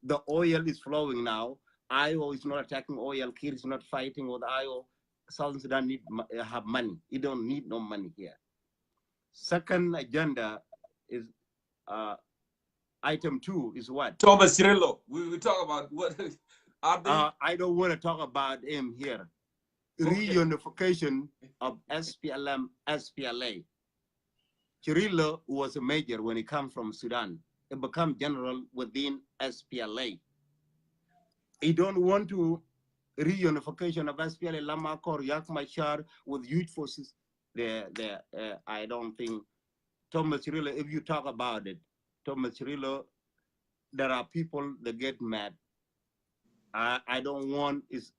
The oil is flowing now. IO is not attacking oil. Kiir is not fighting with IO. South Sudan need have money. You don't need no money here. Second agenda is item 2 is what? Thomas Cirillo. We talk about what are they? I don't want to talk about him here. reunification of SPLM, SPLA. Cirillo was a major when he came from Sudan. He became general within SPLA. He don't want to reunification of SPLA, Lamakor, Yak Machar with youth forces. I don't think Thomas Cirillo, if you talk about it, Thomas Cirillo, there are people that get mad. I don't want is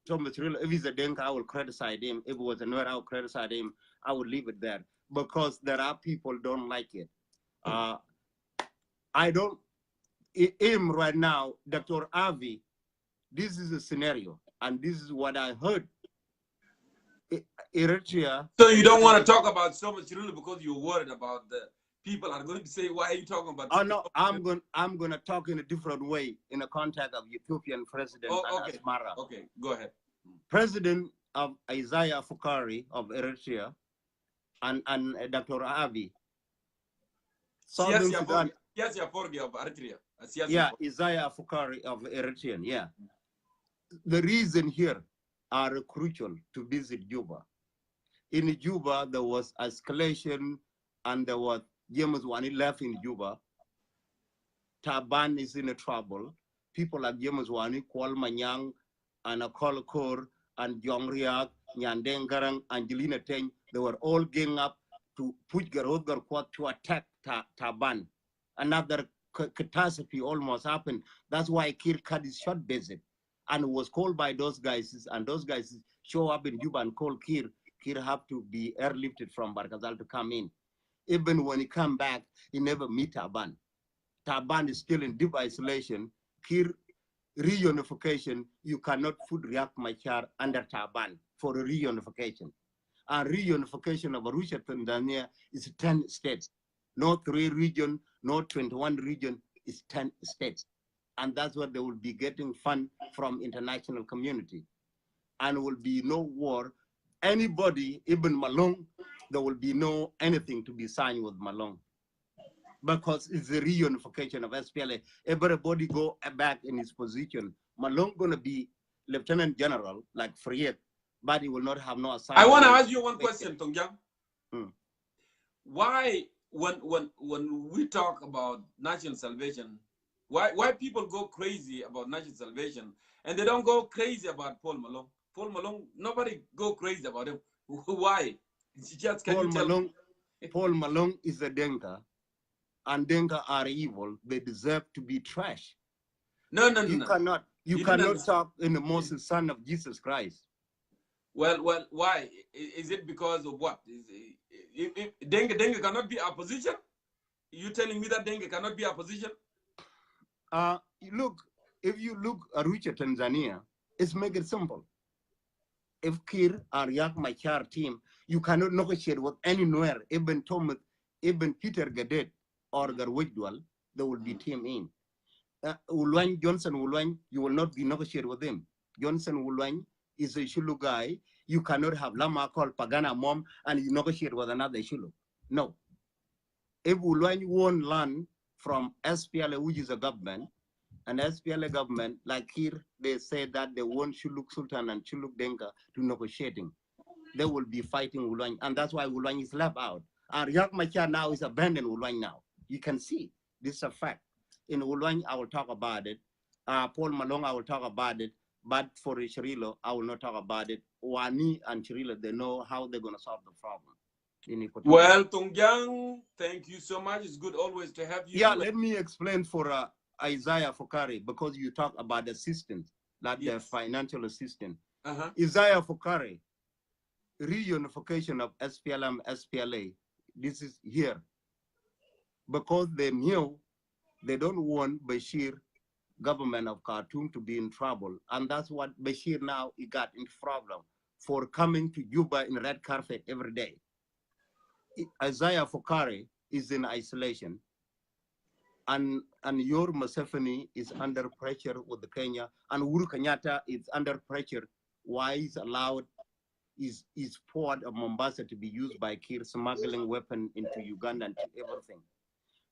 Thomas Cirillo, if he's a Denka, I will criticize him. If it was a Nuer, I will criticize him. I would leave it there because there are people don't like it. I don't, him right now, Dr. Abiy, this is a scenario, and this is what I heard. Eritrea. So you don't want to talk about so much Cirillo because you're worried about the people are going to say, why are you talking about? Oh no, I'm going to talk in a different way in the context of Ethiopian President okay. Asmara. Okay, go ahead. President of Isaiah Aforgie of Eritrea and Dr. Abiy. Southern Sudan. Yes, Aforgie of Eritrea. Yeah, Isaiah Aforgie of Eritrean, yeah. The reason here are crucial to visit Juba. In Juba, there was escalation and there was James Wani left in Juba. Taban is in trouble. People like James Wani, Kwal Manyang, and Akol Kor, and Jongriak, Nyandengarang, Angelina Teng, they were all gang up to put Garodgar Kwat to attack Taban. Another catastrophe almost happened. That's why Kiir cut his short visit and was called by those guys, and those guys show up in Juba and call Kiir. Kiir have to be airlifted from Bhar Gazel to come in. Even when he come back, he never meet Taban. Taban is still in deep isolation. Kiir reunification, you cannot put Riek Machar under Taban for a reunification. And reunification of Arusha, Tanzania is 10 states. No 3 region, no 21 region, is 10 states. And that's what they will be getting fund from international community. And will be no war. Anybody, even Malong, there will be no anything to be signed with Malong. Because it's the reunification of SPLA. Everybody go back in his position. Malong gonna be Lieutenant General, like Friet, but he will not have no assignment. I want to ask you one question, Tongjang. Why, when we talk about national salvation, why people go crazy about national salvation and they don't go crazy about Paul Malong? Paul Malong, nobody go crazy about him. Why? Just, Paul Malong is a Denka, and Denka are evil. They deserve to be trashed. No. You cannot talk in the Moses, son of Jesus Christ. Well, why? Is it because of what? If Dengue cannot be opposition? You telling me that Dengue cannot be opposition? Look, if you look at Arusha, Tanzania, it's make it simple. If Kiir or Riek Machar team, you cannot negotiate with anywhere, even Thomas, even Peter Gadet or Garwidwal, they will be team in. Johnson Wulwany, you will not be negotiated with him. Johnson Wulwany is a Shulu guy. You cannot have Lama called Pagana mom and you negotiate with another Shulu. No. If Wulwany won land from SPLA, which is a government, and SPLA government, like here, they say that they want Shuluk Sultan and Shuluk Denka to negotiating. They will be fighting Wulwany, and that's why Wulwany is left out. And Riek Machar now is abandoned Wulwany now. You can see this is a fact. In Wulwany, I will talk about it. Paul Malong, I will talk about it. But for Cirillo, I will not talk about it. Wani and Cirillo, they know how they're going to solve the problem. Well, Tongjang, thank you so much. It's good always to have you. Yeah, let me explain for Isaiah Aforgie, because you talk about assistance, like the financial assistance. Isaiah Aforgie, reunification of SPLM, SPLA, this is here. Because they knew they don't want Bashir government of Khartoum to be in trouble. And that's what Bashir now, he got in problem for coming to Juba in red carpet every day. Isaiah Aforgie is in isolation. And your Museveni is under pressure with the Kenya, and Uhuru Kenyatta is under pressure. Why is allowed is port of Mombasa to be used by Kiir, smuggling weapon into Uganda and everything.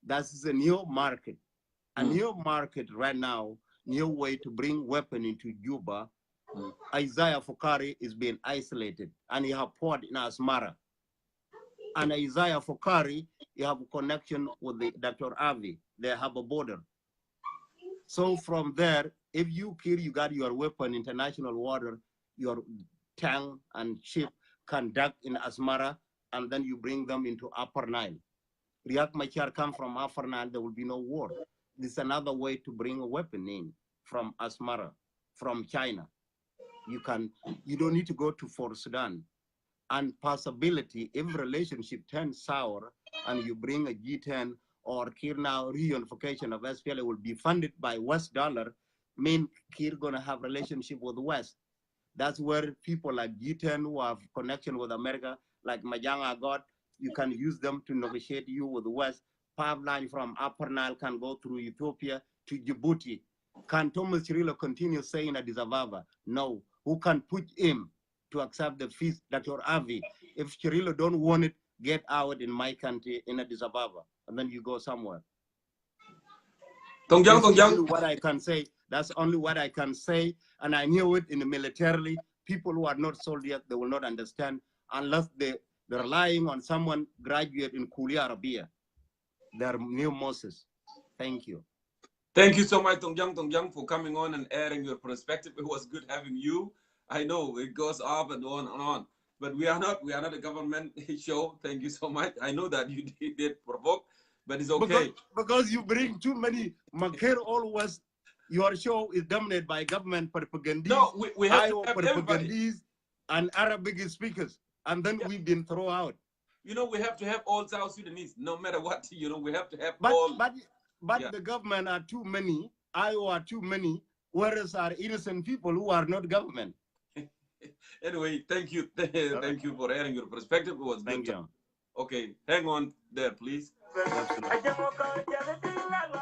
That's a new market. A new market right now, new way to bring weapon into Juba Isaiah Fokari is being isolated, and he have fought in Asmara. And Isaiah Fokari, he have a connection with the Dr. Abiy. They have a border. So from there, if you kill, you got your weapon, international water, your tank and ship can dock in Asmara, and then you bring them into Upper Nile. Riek Machar come from Upper Nile, there will be no war. This is another way to bring a weapon in from Asmara, from China. You don't need to go to Fort Sudan. And possibility, if relationship turns sour and you bring a G10 or Kir now reunification of SPLA will be funded by West dollar, mean Kir gonna have relationship with West. That's where people like G10 who have connection with America, like Majanga got, you can use them to negotiate you with the West. Pipeline from Upper Nile can go through Ethiopia to Djibouti. Can Thomas Cirillo continue saying Addis Ababa? No. Who can push him to accept the fees that you're Abiy? If Cirillo don't want it, get out in my country in Addis Ababa, and then you go somewhere. That's only what I can say. That's only what I can say. And I knew it in the militarily. People who are not soldiers, they will not understand unless they're relying on someone graduate in Kulia Arabia. They're new Moses. Thank you. Thank you so much, Tongjang, for coming on and airing your perspective. It was good having you. I know it goes up and on and on, but we are not a government show. Thank you so much. I know that you did provoke, but it's okay. Because you bring too many. Makir always, your show is dominated by government propagandists. No, we have to have propagandists and Arabic speakers, and then we've been thrown out. You know, we have to have all South Sudanese, no matter what. You know, we have to have but, all. But the government are too many. Iowa are too many. Whereas are innocent people who are not government. Anyway, thank you. Thank you for airing your perspective. It was good. Okay, hang on there, please.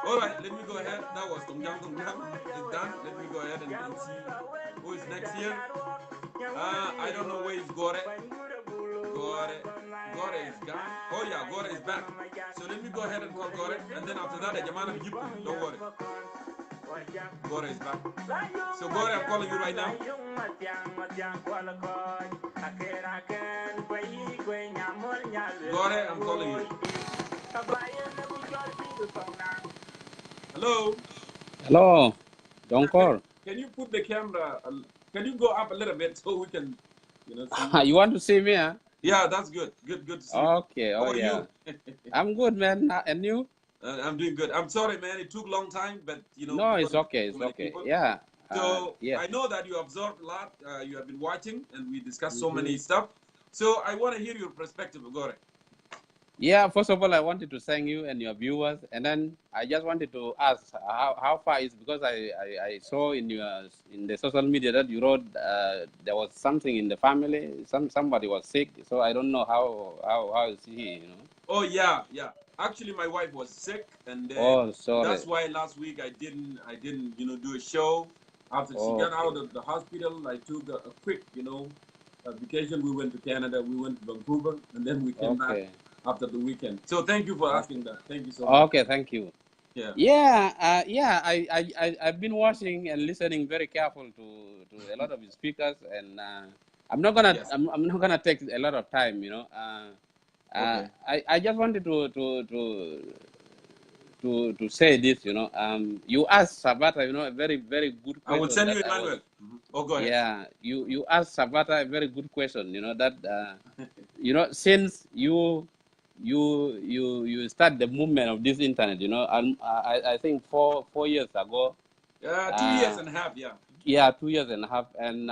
All right, let me go ahead. That was Tongjang. It's done. Let me go ahead and see who is next here. I don't know where is Gore. Gore is gone. Oh yeah, Gore is back. So let me go ahead and call Gore, and then after that, Jamana Egypt. Don't worry. Gore is back. So Gore, I'm calling you right now. Gore, I'm calling you. Hello. Hello, Jongkor. Can you put the camera? Can you go up a little bit so we can, see? You want to see me? Huh? Yeah, that's good. Good to see okay. you. How are yeah. you? I'm good, man. And you? I'm doing good. I'm sorry, man. It took a long time, but No, it's okay. It's okay. People. Yeah. So yeah. I know that you observed a lot. You have been watching, and we discussed so many stuff. So I want to hear your perspective, Gore. Yeah. First of all, I wanted to thank you and your viewers, and then I just wanted to ask how far is, because I saw in the social media that you wrote there was something in the family. Somebody was sick. So I don't know how is he. Oh yeah. Actually, my wife was sick, and sorry. That's why last week I didn't do a show. After she got out of the hospital, I took a quick vacation. We went to Canada, we went to Vancouver, and then we came back after the weekend. So thank you for asking that. Thank you so much. Okay, thank you. Yeah. I've been watching and listening very careful to a lot of the speakers, and I'm not gonna I'm not gonna take a lot of time. I just wanted to say this. You asked Sabata, a very very good question. I will send you Emmanuel. Oh, go ahead. Yeah, you asked Sabata a very good question. That since you start the movement of this internet, I think four years ago. 2 years and a half, yeah. Yeah, 2 years and a half, and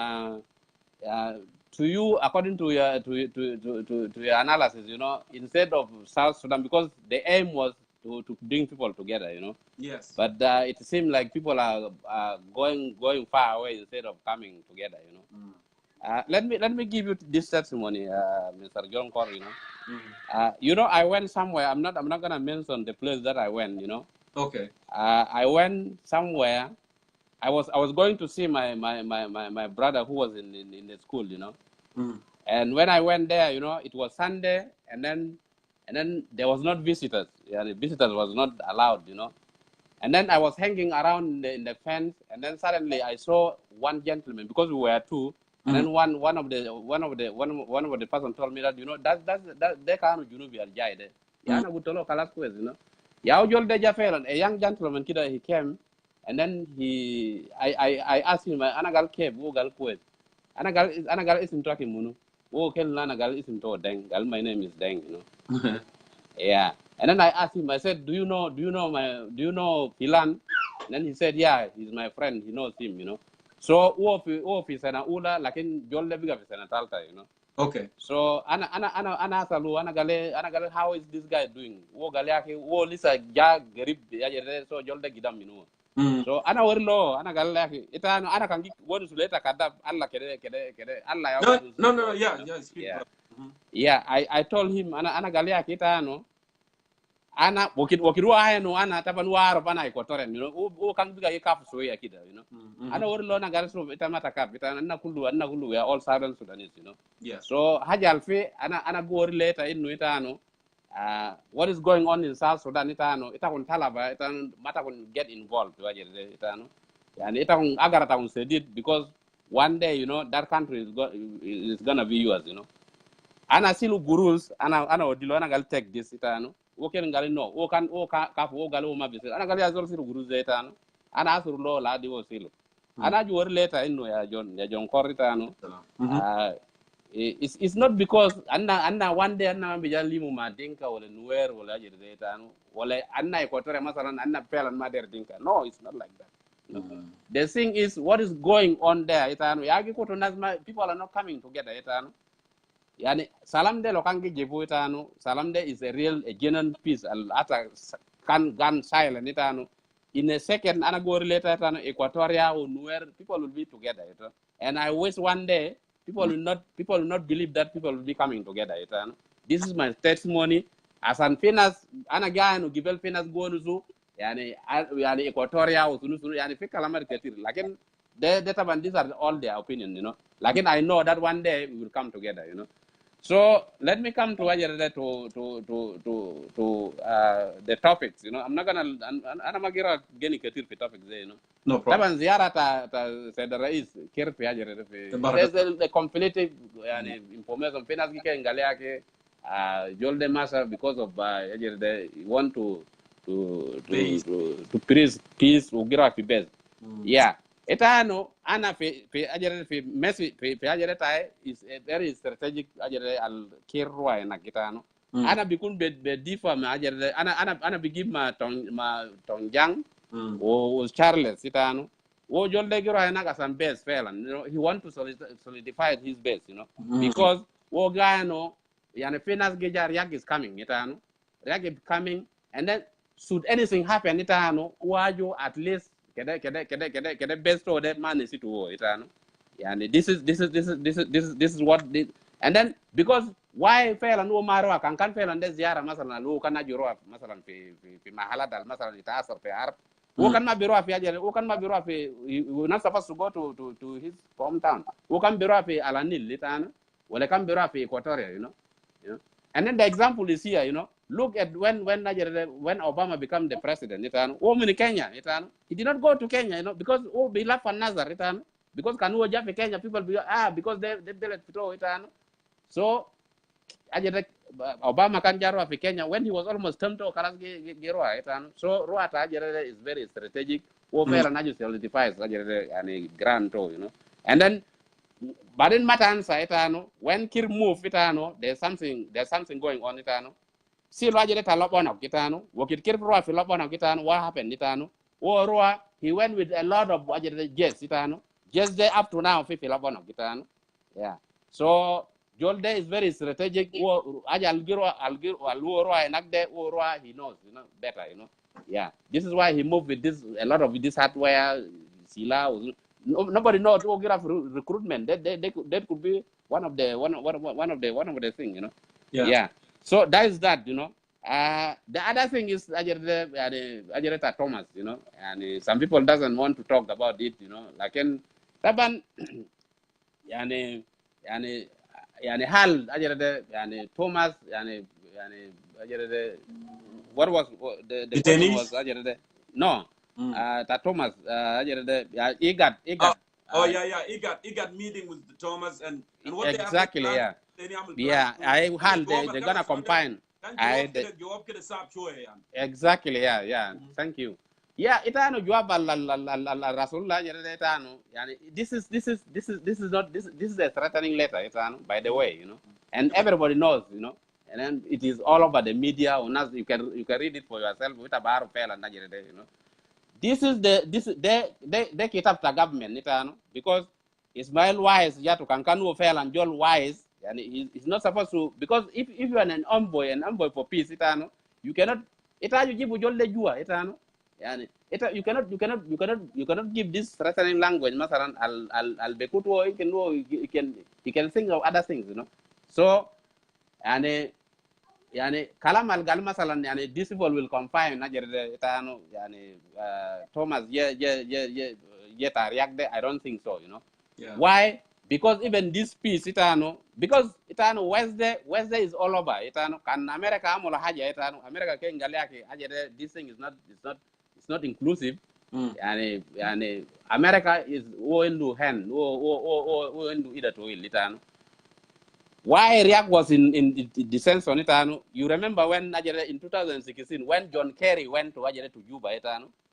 to you, according to your analysis, instead of South Sudan, because the aim was to bring people together, Yes. But it seems like people are going far away instead of coming together, Let me give you this testimony, Mr. Jongkor, I went somewhere. I'm not gonna mention the place that I went, Okay. I went somewhere. I was going to see my brother who was in the school, And when I went there, it was Sunday, and then there was not visitors. Yeah, the visitors was not allowed, And then I was hanging around in the fence, and then suddenly I saw one gentleman, because we were two. And then one of the person told me that, you know, that they can't be Al-Jaide. Yeah, na gutolo kalas kwez, you know. Yeah, ujol deja felon, a young gentleman kida, he came, and then I asked him, anagal keb, wo gal kwez. Anagal isim to munu. Wo kel anagal isim to Deng. Gal, my name is Deng, you know. Yeah. And then I asked him, I said, do you know Pilan? And then he said, yeah, he's my friend, he knows him, you know. So uofi sana ula lakin jolle biga sana talta, you know. Okay. So ana salu ana gale how is this guy doing? Wo gale yake wo lisa ja gerib ya so jolde gidam, you know. So ana warlo ana gale yake ita ana kangi wonu suleta kadab alla kede alla ya. No, yeah, speak. Yeah. Yeah, I told him ana gale yake ita no ana wakirua haya no ana taban waro bana Equatorian, you know. O kan biga ye kafu so ya kida, you know. Ana warlo na gale so ita mata kap ita ana kulu we are all Southern Sudanese, you know. Yeah. So haja alfe ana go later inu ita no what is going on in South Sudan ita no ita kun talaba ita mata kun get involved waje ita no. Yani ita kun agara ta kun sedit, because one day, you know, that country is gonna be yours, you know. Ana silu gurus ana odilo ana gal take this ita no. Woken gali no o kafu o gali o mabise ana gali azol silu gurus ita no. Ana asuru lo la di o silu. Ana ju wor later inu ya Jongkor ita no. It's not because anna one day anna bija limu ma dinka wala nuer wala ajir ita no. Wala anna Equatorial masalan anna pelan ma der dinka. No, it's not like that. No. The thing is, what is going on there ita no. Yagi ko to nazma, people are not coming together ita no. Yani salam de lokangi jebu ita no. Salam de is a genuine peace. Ata gun silent ita no. In a second, ana go later ita no, Equatoria or Nuer, people will be together ita. And I wish one day people will not believe that people will be coming together ita no. This is my testimony. As an finas ana gaya no gibel finas go nusu yani Equatoria or sunu yani fika lamar ketir. Lakin they taban, these are all their opinion, you know. Lakin I know that one day we will come together, you know. So let me come to the topics, you know. I'm not gonna ana magira geni ketir fi topics there, you know. No problem. Taban ziyara ta Said Rais Kiir fi ajere fi there's the conflicting yani information finas gike ngale yake jolde masa because of ajere want to praise peace ugira fi base. Yeah. Etano ana fi ajere fi Messi fi ajere tai is a very strategic ajere al Kirwa na kitano. Ana bikun be difa ma ajere ana bigib ma Tongjang o Charles itano. Wo jolde giro na some base felan. You know, he want to solidify his base, you know. Because wo gano yani finas gejar Riak is coming itano. Riak is coming, and then should anything happen itano wajo at least kede best of that man is it war itano. Yani this is what this, and then because why fail no marwa kan fail and ziyara masalan lo kana juro masalan fi mahala dal masalan ita asar fi arab wo kan ma biro fi ajere wo kan ma biro fi not supposed to go to his hometown wo kan biro fi alanil itano wala kan biro fi Equatoria, you know. And then the example is here, you know. Look at when Obama became the president, in Kenya, he did not go to Kenya, you know, because be left for Nazar, because Kanu Jafi Kenya, people be because they let it. So Obama can jaro of Kenya when he was almost termed to Karas Gero, so Ruata is very strategic, over and I just solidifies and grand, you know. And then but in Matansa, when Kir moved, there's something going on, Si Rajere Talopon of Gitano, work it Kirpro, Philopon of Gitano, what happened, Gitano? Or he went with a lot of jets, Gitano, just there up to now, Philopon of Gitano. Yeah. So Jolde is very strategic. Ajal Giro, Alura, and Agde, Ora, he knows, you know, better, you know. Yeah. This is why he moved with a lot of this hardware, Sila. Nobody knows who get recruitment. That could be one of the thing, you know. Yeah. So that is that, you know. The other thing is Ajereta Thomas, you know, and some people doesn't want to talk about it, you know. Like in Taban, yani hal Ajereta Thomas, Ajereta. What was the question was Ajereta? No. Ta Thomas IGAD. Yeah. IGAD meeting with the Thomas and what they Exactly, are. Yeah. I heard they're gonna combine. Exactly, yeah. Thank you. Yeah, itano jawab al Rasulullah itano. Yani this is a threatening letter itano, by the way, and everybody knows, and then it is all over the media. You can read it for yourself. With a bar fail and this is they kitab the government itano because Ismail Wise to kankanu fail and Joel Wise. And he's not supposed to, because if you are an envoy for peace itano, you cannot you cannot give this threatening language. Masalan al bekuto he can think of other things, So yani kalam al gal masalan these people will confine Thomas I don't think so, Yeah. Why? Because even this peace because Wednesday is all over can America amula haja America can this thing is not inclusive. Yani America is into hand into either to will why React was in the sense on it, you remember when in 2016 when John Kerry went to Juba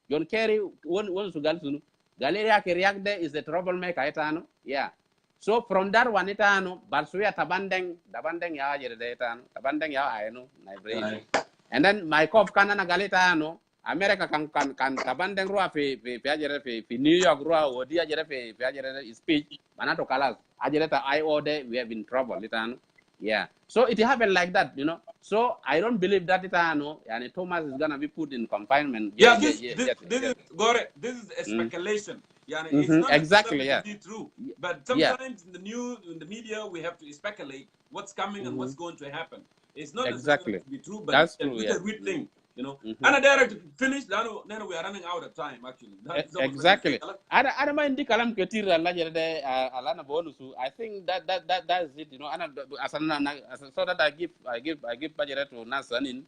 John Kerry wants to go Galeria React there is a troublemaker yeah. So from that one Balsuya Tabandeng ya Tabandeng ya and then my cop kanana galeta America can Tabandeng rua fi New York rua or dia speech manato kalas I order we have in trouble yeah. So it happened like that, So I don't believe that and Thomas is gonna be put in confinement. This is a speculation. It's not exactly, necessarily true. But sometimes in the news, in the media, we have to speculate what's coming and what's going to happen. It's not necessarily to be true, but it's a good thing. And I direct finish. Then we are running out of time. Actually, exactly. I don't mind the kalam ketir alana bonusu. I think that's it. So that I give budget to Nasanin.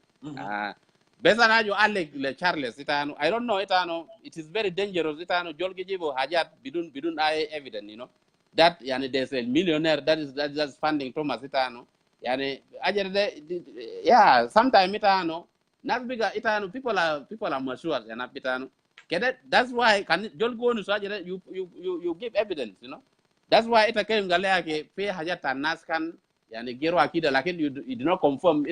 Besana jo Alec le Charles I don't know it is very dangerous Jolgijibo Hajat bidun I evident that there's a millionaire that's funding Thomas yani yeah sometimes not bigger people are mature that's why can don't go to you give evidence that's why it came galake pay Hajat and Naskan yani gero akida lakini you do not confirm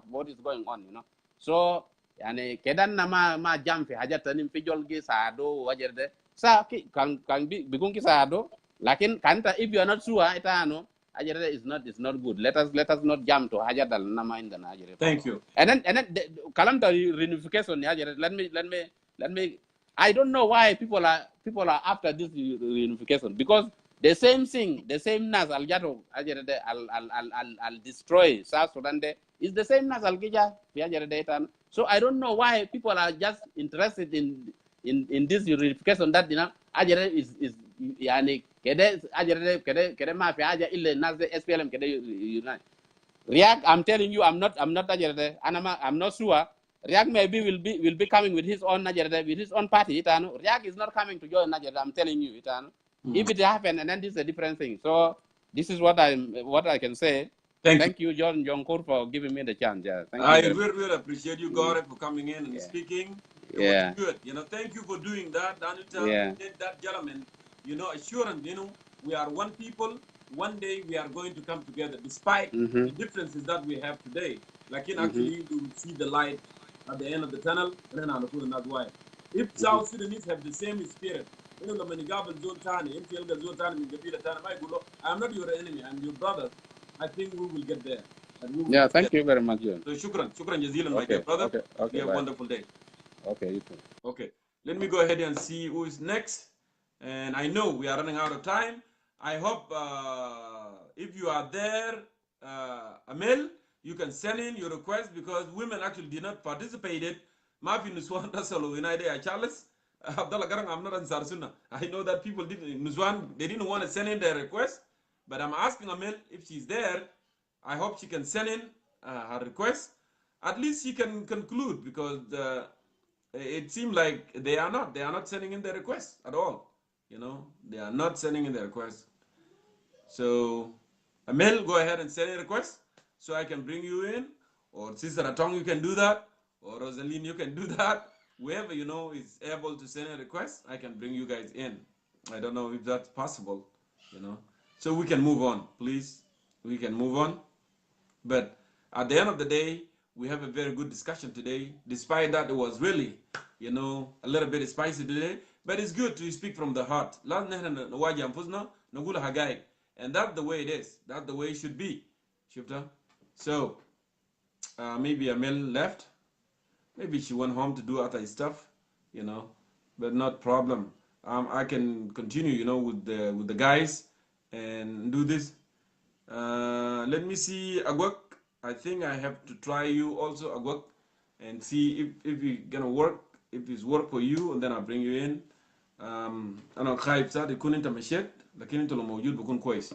what is going on so yani kedan nama ma jam fi hajat tanim fi jolgi saado wajerde sa kan bigun ki saado lakin kanta if you are not sure ajerde is not good let us not jam to hajat dal nama in the ajerde. Thank you. And then kalam ta reunification ajerde let me I don't know why people are after this reunification because the same thing the same nas al jato ajerde al destroy South Sudan is the same nas al gija fi ajerde so I don't know why people are just interested in this unification that ajere is yani kede ajere kede ma fi aja ille nas de SPLM kede unite. React, I'm telling you, I'm not ajere I'm not sure. React maybe will be coming with his own ajere with his own party React is not coming to join ajere I'm telling you if it happen and then this is a different thing. So this is what I can say. Thank you, John Jongkor, for giving me the chance. Yeah, thank you. I really appreciate you, Gore, for coming in and speaking. It was good. Thank you for doing that. That gentleman, assurance, we are one people. One day we are going to come together, despite the differences that we have today. Actually, we will see the light at the end of the tunnel. If South Sudanese have the same spirit, I'm not your enemy, I'm your brother. I think we will get there. Yeah, thank you very much, John. So shukran jazilan, my dear brother. Okay, you have a wonderful day. Okay, you too. Okay, let me go ahead and see who is next. And I know we are running out of time. I hope if you are there, Amel, you can send in your request because women actually did not participate in. Mafi Nuswan Dasalo in idea Charles. Abdullah Garang, I'm not Ansar Sunnah. I know that people didn't Nuswan, they didn't want to send in their request. But I'm asking Amel if she's there. I hope she can send in her request. At least she can conclude because it seemed like they are not sending in their request at all. You know, they are not sending in their request. So, Amel, go ahead and send a request so I can bring you in, or Sister Atong, you can do that, or Rosaline, you can do that. Whoever you know is able to send a request, I can bring you guys in. I don't know if that's possible, you know. So we can move on, please. We can move on. But at the end of the day, we have a very good discussion today. Despite that, it was really, you know, a little bit spicy today. But it's good to speak from the heart. And that's the way it is. That's the way it should be. Shifter. So maybe Amel left. Maybe she went home to do other stuff, you know. But not problem. I can continue, you know, with the guys and do this. Let me see, Agwak. I think I have to try you also, Agwak, and see if it's gonna work. If it's work for you, and then I'll bring you in. أنا خايف ساعات يكون أنت مشيت لكن أنت لو موجود بكون كويس.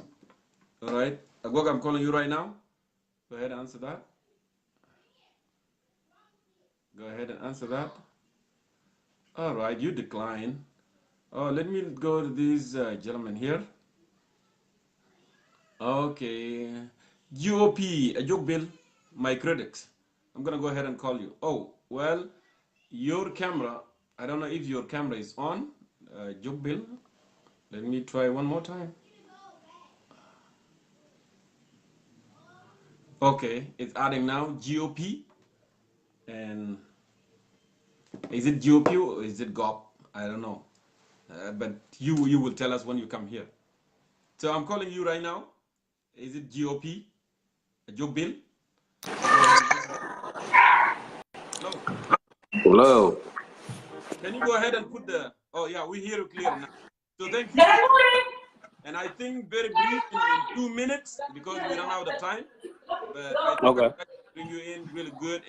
All right, Agwak, I'm calling you right now. Go ahead and answer that. Go ahead and answer that. All right, you decline. Oh, let me go to this gentleman here. Okay, GOP, a joke bill, my critics. I'm gonna go ahead and call you. Oh, well, your camera, I don't know if your camera is on, joke bill. Let me try one more time. Okay, it's adding now, GOP. And is it GOP or is it GOP? I don't know. But you will tell us when you come here. So I'm calling you right now. Is it GOP? A joke bill? Hello. Hello. Can you go ahead and put the, oh yeah, we hear you clear now. So thank you. And I think very brief in 2 minutes because we run out of time. But I think Okay. I can bring you in really good,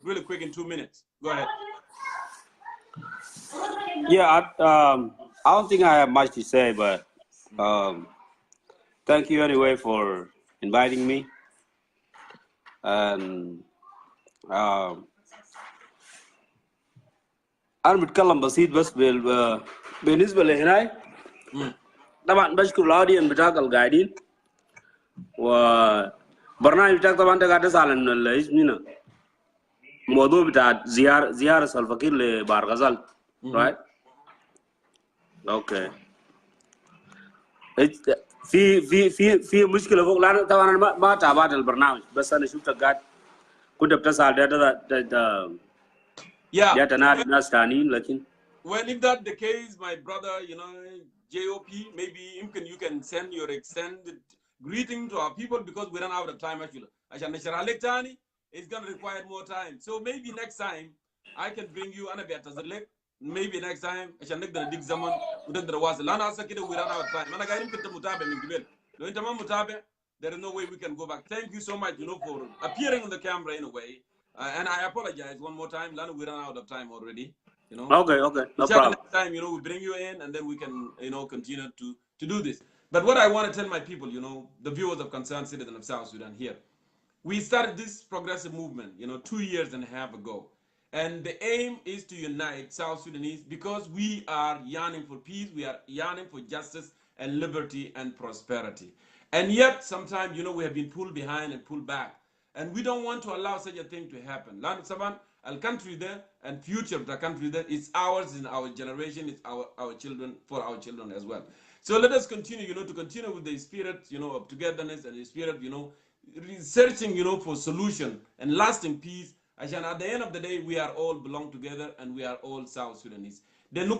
really quick in 2 minutes. Go ahead. Yeah, I don't think I have much to say, but thank you anyway for inviting me. And أنا بتكلم بسيط بس بالنسبة لهناي طبعا بشكر الأودينس بتاعك القاعدين وبرنامج بتاعك طبعا أنت قاعد تسأل عن اسمنا الموضوع بتاع زيارة سلفا كير لبحر غزال right؟ اوكي في مشكلة فوق لأن طبعا أنا ما تابعت البرنامج بس أنا شفتك قاعد كنت بتسأل Yeah. ناس تانيين لكن Well, if that's the case, my brother, you know, JOP, maybe you can send your extended greeting to our people because we run out of time actually. It's going to require more time. So maybe next time I can bring you maybe next time we run out of time. There is no way we can go back. Thank you so much, you know, for appearing on the camera in a way. And I apologize one more time. We run out of time already. You know. Okay, no problem. Next time, you know, we bring you in, and then we can, you know, continue to do this. But what I want to tell my people, you know, the viewers of Concerned Citizens of South Sudan here, we started this progressive movement, you know, 2.5 years ago, and the aim is to unite South Sudanese because we are yearning for peace, we are yearning for justice and liberty and prosperity. And yet, sometimes, you know, we have been pulled behind and pulled back, and we don't want to allow such a thing to happen. Our country there and future of the country there is ours, in our generation, it's our children, for our children as well. So let us continue, you know, to continue with the spirit, you know, of togetherness and the spirit, you know, researching, you know, for solution and lasting peace. And at the end of the day, we are all belong together and we are all South Sudanese. And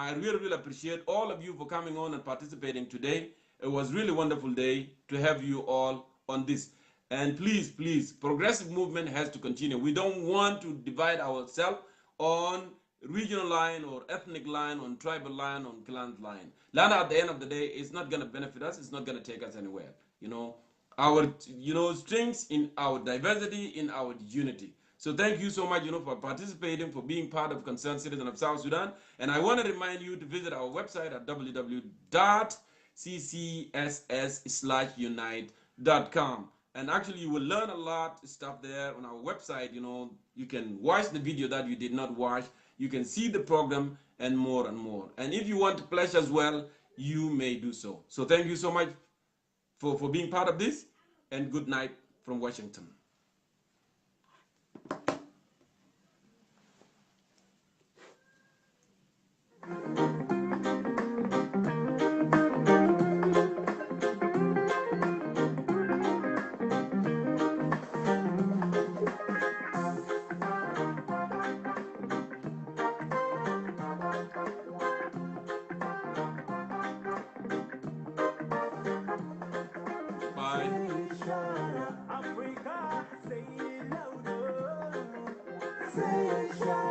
I really, really appreciate all of you for coming on and participating today. It was really wonderful day to have you all on this. And please, please, progressive movement has to continue. We don't want to divide ourselves on regional line or ethnic line, on tribal line, on clan line. Lana, at the end of the day, it's not going to benefit us. It's not going to take us anywhere. You know, our, you know, strengths in our diversity, in our unity. So thank you so much, you know, for participating, for being part of Concerned Citizen of South Sudan. And I want to remind you to visit our website at www.ccss/unite.com. And actually, you will learn a lot of stuff there on our website. You know, you can watch the video that you did not watch. You can see the program and more and more. And if you want to pledge as well, you may do so. So thank you so much for being part of this, and good night from Washington. Bye. Africa, say it louder. Say it,